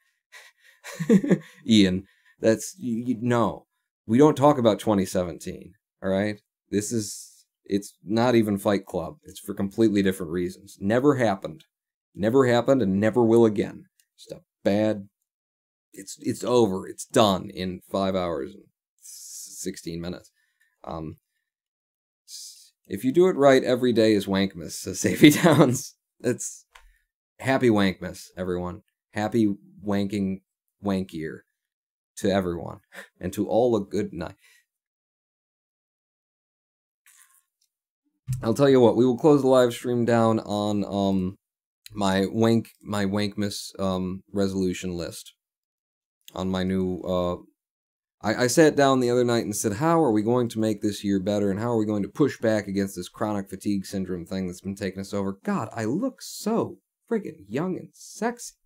Ian, no. We don't talk about 2017, all right? It's not even Fight Club. It's for completely different reasons. Never happened and never will again. Just a bad, it's over. It's done in 5 hours and 16 minutes. If you do it right, every day is Wankmas, says Xavi Downs. It's happy Wankmas, everyone. Happy wanking wankier. To everyone, and to all a good night. I'll tell you what, we will close the live stream down on my Wankmas resolution list. On my new I sat down the other night and said, how are we going to make this year better, and how are we going to push back against this chronic fatigue syndrome thing that's been taking us over? God, I look so friggin' young and sexy.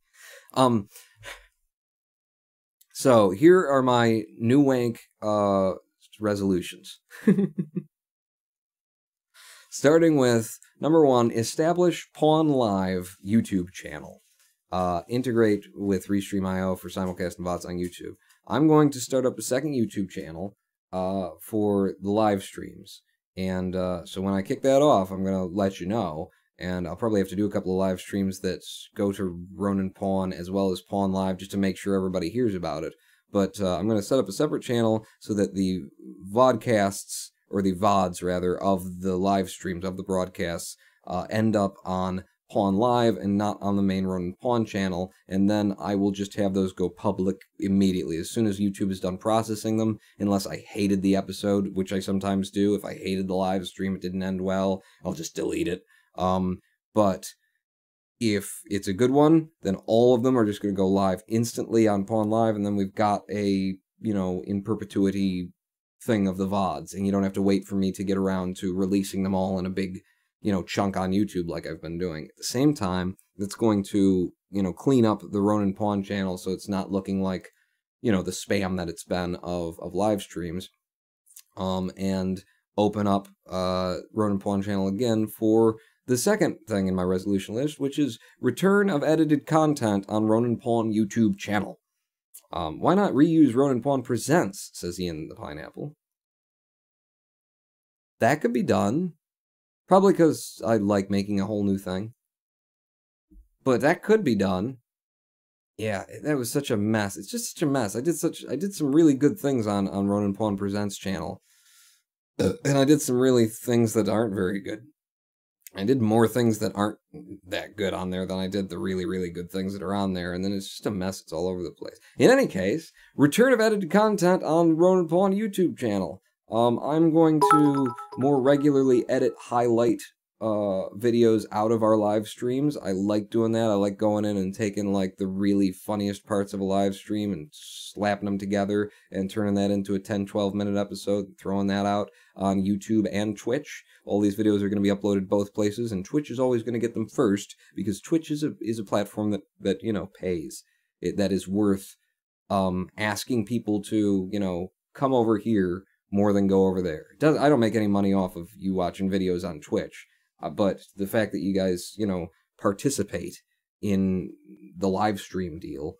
So, here are my new wank resolutions. Starting with, number 1, establish Pawn Live YouTube channel. Integrate with Restream.io for simulcast and VODs on YouTube. I'm going to start up a second YouTube channel for the live streams. And so when I kick that off, I'm going to let you know. And I'll probably have to do a couple of live streams that go to Ronin Pawn as well as Pawn Live just to make sure everybody hears about it. But I'm going to set up a separate channel so that the vodcasts, or the VODs rather, of the live streams, of the broadcasts, end up on Pawn Live and not on the main Ronin Pawn channel. And then I will just have those go public immediately as soon as YouTube is done processing them, unless I hated the episode, which I sometimes do. If I hated the live stream, it didn't end well, I'll just delete it. But if it's a good one, then all of them are just going to go live instantly on Pawn Live, and then we've got a, in perpetuity thing of the VODs, and you don't have to wait for me to get around to releasing them all in a big, chunk on YouTube like I've been doing. At the same time, that's going to, clean up the Ronin Pawn channel so it's not looking like, the spam that it's been of live streams, and open up Ronin Pawn channel again for the second thing in my resolution list, which is return of edited content on Ronin Pawn YouTube channel. Why not reuse Ronin Pawn Presents, says Ian the Pineapple. That could be done. Probably because I like making a whole new thing. But that could be done. Yeah, that was such a mess. It's just such a mess. I did some really good things on Ronin Pawn Presents channel. And I did some really things that aren't very good. I did more things that aren't that good on there than I did the really, really good things that are on there, and then it's just a mess. It's all over the place. In any case, return of edited content on Ronin Pawn YouTube channel. I'm going to more regularly edit highlight videos out of our live streams. I like doing that. I like going in and taking like the really funniest parts of a live stream and slapping them together and turning that into a 10-12 minute episode, throwing that out on YouTube and Twitch. All these videos are going to be uploaded both places, and Twitch is always going to get them first because Twitch is a platform that pays. That is worth asking people to, come over here more than go over there. I don't make any money off of you watching videos on Twitch. But the fact that you guys, participate in the live stream deal,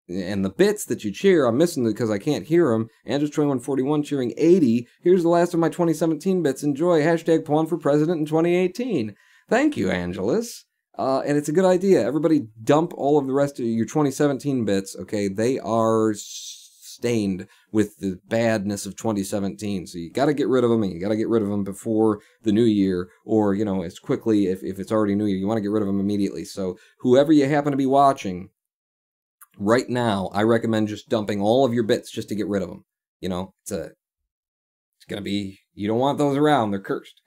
and the bits that you cheer, I'm missing because I can't hear them. Andrews2141 cheering 80. Here's the last of my 2017 bits. Enjoy. Hashtag Pawn for President in 2018. Thank you, Angelus. And it's a good idea. Everybody dump all of the rest of your 2017 bits, okay? They are stained with the badness of 2017. So you got to get rid of them, and you got to get rid of them before the new year, or, as quickly, if it's already new year, you want to get rid of them immediately. So whoever you happen to be watching right now, I recommend just dumping all of your bits just to get rid of them. It's going to be, you don't want those around. They're cursed.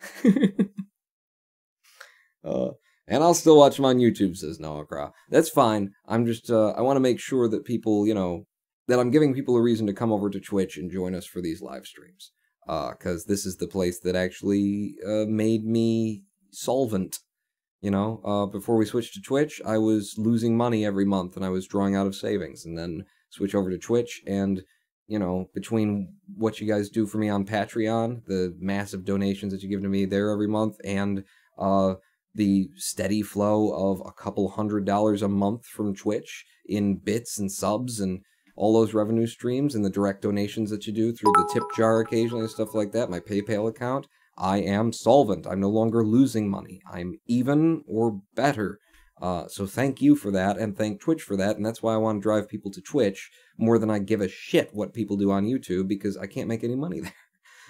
And I'll still watch them on YouTube, says Noah Craw. That's fine. I'm just, I want to make sure that people, you know, that I'm giving people a reason to come over to Twitch and join us for these live streams. Because this is the place that actually made me solvent. You know, before we switched to Twitch, I was losing money every month and I was drawing out of savings. And then switch over to Twitch and, you know, between what you guys do for me on Patreon, the massive donations that you give to me there every month, and the steady flow of a couple $100 a month from Twitch in bits and subs and all those revenue streams and the direct donations that you do through the tip jar occasionally and stuff like that, my PayPal account, I am solvent. I'm no longer losing money. I'm even or better. So thank you for that, and thank Twitch for that, and that's why I want to drive people to Twitch more than I give a shit what people do on YouTube, because I can't make any money there.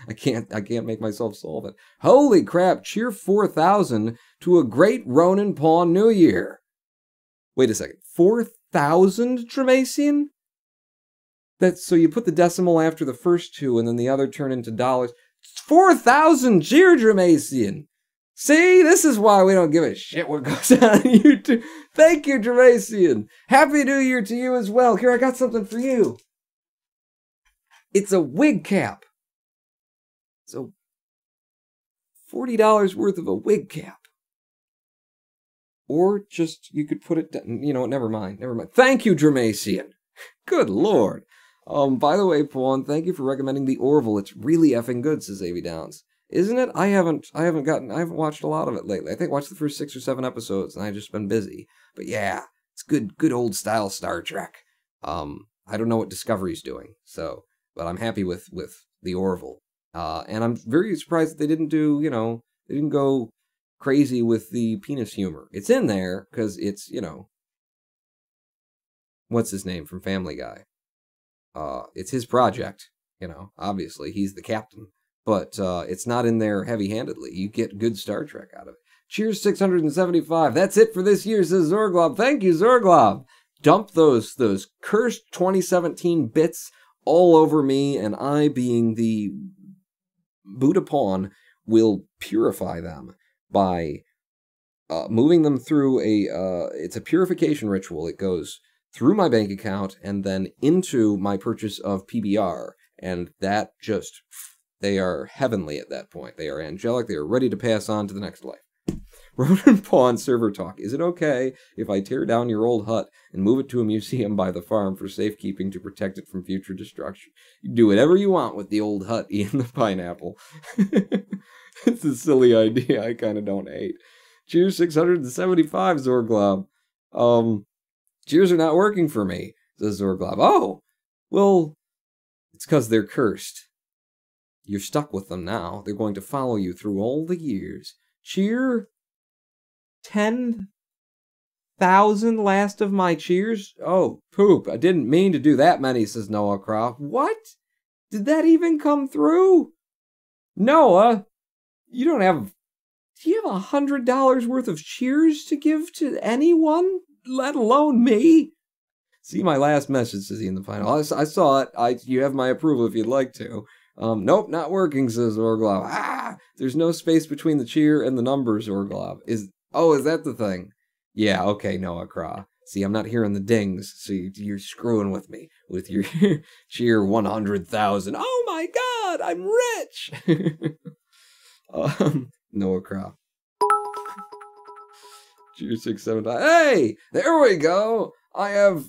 I can't make myself solvent. Holy crap, cheer 4,000 to a great Ronin Pawn New Year. Wait a second, 4,000, Tremacian? That's, so you put the decimal after the first two, and then the other turn into dollars. 4,000 cheer, Tremacian! See, this is why we don't give a shit what goes on YouTube. Thank you, Tremacian. Happy New Year to you as well. Here, I got something for you. It's a wig cap. So, $40 worth of a wig cap. Or just, you could put it down. You know what, never mind. Thank you, Tremacian. Good lord. By the way, Pawn, thank you for recommending the Orville. It's really effing good, says A.V. Downs. Isn't it? I haven't watched a lot of it lately. I think I watched the first 6 or 7 episodes, and I've just been busy. But yeah, it's good old style Star Trek. I don't know what Discovery's doing, so, but I'm happy with the Orville. And I'm very surprised that they didn't do, you know, they didn't go crazy with the penis humor. It's in there, because it's, you know, what's his name from Family Guy? It's his project, you know, obviously, he's the captain. But it's not in there heavy-handedly. You get good Star Trek out of it. Cheers 675. That's it for this year, says Zorglob. Thank you, Zorglob. Dump those cursed 2017 bits all over me, and I, being the Buddha Pawn, will purify them by moving them through it's a purification ritual. It goes through my bank account and then into my purchase of PBR, and that just... They are heavenly at that point. They are angelic. They are ready to pass on to the next life. Ronin Pawn server talk. Is it okay if I tear down your old hut and move it to a museum by the farm for safekeeping to protect it from future destruction? You do whatever you want with the old hut, Ian the Pineapple. It's a silly idea. I kind of don't hate. Cheers 675, Zorglob. Cheers are not working for me, says Zorglob. Oh, well, it's because they're cursed. You're stuck with them now. They're going to follow you through all the years. Cheer 10,000 last of my cheers? Oh, poop. I didn't mean to do that many, says Noah Croft. What? Did that even come through? Noah, you don't have... Do you have $100 worth of cheers to give to anyone? Let alone me? See my last message, says he in the final. I saw it. You have my approval if you'd like to. Nope, not working, says Orglob. There's no space between the cheer and the numbers, Orglob. Is that the thing? Yeah, okay, Noah Craw. See, I'm not hearing the dings, so you're screwing with me with your cheer 100,000. Oh my god, I'm rich! Noah Craw. Cheer 675. Hey, there we go! I have,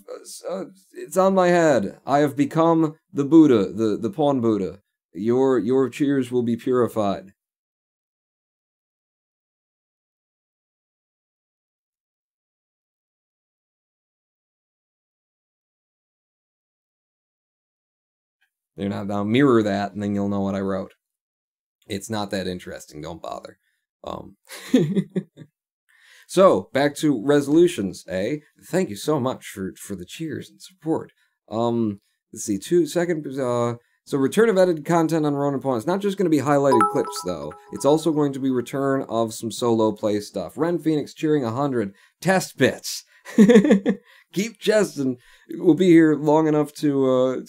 it's on my head. I have become the Buddha, the Pawn Buddha. Your cheers will be purified. They're not, now mirror that and then you'll know what I wrote. It's not that interesting, don't bother. So, back to resolutions, eh? Thank you so much for the cheers and support. Let's see, 2 seconds, so return of edited content on Ronin Pawn. It's not just going to be highlighted clips, though. It's also going to be return of some solo play stuff. Ren Phoenix cheering 100. Test bits. Keep chesting. We'll be here long enough to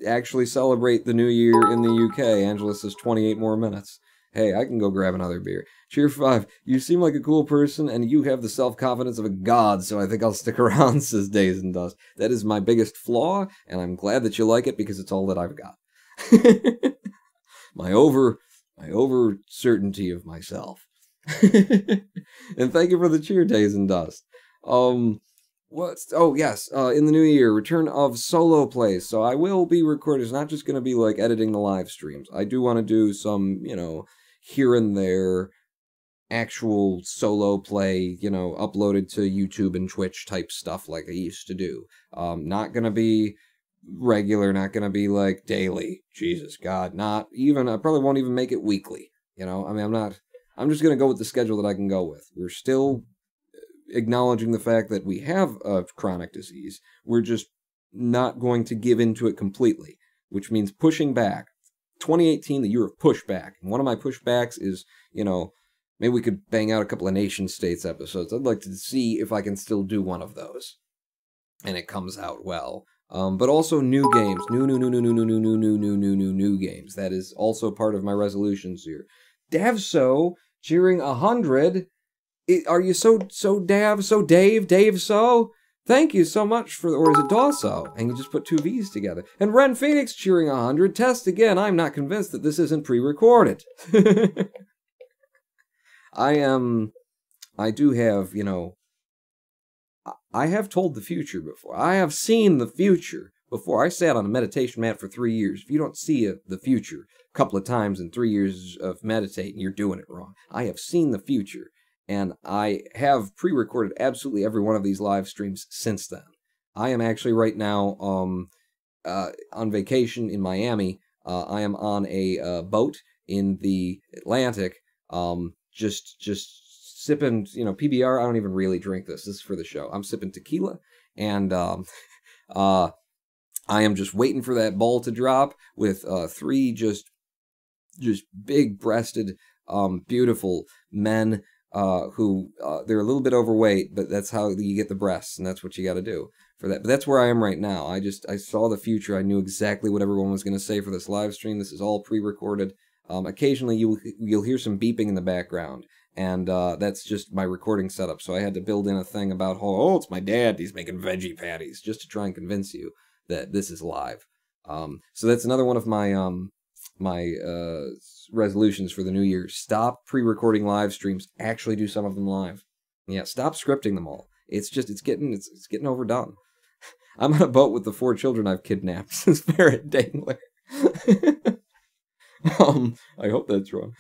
actually celebrate the new year in the UK. Angela says 28 more minutes. hey, I can go grab another beer. Cheer 5, you seem like a cool person, and you have the self-confidence of a god, so I think I'll stick around, says Days and Dust. That is my biggest flaw, and I'm glad that you like it, because it's all that I've got. my over certainty of myself. And thank you for the cheer, Days and Dust. In the new year, return of solo plays. So I will be recording. It's not just going to be like editing the live streams. I do want to do some, here and there actual solo play, uploaded to YouTube and Twitch type stuff like I used to do. Not going to be regular, not going to be like daily. Jesus God, not even, I probably won't even make it weekly. I'm just going to go with the schedule that I can go with. We're still acknowledging the fact that we have a chronic disease. We're just not going to give into it completely, which means pushing back. 2018, the year of pushback. And one of my pushbacks is, maybe we could bang out a couple of nation states episodes. I'd like to see if I can still do one of those. And it comes out well. But also new games. New games. That is also part of my resolutions here. Davso cheering 100. Are you so Dave so? Thank you so much for, or is it Dawso? And you just put two V's together. And Ren Phoenix cheering 100. Test again. I'm not convinced that this isn't pre-recorded. I do have, I have told the future before. I have seen the future before. I sat on a meditation mat for 3 years. If you don't see the future a couple of times in 3 years of meditating, you're doing it wrong. I have seen the future. And I have pre-recorded absolutely every one of these live streams since then. I am actually right now on vacation in Miami. I am on a boat in the Atlantic, just sipping, PBR. I don't even really drink this. This is for the show. I'm sipping tequila, and I am just waiting for that ball to drop with 3 just big-breasted, beautiful men. Who they're a little bit overweight, but that's how you get the breasts, and that's what you got to do for that. But that's where I am right now. I saw the future. I knew exactly what everyone was going to say for this live stream. This is all pre-recorded. Occasionally you'll hear some beeping in the background, and that's just my recording setup. So I had to build in a thing about it's my dad. He's making veggie patties, just to try and convince you that this is live. So that's another one of my resolutions for the new year. Stop pre-recording live streams. Actually do some of them live. Yeah, stop scripting them all. It's getting overdone. I'm on a boat with the 4 children I've kidnapped, says Ferret Dangler. I hope that's wrong.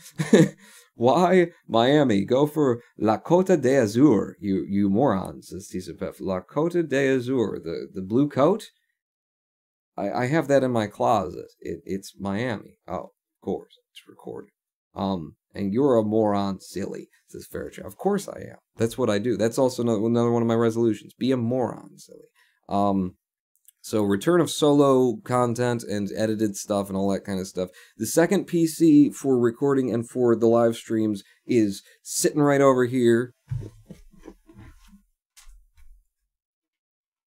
Why Miami? Go for La Cota de Azur, you morons, says Tisapef. La Cota de Azur, the blue coat? I have that in my closet. It's Miami. Oh, of course. It's recorded. And you're a moron, silly, says Fairchild. Of course I am. That's what I do. That's also another one of my resolutions. Be a moron, silly. So return of solo content and edited stuff and all that kind of stuff. The second PC for recording and for the live streams is sitting right over here.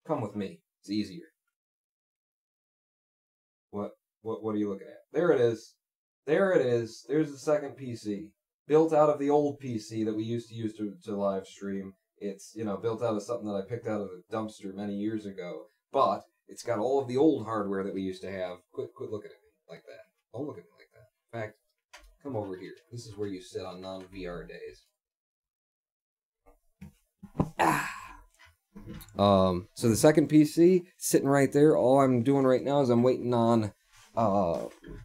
Come with me. It's easier. What are you looking at? There it is. There it is. There's the second PC. Built out of the old PC that we used to use to live stream. It's, built out of something that I picked out of the dumpster many years ago. But it's got all of the old hardware that we used to have. Quit looking at me like that. Don't look at me like that. In fact, come over here. This is where you sit on non-VR days. So the second PC, sitting right there. All I'm doing right now is I'm waiting on...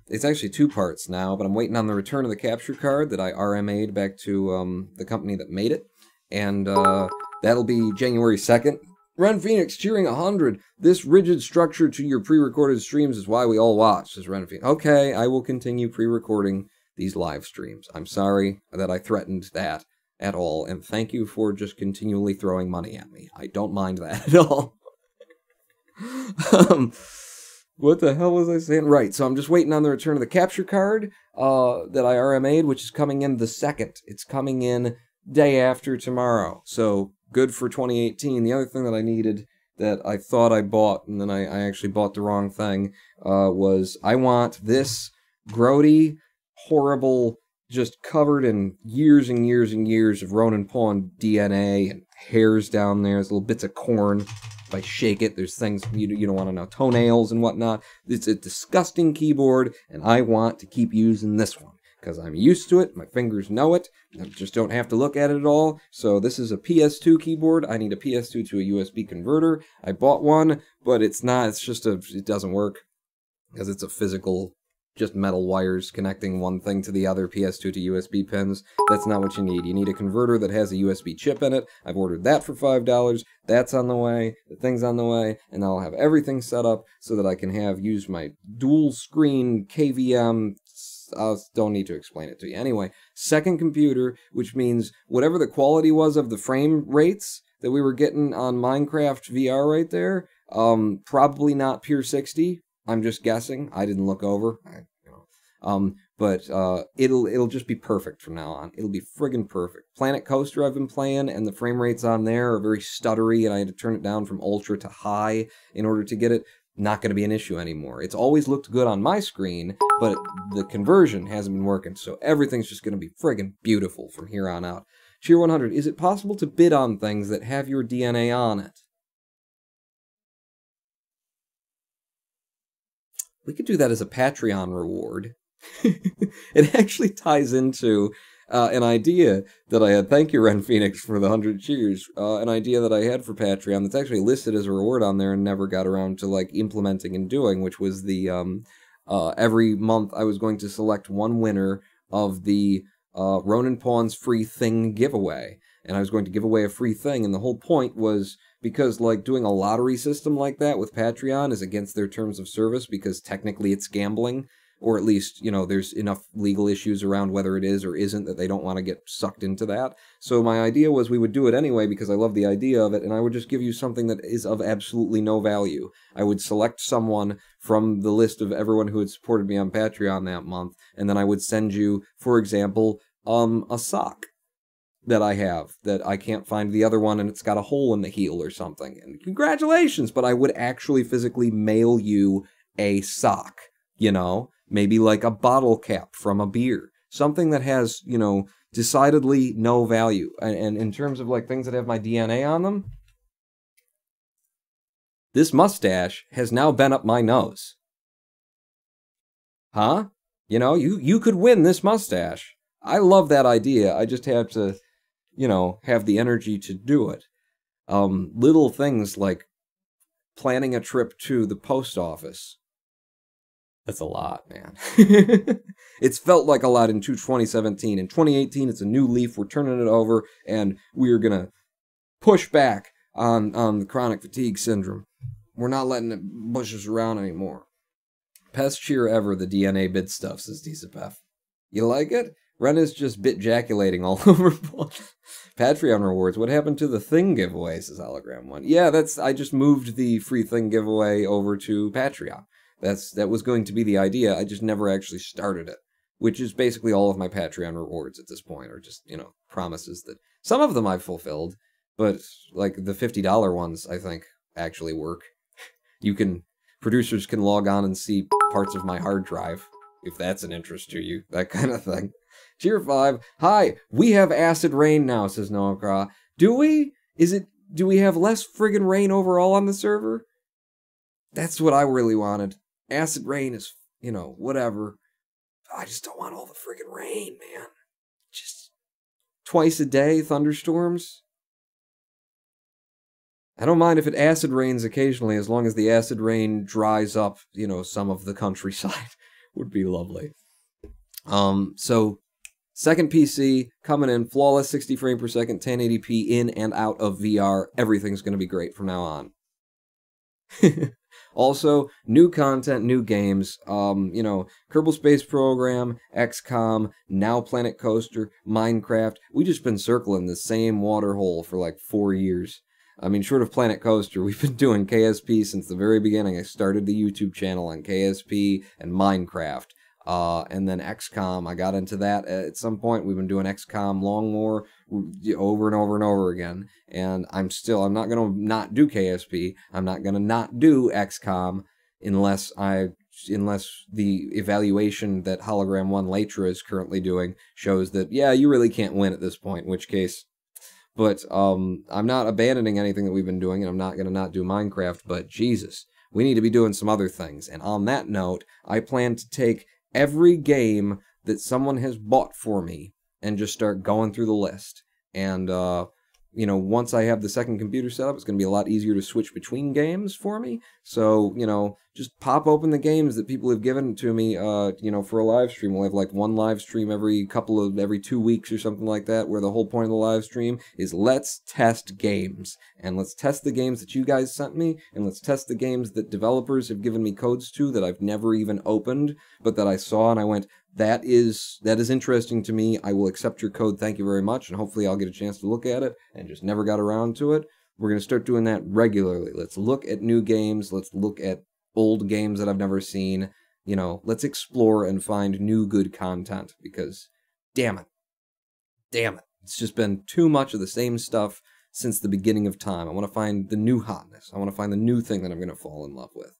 it's actually 2 parts now, but I'm waiting on the return of the capture card that I RMA'd back to the company that made it. And that'll be January 2nd. Ren Phoenix cheering 100. This rigid structure to your pre-recorded streams is why we all watch, says Ren Phoenix. Okay, I will continue pre-recording these live streams. I'm sorry that I threatened that at all, and thank you for just continually throwing money at me. I don't mind that at all. What the hell was I saying? Right, so I'm just waiting on the return of the capture card that I RMA'd, which is coming in the 2nd. It's coming in day after tomorrow. So good for 2018. The other thing that I needed that I thought I bought, and then I actually bought the wrong thing, was I want this grody, horrible, just covered in years and years and years of Ronin Pawn DNA and hairs down there. There's little bits of corn. If I shake it, there's things you don't want to know, toenails and whatnot. It's a disgusting keyboard, and I want to keep using this one because I'm used to it. My fingers know it. I just don't have to look at it at all. So this is a PS2 keyboard. I need a PS2 to a USB converter. I bought one, but it's not. It's just it doesn't work because it's a physical, just metal wires connecting one thing to the other, PS2 to USB pins. That's not what you need. You need a converter that has a USB chip in it. I've ordered that for $5. That's on the way. The thing's on the way. And I'll have everything set up so that I can use my dual screen KVM. I don't need to explain it to you. Anyway, second computer, which means whatever the quality was of the frame rates that we were getting on Minecraft VR right there, probably not pure 60. I'm just guessing. I didn't look over. But it'll just be perfect from now on. It'll be friggin' perfect. Planet Coaster I've been playing, and the frame rates on there are very stuttery, and I had to turn it down from ultra to high in order to get it. Not going to be an issue anymore. It's always looked good on my screen, but the conversion hasn't been working, so everything's just going to be friggin' beautiful from here on out. Cheer 100, is it possible to bid on things that have your DNA on it? We could do that as a Patreon reward. It actually ties into an idea that I had. Thank you, Ren Phoenix, for the 100 cheers. An idea that I had for Patreon that's actually listed as a reward on there and never got around to implementing and doing, which was the every month I was going to select one winner of the Ronin Pawn's free thing giveaway, and I was going to give away a free thing, and the whole point was because doing a lottery system like that with Patreon is against their terms of service because technically it's gambling. Or at least, there's enough legal issues around whether it is or isn't that they don't want to get sucked into that. So my idea was we would do it anyway because I love the idea of it, and I would just give you something that is of absolutely no value. I would select someone from the list of everyone who had supported me on Patreon that month, and then I would send you, for example, a sock that I have that I can't find the other one and it's got a hole in the heel or something. And congratulations, but I would actually physically mail you a sock, Maybe like a bottle cap from a beer. Something that has, decidedly no value. And in terms of things that have my DNA on them, this mustache has now been up my nose. Huh? You could win this mustache. I love that idea. I just have to, have the energy to do it. Little things like planning a trip to the post office. That's a lot, man. It's felt like a lot in 2017. In 2018, it's a new leaf. We're turning it over, and we're going to push back on the chronic fatigue syndrome. We're not letting it push us around anymore. Best cheer ever, the DNA bid stuff, says DZPF. You like it? Ren is just bit-jaculating all over. Patreon rewards. What happened to the thing giveaway, says Hologram 1. Yeah, I just moved the free thing giveaway over to Patreon. That was going to be the idea. I just never actually started it, which is basically all of my Patreon rewards at this point, are just, promises that some of them I've fulfilled, but the $50 ones, I think, actually work. Producers can log on and see parts of my hard drive, if that's an interest to you, that kind of thing. Cheer 5. Hi, we have acid rain now, says Noah Craw. Do we? Do we have less friggin' rain overall on the server? That's what I really wanted. Acid rain is, whatever. I just don't want all the friggin' rain, man. Just twice a day, thunderstorms. I don't mind if it acid rains occasionally, as long as the acid rain dries up, some of the countryside. Would be lovely. So, second PC, coming in, flawless 60 frames per second, 1080p in and out of VR. Everything's going to be great from now on. Also, new content, new games, Kerbal Space Program, XCOM, now Planet Coaster, Minecraft. We've just been circling the same water hole for 4 years. I mean, short of Planet Coaster, we've been doing KSP since the very beginning. I started the YouTube channel on KSP and Minecraft. And then XCOM, I got into that at some point. We've been doing XCOM Long War over and over and over again. And I'm not going to not do KSP. I'm not going to not do XCOM unless I unless the evaluation that Hologram 1 Latra is currently doing shows that, yeah, you really can't win at this point, in which case... But I'm not abandoning anything that we've been doing, and I'm not going to not do Minecraft, but Jesus, we need to be doing some other things. And on that note, I plan to take every game that someone has bought for me and just start going through the list. And, you know, once I have the second computer set up, it's going to be a lot easier to switch between games for me. So, you know, just pop open the games that people have given to me, you know, for a live stream. We'll have like one live stream every 2 weeks or something like that, where the whole point of the live stream is let's test games. And let's test the games that you guys sent me, and let's test the games that developers have given me codes to that I've never even opened, but that I saw and I went, that is interesting to me. I will accept your code, thank you very much, and hopefully I'll get a chance to look at it, and just never got around to it. We're going to start doing that regularly. Let's look at new games, let's look at old games that I've never seen, you know, let's explore and find new good content, because, damn it, it's just been too much of the same stuff since the beginning of time. I want to find the new hotness, I want to find the new thing that I'm going to fall in love with.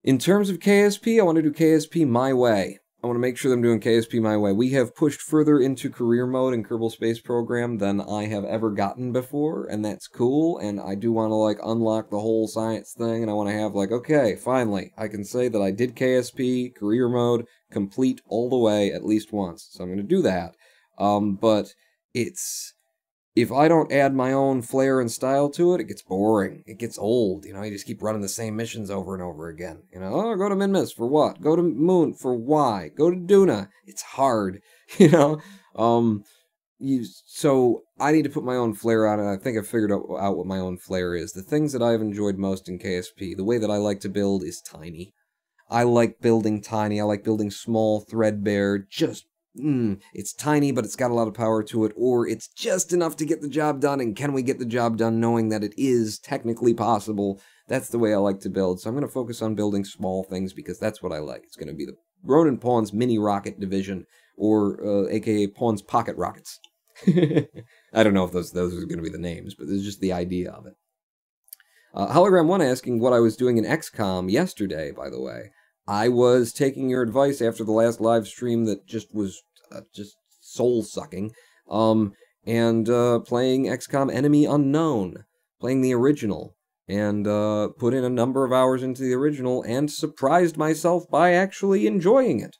In terms of KSP, I want to do KSP my way. I want to make sure that I'm doing KSP my way. We have pushed further into career mode in Kerbal Space Program than I have ever gotten before, and that's cool, and I do want to, like, unlock the whole science thing, and I want to have, like, okay, finally, I can say that I did KSP, career mode, complete all the way at least once, so I'm going to do that. But it's... If I don't add my own flair and style to it, it gets boring. It gets old, you know, you just keep running the same missions over and over again. You know, oh, go to Minmus for what? Go to Moon for why? Go to Duna. It's hard, you know? So I need to put my own flair on it. I think I've figured out what my own flair is. The things that I've enjoyed most in KSP, the way that I like to build is tiny. I like building tiny. I like building small, threadbare, just it's tiny, but it's got a lot of power to it, or it's just enough to get the job done, and can we get the job done knowing that it is technically possible? That's the way I like to build, so I'm going to focus on building small things, because that's what I like. It's going to be the Ronin Pawn's Mini Rocket Division, or aka Pawn's Pocket Rockets. I don't know if those are going to be the names, but this is just the idea of it. Hologram 1 asking what I was doing in XCOM yesterday, by the way. I was taking your advice after the last live stream that just was just soul-sucking, and playing XCOM Enemy Unknown, playing the original, and put in a number of hours into the original, and surprised myself by actually enjoying it.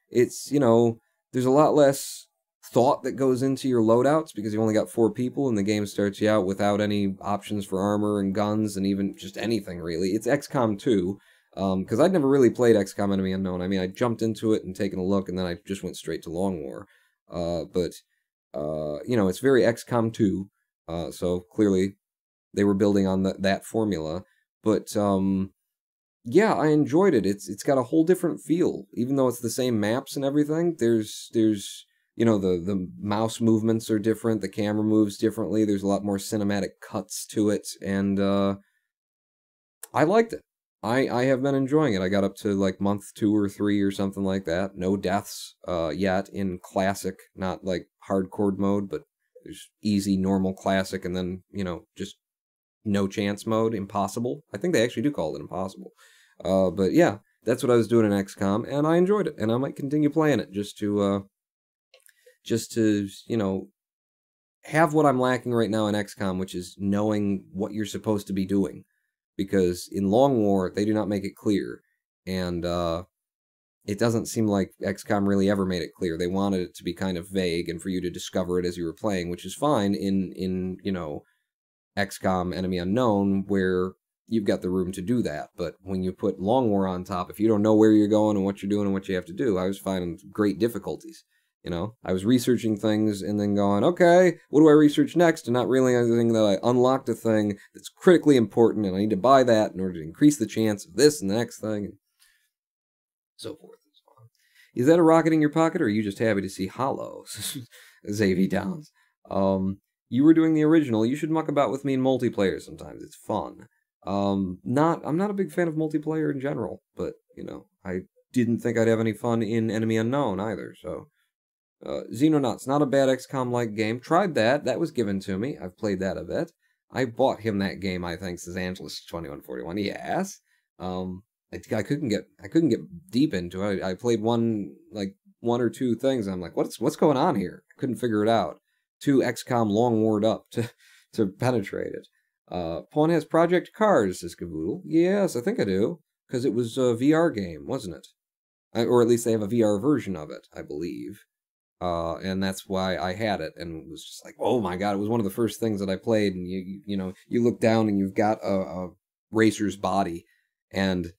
It's, you know, there's a lot less thought that goes into your loadouts, because you've only got 4 people, and the game starts you out without any options for armor and guns, and even just anything, really. It's XCOM 2. Because I'd never really played XCOM Enemy Unknown. I mean, I jumped into it and taken a look, and then I just went straight to Long War. But you know, it's very XCOM 2, so clearly they were building on that formula. But, yeah, I enjoyed it. It's got a whole different feel. Even though it's the same maps and everything, there's you know, the mouse movements are different, the camera moves differently, there's a lot more cinematic cuts to it, and I liked it. I have been enjoying it. I got up to like month 2 or 3 or something like that. No deaths yet in classic, not like hardcore mode, but there's easy, normal, classic, and then, you know, just no chance mode, impossible. I think they actually do call it impossible. But yeah, that's what I was doing in XCOM, and I enjoyed it, and I might continue playing it just to, you know, have what I'm lacking right now in XCOM, which is knowing what you're supposed to be doing. Because in Long War, they do not make it clear, and it doesn't seem like XCOM really ever made it clear. They wanted it to be kind of vague, and for you to discover it as you were playing, which is fine in you know, XCOM Enemy Unknown, where you've got the room to do that. But when you put Long War on top, if you don't know where you're going and what you're doing and what you have to do, I was finding great difficulties. You know, I was researching things and then going, okay, what do I research next? And not realizing that I unlocked a thing that's critically important and I need to buy that in order to increase the chance of this and the next thing, and so forth and so on. Is that a rocket in your pocket, or are you just happy to see hollows? Xavier Downs. You were doing the original. You should muck about with me in multiplayer sometimes. It's fun. I'm not a big fan of multiplayer in general, but, you know, I didn't think I'd have any fun in Enemy Unknown either, so... Xenonauts, not a bad XCOM-like game. Tried that. That was given to me. I've played that a bit. I bought him that game, I think, says Angelus 2141. Yes. I couldn't get deep into it. I played one or two things. And I'm like, what's going on here? I couldn't figure it out. Too XCOM long warred up to penetrate it. Pawn has Project Cars, says Cavoodle. Yes, I think I do. Because it was a VR game, wasn't it? Or at least they have a VR version of it, I believe. And that's why I had it, and was just like, oh my god, it was one of the first things that I played, and you look down and you've got a racer's body, and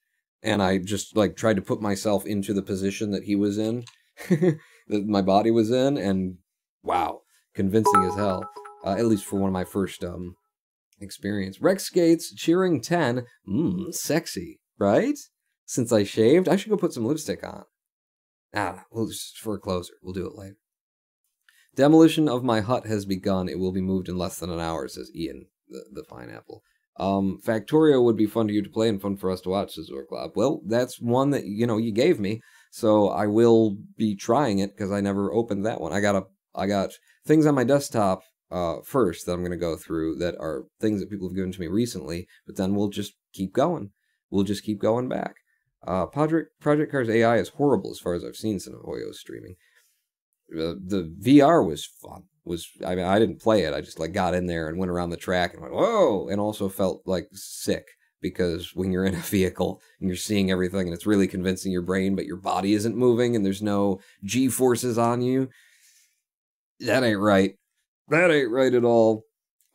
I just like tried to put myself into the position that he was in, that my body was in, and wow, convincing as hell, at least for one of my first experience. Rex Skates, cheering 10, sexy, right? Since I shaved, I should go put some lipstick on. We'll just for a closer. We'll do it later. Demolition of my hut has begun. It will be moved in less than an hour, says Ian, the pineapple. Factorio would be fun to you to play and fun for us to watch, says Orclob. Well, that's one that, you gave me, so I will be trying it, because I never opened that one. I got things on my desktop first that I'm going to go through that are things that people have given to me recently, but then we'll just keep going. We'll just keep going back. Project Cars AI is horrible as far as I've seen some of Hoyo's streaming. The VR was fun. I didn't play it. I just got in there and went around the track and went, whoa, and also felt sick because when you're in a vehicle and you're seeing everything and it's really convincing your brain, but your body isn't moving and there's no G-forces on you, that ain't right. That ain't right at all.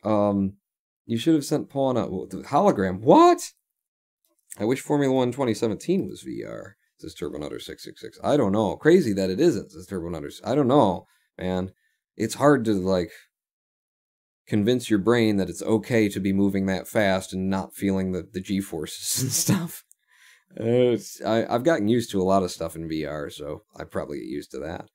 You should have sent Pawn a hologram. What? I wish Formula 1 2017 was VR, says Turbonutter666. I don't know. Crazy that it isn't, says Turbonutter. I don't know, man. It's hard to, convince your brain that it's okay to be moving that fast and not feeling the G-forces and stuff. I've gotten used to a lot of stuff in VR, so I probably get used to that.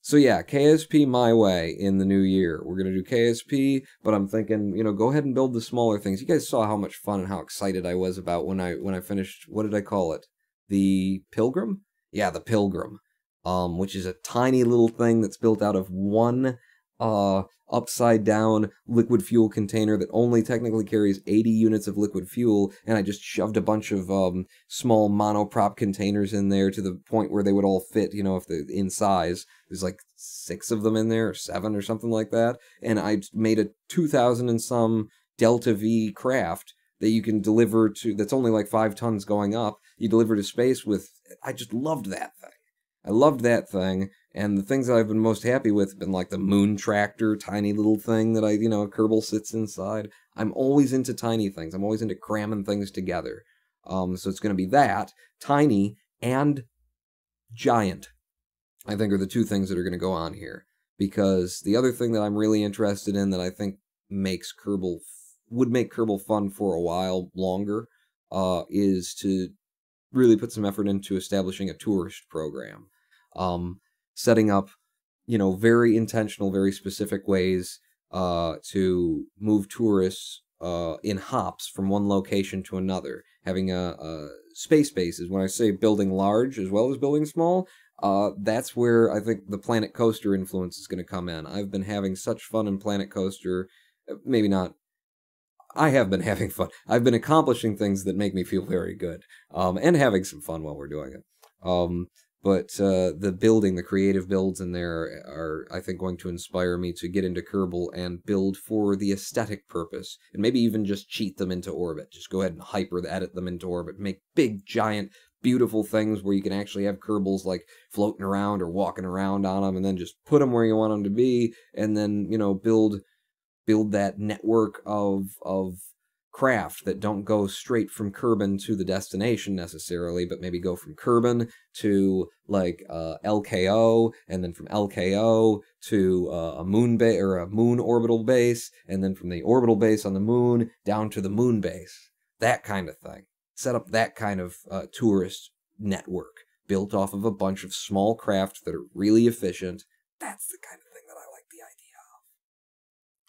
So yeah, KSP my way in the new year. We're going to do KSP, but I'm thinking, go ahead and build the smaller things. You guys saw how much fun and how excited I was about when I finished, what did I call it? The Pilgrim? Yeah, the Pilgrim. Which is a tiny little thing that's built out of one upside down liquid fuel container that only technically carries 80 units of liquid fuel, and I just shoved a bunch of small monoprop containers in there to the point where they would all fit, if they're in size. There's 6 of them in there, or 7 or something like that, and I made a 2,000 and some Delta V craft that you can deliver to, that's only 5 tons going up, you deliver to space with. I just loved that thing. I loved that thing, and the things that I've been most happy with have been the moon tractor, tiny little thing that Kerbal sits inside. I'm always into tiny things. I'm always into cramming things together. So it's going to be that, tiny, and giant, I think are the 2 things that are going to go on here. Because the other thing that I'm really interested in that I think would make Kerbal fun for a while longer, is to really put some effort into establishing a tourist program. Setting up, very intentional, very specific ways to move tourists in hops from one location to another. Having a space bases. When I say building large as well as building small, that's where I think the Planet Coaster influence is going to come in. I've been having such fun in Planet Coaster. Maybe not. I have been having fun. I've been accomplishing things that make me feel very good, and having some fun while we're doing it. But the creative builds in there are, I think, going to inspire me to get into Kerbal and build for the aesthetic purpose, and maybe even just cheat them into orbit. Just go ahead and hyper-edit them into orbit. Make big, giant, beautiful things where you can actually have Kerbals floating around or walking around on them, and then just put them where you want them to be, and then, build that network of craft that don't go straight from Kerbin to the destination necessarily, but maybe go from Kerbin to LKO, and then from LKO to a moon base or a moon orbital base, and then from the orbital base on the moon down to the moon base. That kind of thing. Set up that kind of tourist network built off of a bunch of small craft that are really efficient. That's the kind of thing that I like the idea of.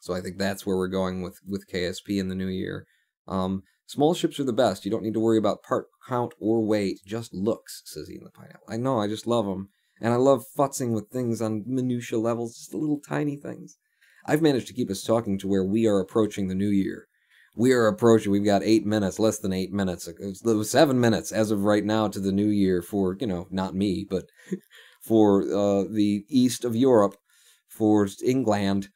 So I think that's where we're going with KSP in the new year. Small ships are the best. You don't need to worry about part count or weight. Just looks, says Ian the Pineapple. I know, I just love them. And I love futzing with things on minutia levels, just little tiny things. I've managed to keep us talking to where we are approaching the new year. We are approaching, we've got 8 minutes, less than 8 minutes. It was 7 minutes as of right now to the new year for, you know, not me, but for the east of Europe, for England.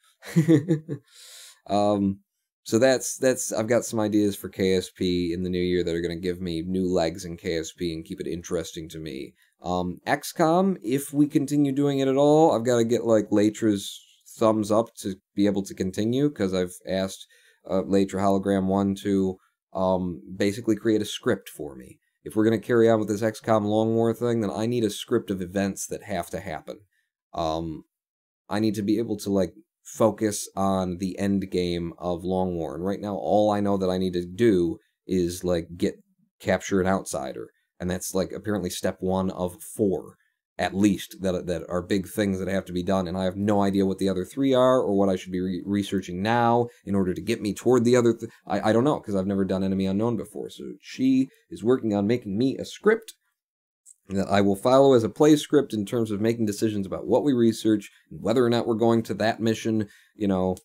So that's I've got some ideas for KSP in the new year that are going to give me new legs in KSP and keep it interesting to me. XCOM, if we continue doing it at all, I've got to get like Latra's thumbs up to be able to continue, because I've asked Latra Hologram 1 to basically create a script for me. If we're going to carry on with this XCOM Long War thing, then I need a script of events that have to happen. I need to be able to like focus on the end game of Long War, and right now all I know that I need to do is like capture an outsider, and that's like apparently step 1 of 4 at least that are big things that have to be done, and I have no idea what the other 3 are or what I should be researching now in order to get me toward the other I don't know, because I've never done Enemy Unknown before. So she is working on making me a script that I will follow as a play script in terms of making decisions about what we research, whether or not we're going to that mission. You know,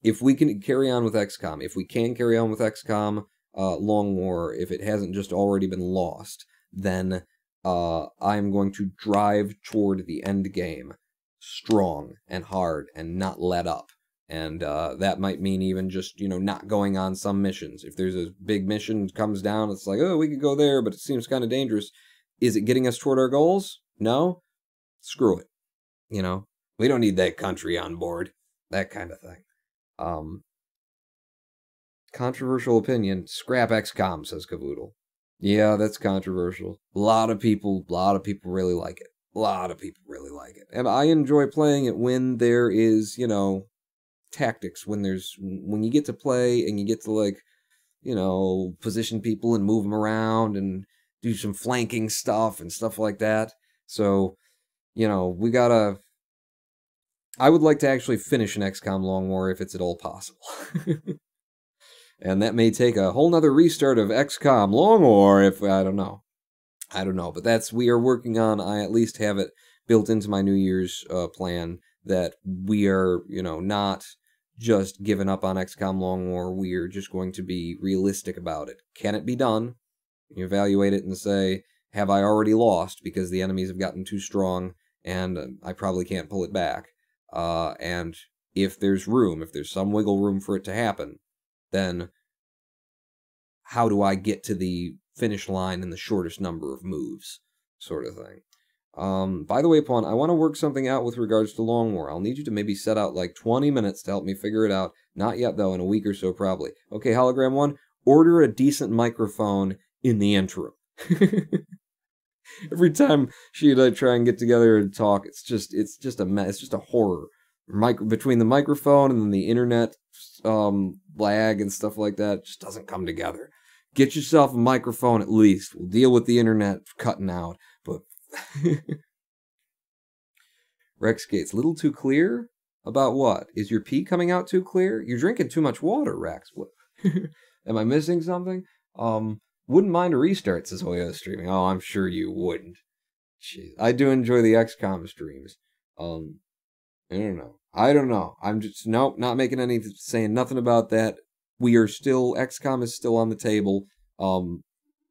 if we can carry on with XCOM, if we can carry on with XCOM Long War, if it hasn't just already been lost, then I'm going to drive toward the end game strong and hard and not let up. And that might mean even just, you know, not going on some missions. If there's a big mission comes down, it's like, oh, we could go there, but it seems kind of dangerous. Is it getting us toward our goals? No? Screw it. You know? We don't need that country on board. That kind of thing. Controversial opinion. Scrap XCOM, says Cavoodle. Yeah, that's controversial. A lot of people really like it. A lot of people really like it. And I enjoy playing it when there is, you know, tactics. When you get to play and you get to, like, you know, position people and move them around and do some flanking stuff and stuff like that. So, you know, I would like to actually finish an XCOM Long War if it's at all possible. And that may take a whole nother restart of XCOM Long War if, I don't know. But we are working on, I at least have it built into my New Year's plan that we are, you know, not just giving up on XCOM Long War. We are just going to be realistic about it. Can it be done? You evaluate it and say, have I already lost because the enemies have gotten too strong and I probably can't pull it back? And if there's some wiggle room for it to happen, then how do I get to the finish line in the shortest number of moves, sort of thing. By the way, Pawn, I want to work something out with regards to Long War. I'll need you to maybe set out like 20 minutes to help me figure it out. Not yet, though, in a week or so, probably. Okay, Hologram 1, order a decent microphone in the interim. Every time she and I try and get together and talk, it's just a mess. It's just a horror. Between the microphone and then the internet lag and stuff like that, it just doesn't come together. Get yourself a microphone at least. We'll deal with the internet cutting out. But Rex Gates, a little too clear? About what? Is your pee coming out too clear? You're drinking too much water, Rex. What? Am I missing something? Wouldn't mind a restart, says Hoyo Streaming. Oh, I'm sure you wouldn't. Jeez. I do enjoy the XCOM streams. I don't know. I'm just, nope, not making saying nothing about that. XCOM is still on the table.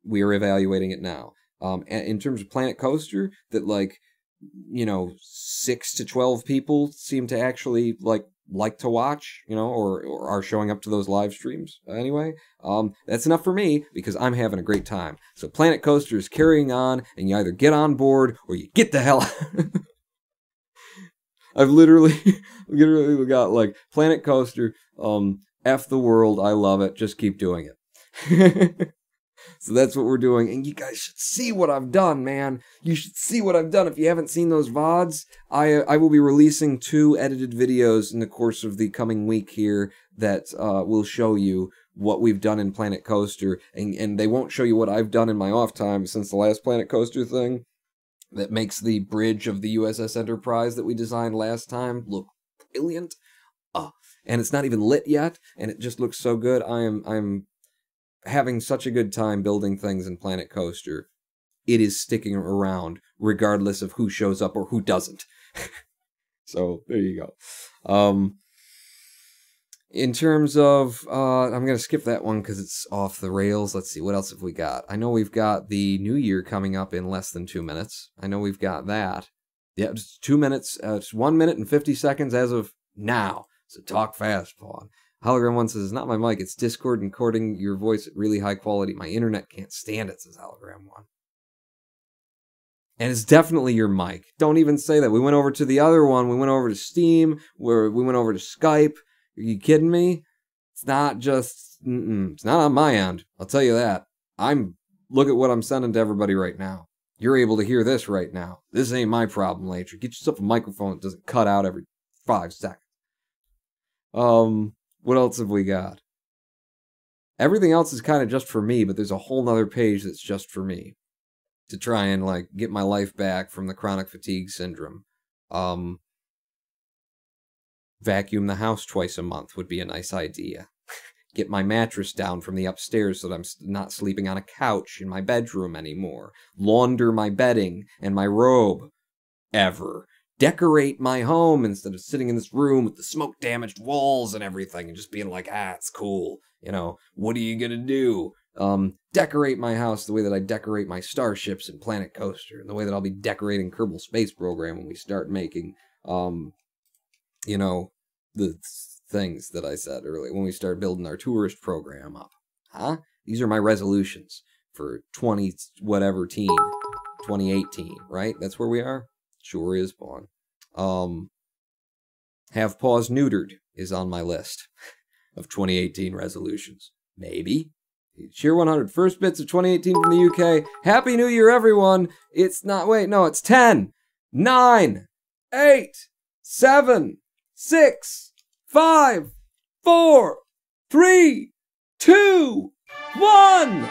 We are evaluating it now. In terms of Planet Coaster, that, like, you know, 6 to 12 people seem to actually, like to watch, you know, or are showing up to those live streams anyway. That's enough for me because I'm having a great time. So Planet Coaster is carrying on, and you either get on board or you get the hell out. I've literally got like Planet Coaster, F the world, I love it, just keep doing it. So that's what we're doing, and you guys should see what I've done, man. You should see what I've done. If you haven't seen those VODs, I will be releasing 2 edited videos in the course of the coming week here that will show you what we've done in Planet Coaster, and they won't show you what I've done in my off time since the last Planet Coaster thing. That makes the bridge of the USS Enterprise that we designed last time look brilliant. And it's not even lit yet, and it just looks so good. I'm having such a good time building things in Planet Coaster. It is sticking around, regardless of who shows up or who doesn't. So, there you go. In terms of, I'm going to skip that one because it's off the rails. Let's see, what else have we got? I know we've got the New Year coming up in less than 2 minutes. I know we've got that. Yeah, it's 2 minutes, it's 1 minute and 50 seconds as of now. So talk fast, Paul. Hologram 1 says, it's not my mic, it's Discord encoding your voice at really high quality. My internet can't stand it, says Hologram 1. And it's definitely your mic. Don't even say that. We went over to the other one. We went over to Steam, where we went over to Skype. Are you kidding me? It's not just, it's not on my end. I'll tell you that. Look at what I'm sending to everybody right now. You're able to hear this right now. This ain't my problem, Later. Get yourself a microphone that doesn't cut out every 5 seconds. What else have we got? Everything else is kind of just for me, but there's a whole nother page that's just for me. To try and, like, get my life back from the chronic fatigue syndrome. Vacuum the house twice a month would be a nice idea. Get my mattress down from the upstairs so that I'm not sleeping on a couch in my bedroom anymore. Launder my bedding and my robe. Ever. Decorate my home instead of sitting in this room with the smoke-damaged walls and everything and just being like, it's cool. You know, what are you gonna do? Decorate my house the way that I decorate my starships in Planet Coaster, and the way that I'll be decorating Kerbal Space Program when we start making, you know, the things that I said earlier, when we start building our tourist program up. These are my resolutions for 2018, right? That's where we are? Sure is, Vaughn. Have paws neutered is on my list of 2018 resolutions. Maybe. Cheer 100, first bits of 2018 from the UK. Happy New Year, everyone. It's 10, 9, 8, 7, 6, 5, 4, 3, 2, 1.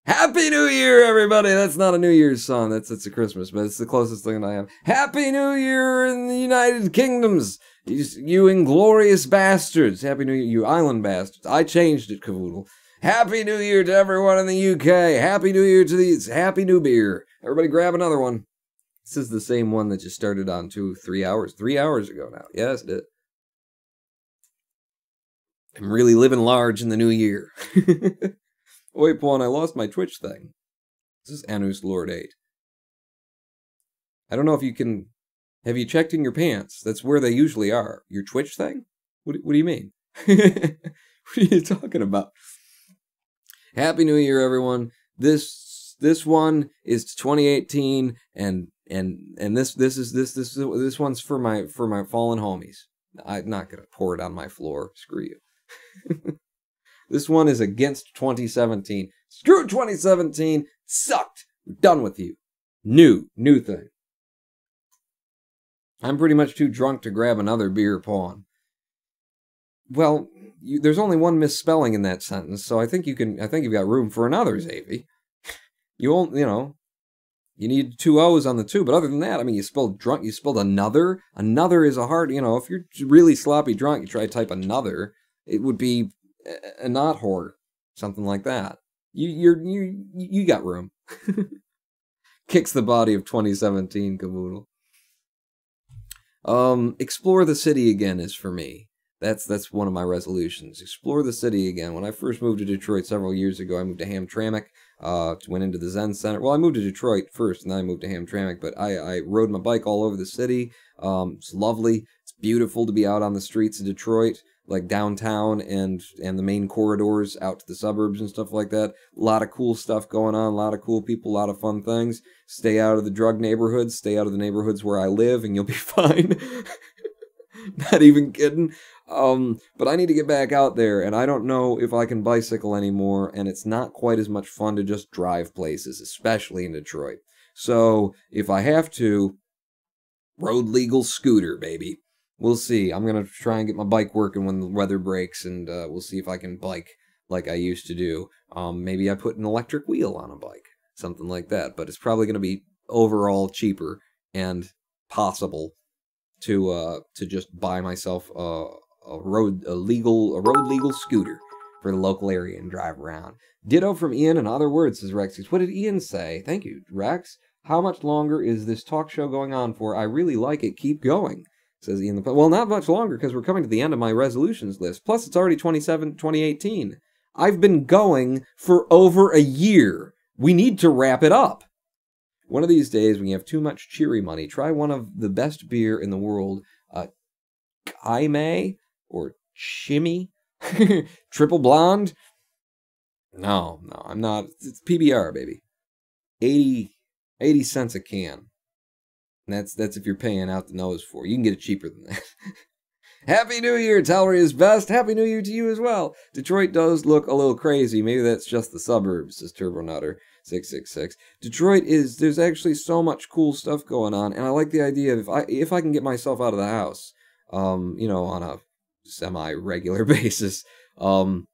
Happy New Year, everybody! That's not a New Year's song, that's a Christmas, but it's the closest thing I have. Happy New Year in the United Kingdoms! You inglorious bastards! Happy New Year, you island bastards. I changed it, Cavoodle. Happy New Year to everyone in the UK! Happy New Year to these! Happy New Beer! Everybody grab another one. This is the same one that just started on 3 hours. 3 hours ago now. Yes, it did. I'm really living large in the new year. Wait, Paul, I lost my Twitch thing. This is Anus Lord 8. I don't know if you can... Have you checked in your pants? That's where they usually are. Your Twitch thing? What do you mean? What are you talking about? Happy New Year, everyone. This one is 2018, and this one's for my fallen homies. I'm not gonna pour it on my floor. Screw you. This one is against 2017. Screw 2017. Sucked. We're done with you. New thing. I'm pretty much too drunk to grab another beer, Pawn. Well, there's only one misspelling in that sentence, so I think you've got room for another, Xavi. You need 2 O's on the 2, but other than that, I mean, you spelled drunk, you spelled another. Another is a hard, if you're really sloppy drunk, you try to type another, it would be a not whore, something like that. You got room. Kicks the body of 2017, Cavoodle. Explore the city again is for me. That's one of my resolutions. Explore the city again. When I first moved to Detroit several years ago, I moved to Hamtramck, went into the Zen Center. Well, I moved to Detroit first, and then I moved to Hamtramck, but I rode my bike all over the city. It's lovely. It's beautiful to be out on the streets of Detroit, like downtown and the main corridors out to the suburbs and stuff like that. A lot of cool stuff going on, a lot of cool people, a lot of fun things. Stay out of the drug neighborhoods, stay out of the neighborhoods where I live, and you'll be fine. Not even kidding. But I need to get back out there, and I don't know if I can bicycle anymore, and it's not quite as much fun to just drive places, especially in Detroit. So, if I have to, road legal scooter, baby. We'll see. I'm going to try and get my bike working when the weather breaks, and we'll see if I can bike like I used to do. Maybe I put an electric wheel on a bike, something like that, but it's probably going to be overall cheaper and possible to just buy myself a road legal scooter. for the local area and drive around. Ditto from Ian. In other words, says Rex. What did Ian say? Thank you, Rex. How much longer is this talk show going on for? I really like it. Keep going, says Ian. Well, not much longer, because we're coming to the end of my resolutions list. Plus, it's already 2018. I've been going for over a year. We need to wrap it up. One of these days, when you have too much cheery money, try one of the best beer in the world, Kaime or Shimmy, Triple Blonde. No, I'm not. It's PBR, baby. 80 cents a can. And that's if you're paying out the nose for it. You can get it cheaper than that. Happy New Year, Talry is best. Happy New Year to you as well. Detroit does look a little crazy. Maybe that's just the suburbs, says Turbo Nutter 666. Detroit there's actually so much cool stuff going on, and I like the idea of if I can get myself out of the house, you know, on a semi-regular basis, to,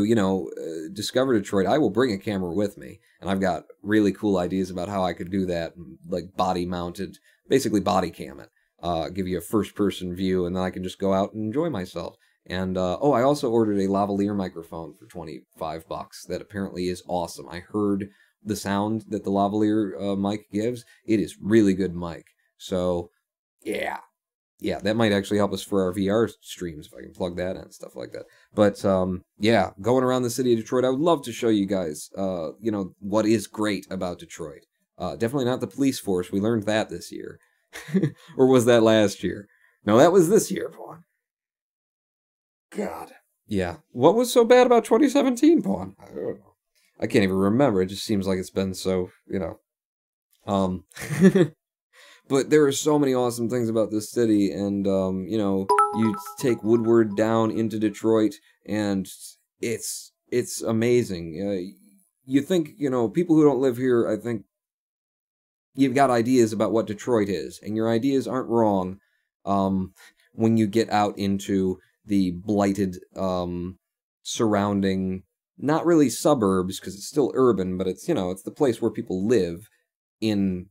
you know, discover Detroit, I will bring a camera with me, and I've got really cool ideas about how I could do that, like body-mounted, basically body cam it. Give you a first-person view, and then I can just go out and enjoy myself. And, oh, I also ordered a lavalier microphone for $25 that apparently is awesome. I heard the sound that the lavalier mic gives. It is really good mic. So, yeah. Yeah, that might actually help us for our VR streams, if I can plug that in and stuff like that. But, yeah, going around the city of Detroit, I would love to show you guys, you know, what is great about Detroit. Definitely not the police force. We learned that this year. Or was that last year? No, that was this year, Vaughn. God. Yeah. What was so bad about 2017, Vaughn? I don't know. I can't even remember. It just seems like it's been so, you know. But there are so many awesome things about this city, and, you know, you take Woodward down into Detroit, and it's amazing. You think, you know, people who don't live here, I think, you've got ideas about what Detroit is, and your ideas aren't wrong when you get out into the blighted surrounding, not really suburbs, because it's still urban, but it's, you know, it's the place where people live in,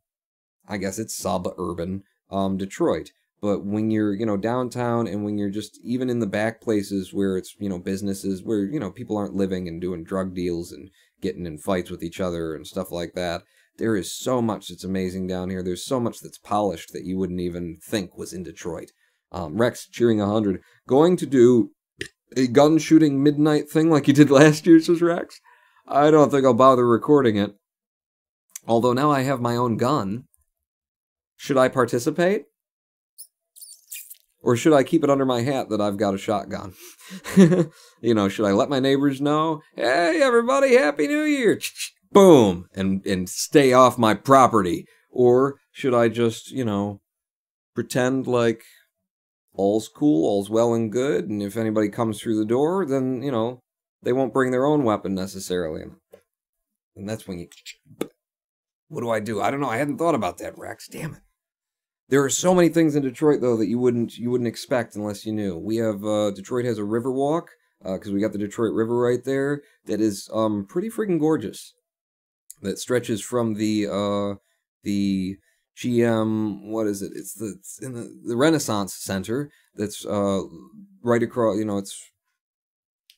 I guess it's suburban Detroit. But when you're, you know, downtown, and when you're just even in the back places where it's, you know, businesses where, you know, people aren't living and doing drug deals and getting in fights with each other and stuff like that, there is so much that's amazing down here. There's so much that's polished that you wouldn't even think was in Detroit. Rex cheering 100. Going to do a gun shooting midnight thing like you did last year, says Rex. I don't think I'll bother recording it. Although now I have my own gun. Should I participate? Or should I keep it under my hat that I've got a shotgun? You know, should I let my neighbors know? Hey, everybody, Happy New Year! Boom! And stay off my property. Or should I just, you know, pretend like all's cool, all's well and good, and if anybody comes through the door, then, you know, they won't bring their own weapon necessarily. And that's when you... What do? I don't know. I hadn't thought about that, Rex. Damn it. There are so many things in Detroit, though, that you wouldn't expect unless you knew. We have, Detroit has a river walk, because we got the Detroit River right there, that is, pretty freaking gorgeous. That stretches from the GM, what is it? It's in the Renaissance Center, that's, right across, you know,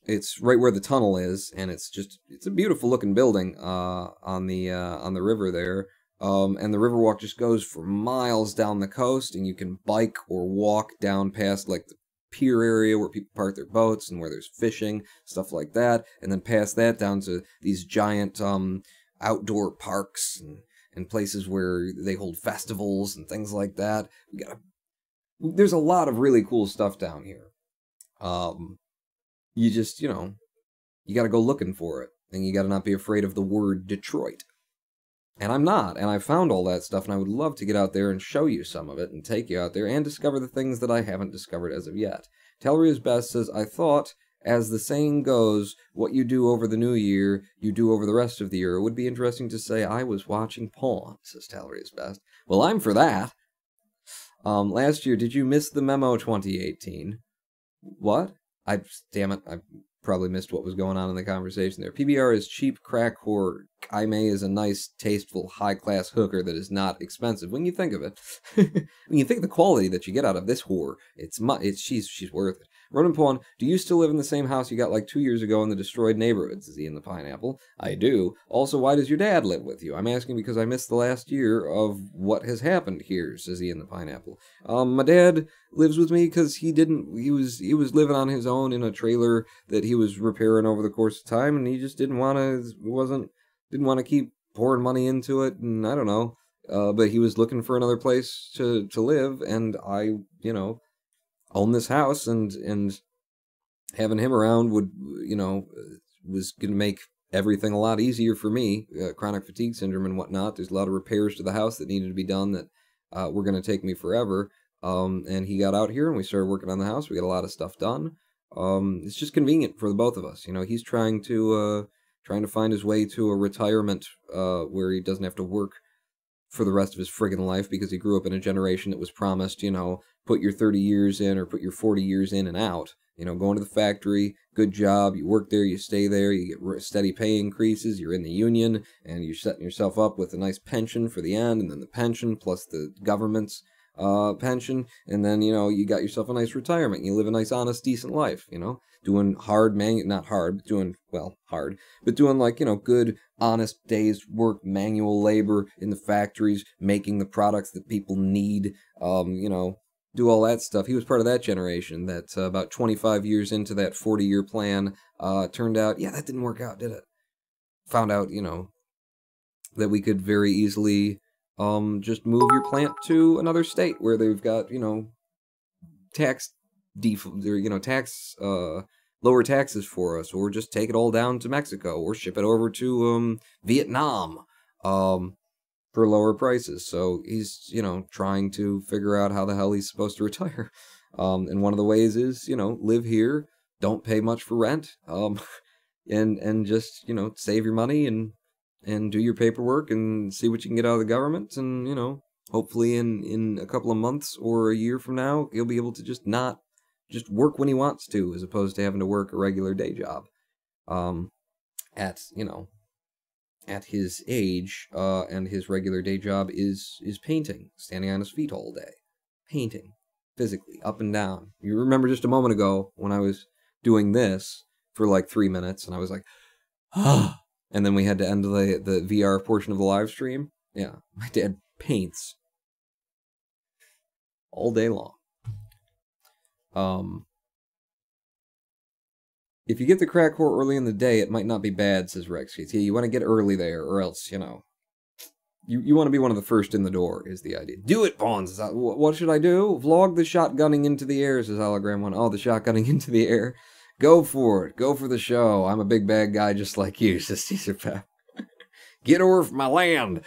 it's right where the tunnel is, and it's a beautiful looking building, on the river there. And the Riverwalk just goes for miles down the coast, and you can bike or walk down past, like, the pier area where people park their boats and where there's fishing, stuff like that, and then past that down to these giant outdoor parks and places where they hold festivals and things like that. There's a lot of really cool stuff down here. You just, you know, you gotta go looking for it, and you gotta not be afraid of the word Detroit. And I'm not, and I found all that stuff, and I would love to get out there and show you some of it, and take you out there, and discover the things that I haven't discovered as of yet. Tellery is best says, I thought, as the saying goes, what you do over the new year, you do over the rest of the year. It would be interesting to say, I was watching porn, says Tellery is best. Well, I'm for that. Last year, did you miss the memo 2018? What? Damn it, I probably missed what was going on in the conversation there. PBR is cheap crack whore. Kaime is a nice, tasteful, high-class hooker that is not expensive. When you think of it, when you think of the quality that you get out of this whore, she's worth it. Ronan Pawn, do you still live in the same house you got like 2 years ago in the destroyed neighborhood? Says he in the Pineapple. I do. Also, why does your dad live with you? I'm asking because I missed the last year of what has happened here, says he in the Pineapple. My dad lives with me because he was living on his own in a trailer that he was repairing over the course of time, and he just didn't want to keep pouring money into it, and I don't know. But he was looking for another place to live, and I, own this house, and having him around would, was going to make everything a lot easier for me. Chronic fatigue syndrome and whatnot. There's a lot of repairs to the house that needed to be done that were going to take me forever. And he got out here, and we started working on the house. We got a lot of stuff done. It's just convenient for the both of us. He's trying to find his way to a retirement where he doesn't have to work for the rest of his friggin' life, because he grew up in a generation that was promised, put your 30 years in or put your 40 years in and out. Going to the factory, good job, you work there, you stay there, you get steady pay increases, you're in the union, and you're setting yourself up with a nice pension for the end, and then the pension plus the government's pension, and then, you got yourself a nice retirement, and you live a nice, honest, decent life, doing hard, not hard, but doing, well, hard, but doing, like, good, honest days work, manual labor in the factories, making the products that people need, do all that stuff. He was part of that generation that about 25 years into that 40-year plan, turned out, yeah, that didn't work out, did it? Found out, that we could very easily just move your plant to another state where they've got, lower taxes for us, or just take it all down to Mexico, or ship it over to Vietnam for lower prices. So he's, trying to figure out how the hell he's supposed to retire. And one of the ways is, live here, don't pay much for rent, and just, save your money and do your paperwork and see what you can get out of the government. And, hopefully in a couple of months or a year from now, he'll be able to just work when he wants to, as opposed to having to work a regular day job. At his age, and his regular day job is painting, standing on his feet all day. Painting, physically, up and down. You remember just a moment ago when I was doing this for like 3 minutes, and I was like, ah, and then we had to end the VR portion of the live stream. Yeah, my dad paints all day long. If you get the crack whore early in the day, it might not be bad, says Rex. Yeah, you want to get early there, or else, you want to be one of the first in the door, is the idea. Do it, Pawns! What should I do? Vlog the shotgunning into the air, says Hologram 1. Oh, the shotgunning into the air. Go for it. Go for the show. I'm a big bad guy just like you, says Caesar Pep. Get over from my land.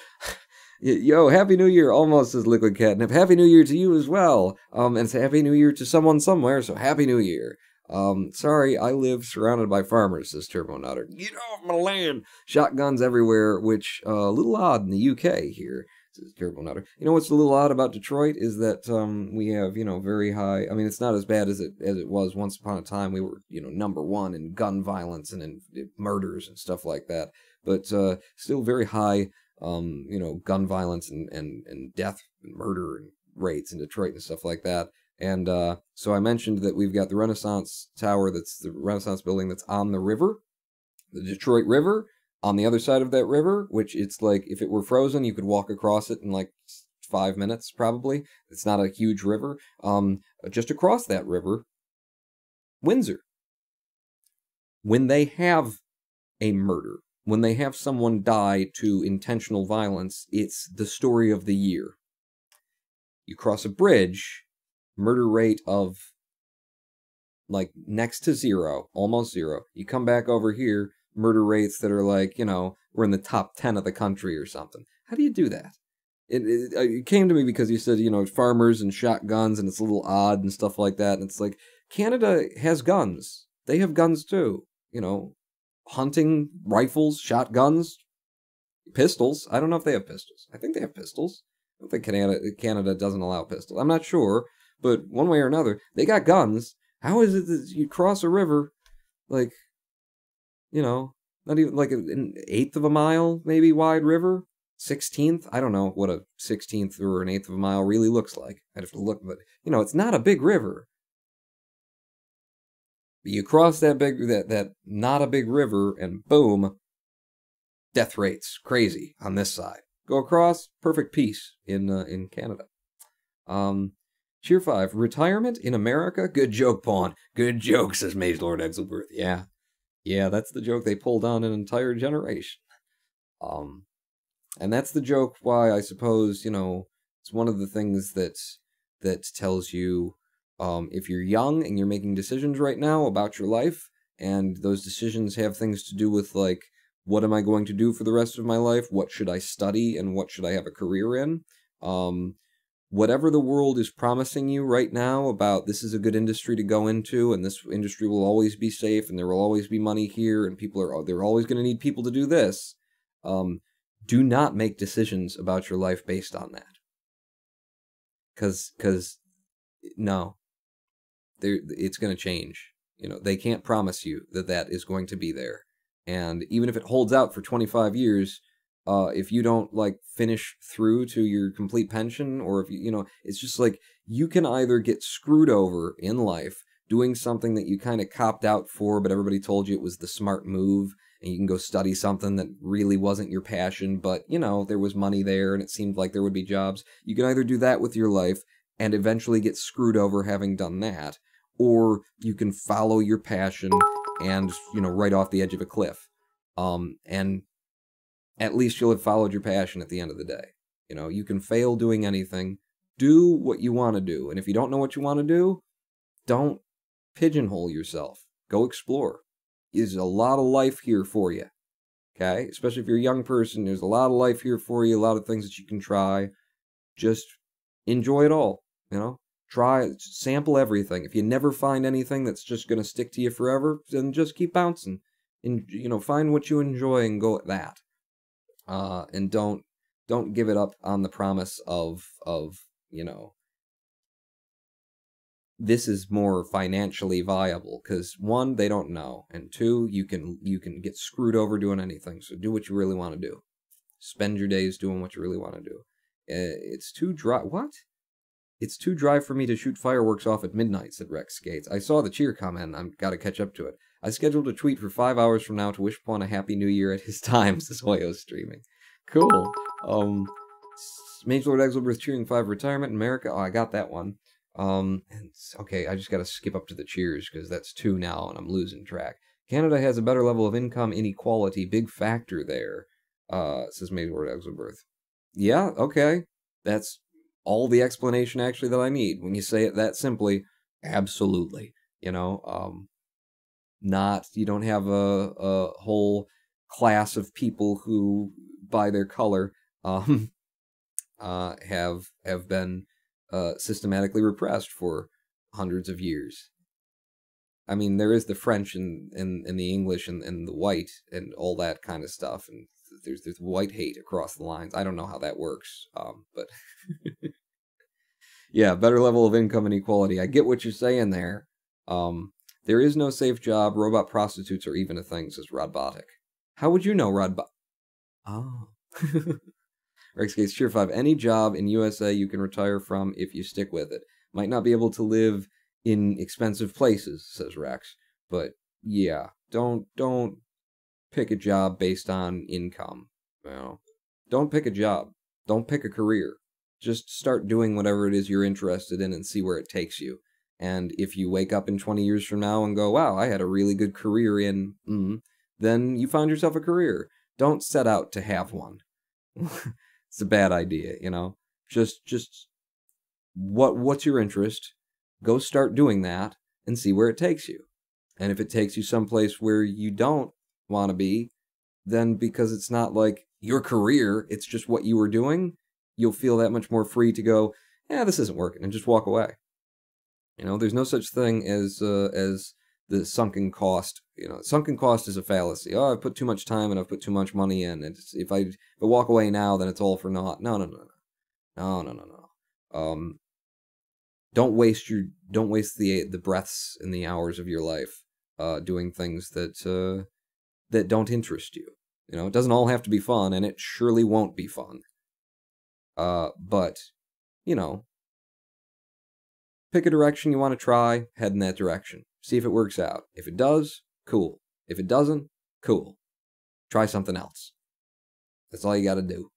Yo, Happy New Year, almost, says Liquid Catnip. Happy New Year to you as well. And it's Happy New Year to someone somewhere, so Happy New Year. Sorry, I live surrounded by farmers, says Turbo Nutter. Get off my land! Shotguns everywhere, which, a little odd in the UK here, says Turbo Nutter. What's a little odd about Detroit is that, we have, very high, I mean, it's not as bad as it was once upon a time. We were, number one in gun violence and in murders and stuff like that, but, still very high, gun violence and death and murder and rates in Detroit and stuff like that. And so I mentioned that we've got the Renaissance Tower, that's the Renaissance building that's on the river, the Detroit River. On the other side of that river, which it's like, if it were frozen, you could walk across it in like 5 minutes, probably. It's not a huge river. Just across that river, Windsor. When they have a murder, when they have someone die to intentional violence, it's the story of the year. You cross a bridge, murder rate of like next to zero, almost zero. You come back over here, murder rates that are like, we're in the top 10 of the country or something. How do you do that? It came to me because you said, farmers and shotguns, and it's a little odd and stuff like that. And it's like, Canada has guns. They have guns too. Hunting, rifles, shotguns, pistols. I don't know if they have pistols. I think they have pistols. I don't think Canada doesn't allow pistols. I'm not sure. But one way or another, they got guns. How is it that you cross a river, like, not even like an eighth of a mile, maybe, wide river? 16th? I don't know what a 16th or an eighth of a mile really looks like. I'd have to look, but, it's not a big river. You cross that not a big river, and boom, death rates crazy on this side. Go across, perfect peace in Canada. Cheer 5, retirement in America? Good joke, Pawn. Good joke, says Mage Lord Exelberth. Yeah. Yeah, that's the joke they pulled on an entire generation. And that's the joke why I suppose, it's one of the things that tells you, if you're young and you're making decisions right now about your life, and those decisions have things to do with, like, what am I going to do for the rest of my life? What should I study? And what should I have a career in? Whatever the world is promising you right now about this is a good industry to go into, and this industry will always be safe, and there will always be money here, and they're always going to need people to do this. Do not make decisions about your life based on that. Because no, it's going to change. They can't promise you that is going to be there. And even if it holds out for 25 years, if you don't, like, finish through to your complete pension, or if it's just like, you can either get screwed over in life doing something that you kind of copped out for, but everybody told you it was the smart move, and you can go study something that really wasn't your passion, but, there was money there, and it seemed like there would be jobs. You can either do that with your life and eventually get screwed over having done that, or you can follow your passion and, right off the edge of a cliff. And at least you'll have followed your passion at the end of the day. You can fail doing anything. Do what you want to do. And if you don't know what you want to do, don't pigeonhole yourself. Go explore. There's a lot of life here for you. Okay? Especially if you're a young person, there's a lot of life here for you, a lot of things that you can try. Just enjoy it all. Try, sample everything. If you never find anything that's just going to stick to you forever, then just keep bouncing. And, find what you enjoy and go at that. And don't give it up on the promise of this is more financially viable, because 1, they don't know, and 2, you can get screwed over doing anything. So do what you really want to do. Spend your days doing what you really want to do. It's too dry. What? It's too dry for me to shoot fireworks off at midnight, said Rex Skates. I saw the cheer comment. I've got to catch up to it. I scheduled a tweet for 5 hours from now to wish upon a happy new year at his time, says Hoyo streaming. Cool. Mage Lord Exelberth cheering 5 retirement in America. Oh, I got that one. Okay, I just got to skip up to the cheers because that's 2 now and I'm losing track. Canada has a better level of income inequality. Big factor there, says Mage Lord Exelberth. Yeah, okay. That's all the explanation actually that I need. When you say it that simply, absolutely. You don't have a whole class of people who, by their color, have been systematically repressed for hundreds of years. I mean, there is the French and the English and the white and all that kind of stuff, and there's white hate across the lines. I don't know how that works, but yeah, better level of income inequality. I get what you're saying there. There is no safe job. Robot prostitutes are even a thing, says Rodbotic. How would you know, Rodbotic? Oh. Rex Gates, Cheer 5. Any job in USA you can retire from if you stick with it. Might not be able to live in expensive places, says Rex. But yeah, don't pick a job based on income. Don't pick a job. Don't pick a career. Just start doing whatever it is you're interested in and see where it takes you. And if you wake up in 20 years from now and go, wow, I had a really good career in, then you found yourself a career. Don't set out to have one. It's a bad idea, Just what's your interest? Go start doing that and see where it takes you. And if it takes you someplace where you don't want to be, then because it's not like your career, it's just what you were doing, you'll feel that much more free to go, this isn't working, and just walk away. There's no such thing as the sunken cost. Sunken cost is a fallacy. Oh, I've put too much time and I've put too much money in. And if I walk away now, then it's all for naught. No. Don't waste the breaths and the hours of your life doing things that don't interest you. It doesn't all have to be fun, and it surely won't be fun. But pick a direction you want to try, head in that direction. See if it works out. If it does, cool. If it doesn't, cool. Try something else. That's all you got to do.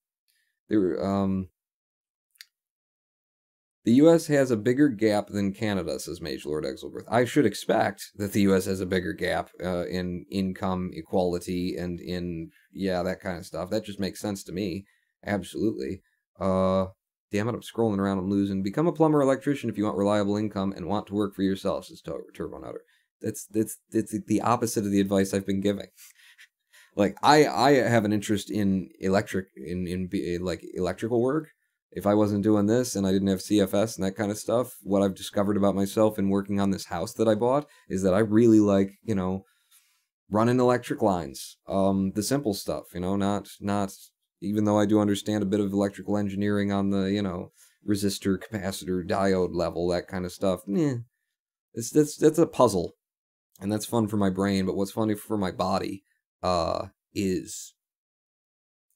The U.S. has a bigger gap than Canada, says Mage Lord Exelberth. I should expect that the U.S. has a bigger gap in income equality and in, that kind of stuff. That just makes sense to me. Absolutely. Damn it, I'm scrolling around, I'm losing. Become a plumber or electrician if you want reliable income and want to work for yourself, says Turbo Nutter. That's the opposite of the advice I've been giving. Like, I have an interest in electrical work. If I wasn't doing this and I didn't have CFS and that kind of stuff, what I've discovered about myself in working on this house that I bought is that I really like, running electric lines. The simple stuff, not even though I do understand a bit of electrical engineering on the, resistor, capacitor, diode level, that kind of stuff. That's a puzzle. And that's fun for my brain, but what's funny for my body is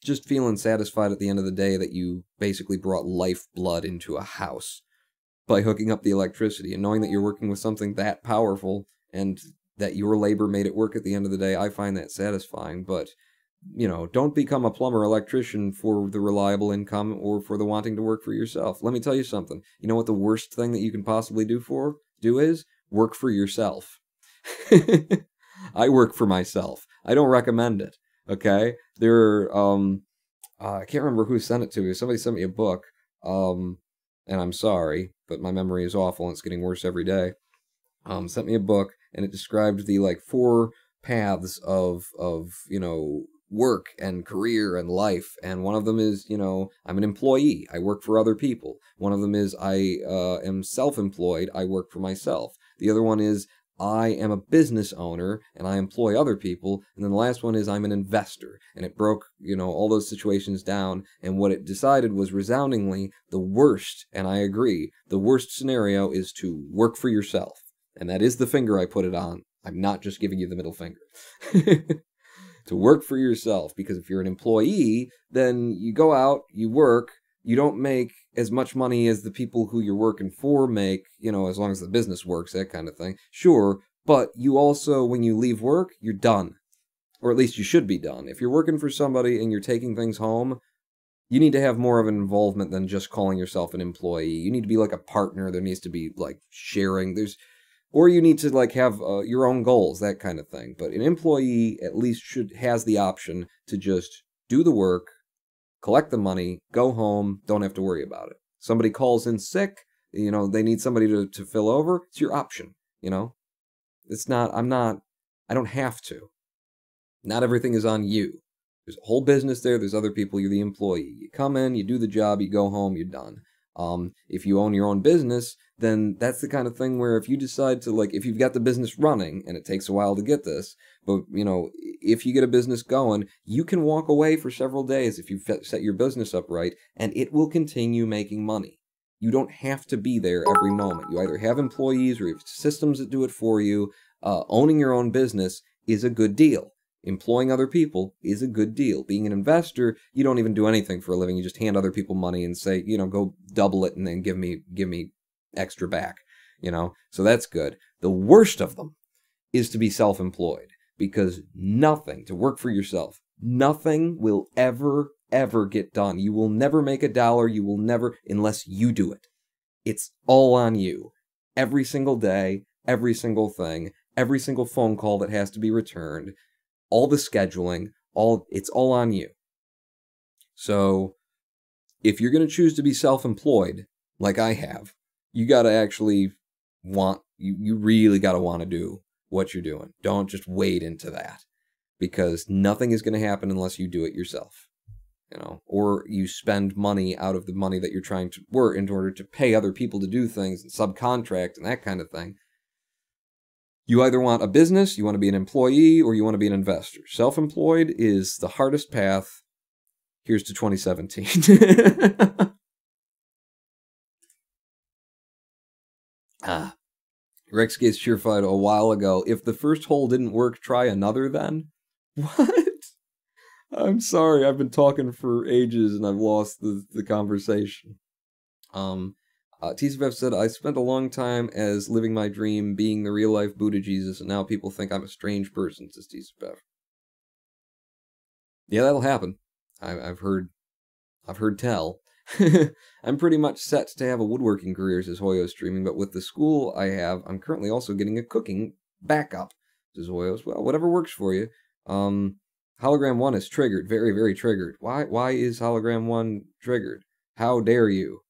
just feeling satisfied at the end of the day that you basically brought lifeblood into a house by hooking up the electricity, and knowing that you're working with something that powerful and that your labor made it work at the end of the day. I find that satisfying, but don't become a plumber or electrician for the reliable income or for the wanting to work for yourself. Let me tell you something. You know what the worst thing that you can possibly do is work for yourself. I work for myself. I don't recommend it. Okay, I can't remember who sent it to me. Somebody sent me a book, and I'm sorry, but my memory is awful and it's getting worse every day. Sent me a book, and it described the 4 paths of work and career and life, and one of them is, I'm an employee, I work for other people. One of them is I am self-employed, I work for myself. The other one is I am a business owner and I employ other people. And then the last one is I'm an investor. And it broke, all those situations down. And what it decided was resoundingly the worst, and I agree, the worst scenario is to work for yourself. And that is the finger I put it on. I'm not just giving you the middle finger. To work for yourself. Because if you're an employee, then you go out, you work, you don't make as much money as the people who you're working for make, as long as the business works, that kind of thing. Sure, but you also, when you leave work, you're done. Or at least you should be done. If you're working for somebody and you're taking things home, you need to have more of an involvement than just calling yourself an employee. You need to be like a partner. There needs to be sharing. Or you need to have your own goals, that kind of thing. But an employee at least has the option to just do the work, collect the money, go home, don't have to worry about it. Somebody calls in sick, they need somebody to fill over, it's your option, It's not, I don't have to. Not everything is on you. There's a whole business there, there's other people, you're the employee. You come in, you do the job, you go home, you're done. If you own your own business, then that's the kind of thing where if you decide to, if you've got the business running, and it takes a while to get this, but, if you get a business going, you can walk away for several days if you set your business up right, and it will continue making money. You don't have to be there every moment. You either have employees or you have systems that do it for you. Owning your own business is a good deal. Employing other people is a good deal. Being an investor, you don't even do anything for a living. You just hand other people money and say, go double it and then give me extra back, So that's good. The worst of them is to be self-employed, because to work for yourself, nothing will ever get done. You will never make a dollar. You will never, unless you do it. It's all on you. Every single day, every single thing, every single phone call that has to be returned, all the scheduling, it's all on you. So if you're going to choose to be self-employed, like I have, you got to actually you really got to want to do what you're doing. Don't just wade into that, because nothing is going to happen unless you do it yourself. Or you spend money out of the money that you're trying to work in order to pay other people to do things and subcontract and that kind of thing. You either want a business, you want to be an employee, or you want to be an investor. Self-employed is the hardest path. Here's to 2017. Rex Gates Cheerfied a while ago. If the first hole didn't work, try another then? What? I'm sorry, I've been talking for ages and I've lost the conversation. TCFF said, I spent a long time as living my dream, being the real-life Buddha Jesus, and now people think I'm a strange person, says TCFF. Yeah, that'll happen. I've heard tell. I'm pretty much set to have a woodworking career, says Hoyo Streaming, but with the school I have, I'm currently also getting a cooking backup, says Hoyos. Well, whatever works for you. Hologram 1 is triggered. Very, very triggered. Why is Hologram 1 triggered? How dare you?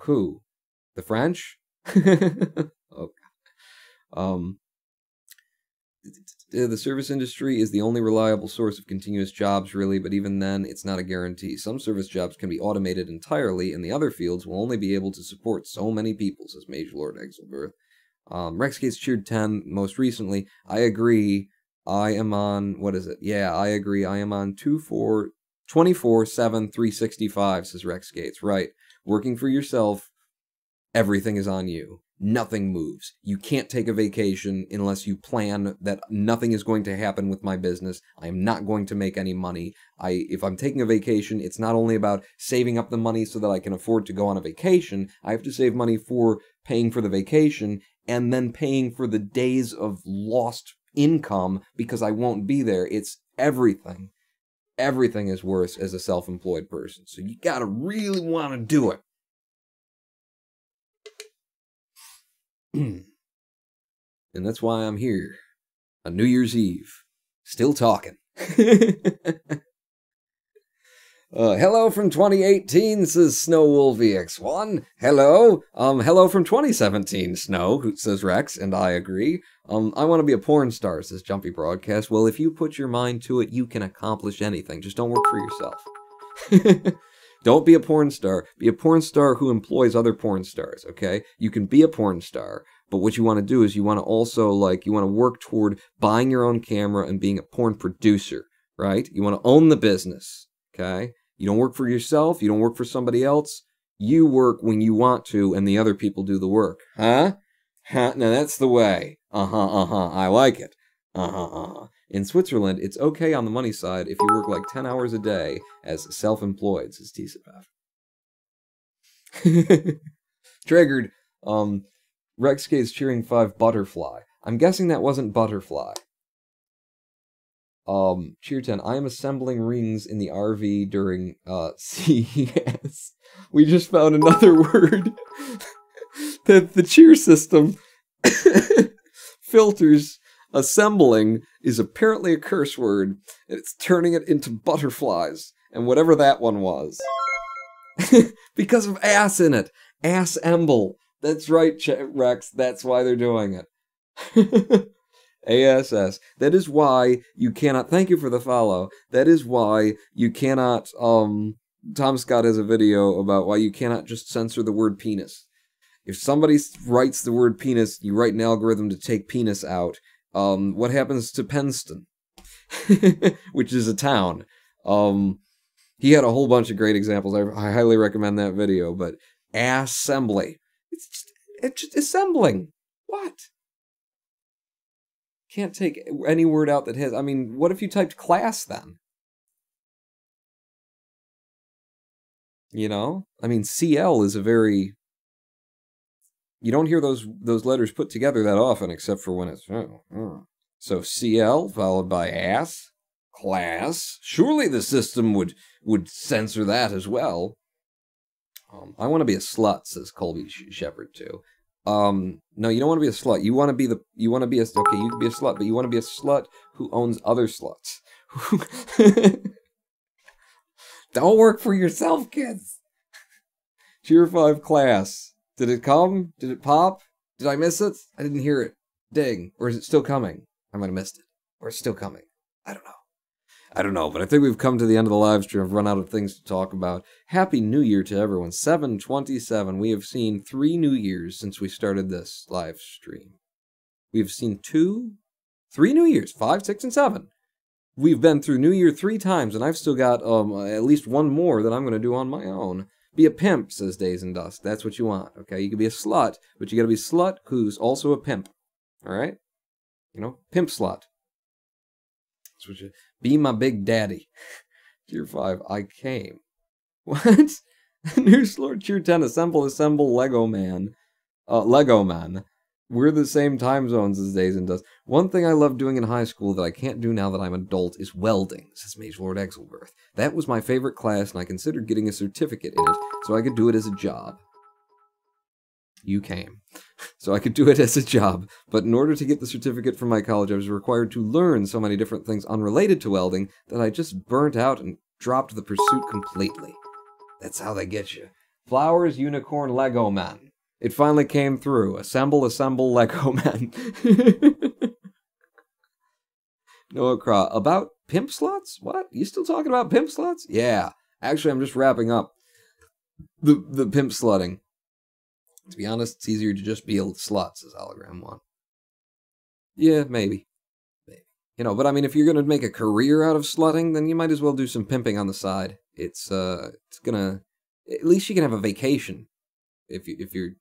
Who? The French? Oh, the service industry is the only reliable source of continuous jobs, really, but even then, it's not a guarantee. Some service jobs can be automated entirely, and the other fields will only be able to support so many people, says Mage Lord Exelberth. Rexgate's cheered 10 most recently. I agree. I am on, what is it? Yeah, I agree. I am on 24/7, 365, says Rexgates. Right. Working for yourself, everything is on you. Nothing moves. You can't take a vacation unless you plan that nothing is going to happen with my business. I am not going to make any money. If I'm taking a vacation, it's not only about saving up the money so that I can afford to go on a vacation. I have to save money for paying for the vacation and then paying for the days of lost income because I won't be there. It's everything. Everything is worse as a self-employed person. So you gotta really want to do it. And that's why I'm here on New Year's Eve, still talking. Hello from 2018, says Snow Wolf EX1. Hello. Hello from 2017, Snow, says Rex, and I agree. I want to be a porn star, says Jumpy Broadcast. Well, if you put your mind to it, you can accomplish anything. Just don't work for yourself. Don't be a porn star. Be a porn star who employs other porn stars, okay? You can be a porn star, but what you want to do is you want to also, you want to work toward buying your own camera and being a porn producer, right? You want to own the business, okay? You don't work for yourself. You don't work for somebody else. You work when you want to, and the other people do the work. Huh? Huh? Now that's the way. I like it. In Switzerland, it's okay on the money side if you work like 10 hours a day as self-employed, says TCFF. Triggered. Rexgate's cheering 5 butterfly. I'm guessing that wasn't butterfly. Cheer 10. I am assembling rings in the RV during CES. We just found another word that the cheer system filters. Assembling is apparently a curse word, and it's turning it into butterflies, and whatever that one was. Because of ass in it. Ass-emble. That's right, Rex, that's why they're doing it. ASS. That is why you cannot, thank you for the follow, that is why you cannot, Tom Scott has a video about why you cannot just censor the word penis. If somebody writes the word penis, you write an algorithm to take penis out. What happens to Penston? Which is a town. He had a whole bunch of great examples. I highly recommend that video, but assembly. It's just assembling. What? Can't take any word out that has... I mean, what if you typed class then? You know? I mean, CL is a very... You don't hear those letters put together that often, except for when it's... So CL, followed by ass, class. Surely the system would censor that as well. I want to be a slut, says Colby Shepherd too. No, you don't want to be a slut. You want to be okay, you can be a slut, but you want to be a slut who owns other sluts. Don't work for yourself, kids. Cheer 5 class. Did it come? Did it pop? Did I miss it? I didn't hear it. Ding. Or is it still coming? I might have missed it. Or it's still coming. I don't know, but I think we've come to the end of the live stream. I've run out of things to talk about. Happy New Year to everyone. 7/27. We have seen 3 New Years since we started this live stream. We've seen 3 New Years. 5, 6, and 7. We've been through New Year 3 times, and I've still got at least 1 more that I'm going to do on my own. Be a pimp, says Days and Dust. That's what you want, okay? You can be a slut, but you gotta be a slut who's also a pimp. Alright? You know? Pimp slut. That's what you... Be my big daddy. Tier 5, I came. What? News Lord Cheer 10, assemble, Lego Man. Lego Man. We're the same time zones as Days and Dust. One thing I loved doing in high school that I can't do now that I'm an adult is welding, says Mage Lord Exelworth. That was my favorite class, and I considered getting a certificate in it so I could do it as a job. You came. So I could do it as a job, but in order to get the certificate from my college, I was required to learn so many different things unrelated to welding that I just burnt out and dropped the pursuit completely. That's how they get you. Flowers, Unicorn, Lego Man. It finally came through. Assemble, Lego Man. Noah Craw. About pimp slots? What? You still talking about pimp slots? Yeah. Actually, I'm just wrapping up the pimp slutting. To be honest, it's easier to just be a slut, says Hologram One. Yeah, maybe. You know, but I mean, if you're gonna make a career out of slutting, then you might as well do some pimping on the side. It's gonna... At least you can have a vacation if you're...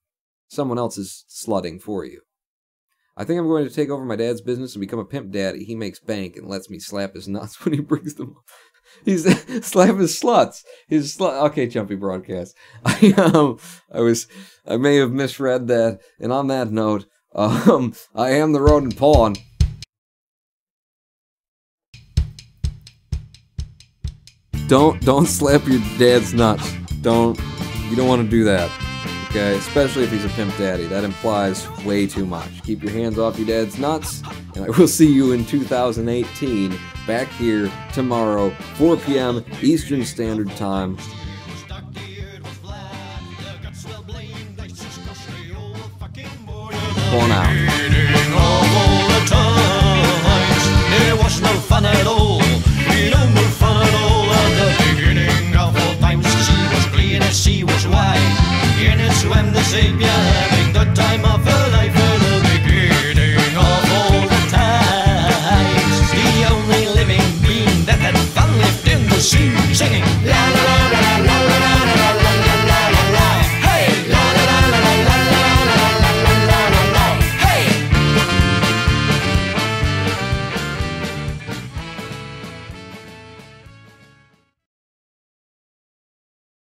someone else is slutting for you. I think I'm going to take over my dad's business and become a pimp daddy. He makes bank and lets me slap his nuts when he brings them up. He's slap his sluts. Okay, Chumpy Broadcast. I may have misread that. And on that note, I am the rodent pawn. Don't slap your dad's nuts. You don't want to do that. Okay, especially if he's a pimp daddy. That implies way too much. Keep your hands off your dad's nuts, and I will see you in 2018, back here tomorrow, 4 p.m. Eastern Standard Time. On out. It was no fun at all. No fun at all. At the beginning of all times, she was clean and she was white. In it swam the savior, having the time of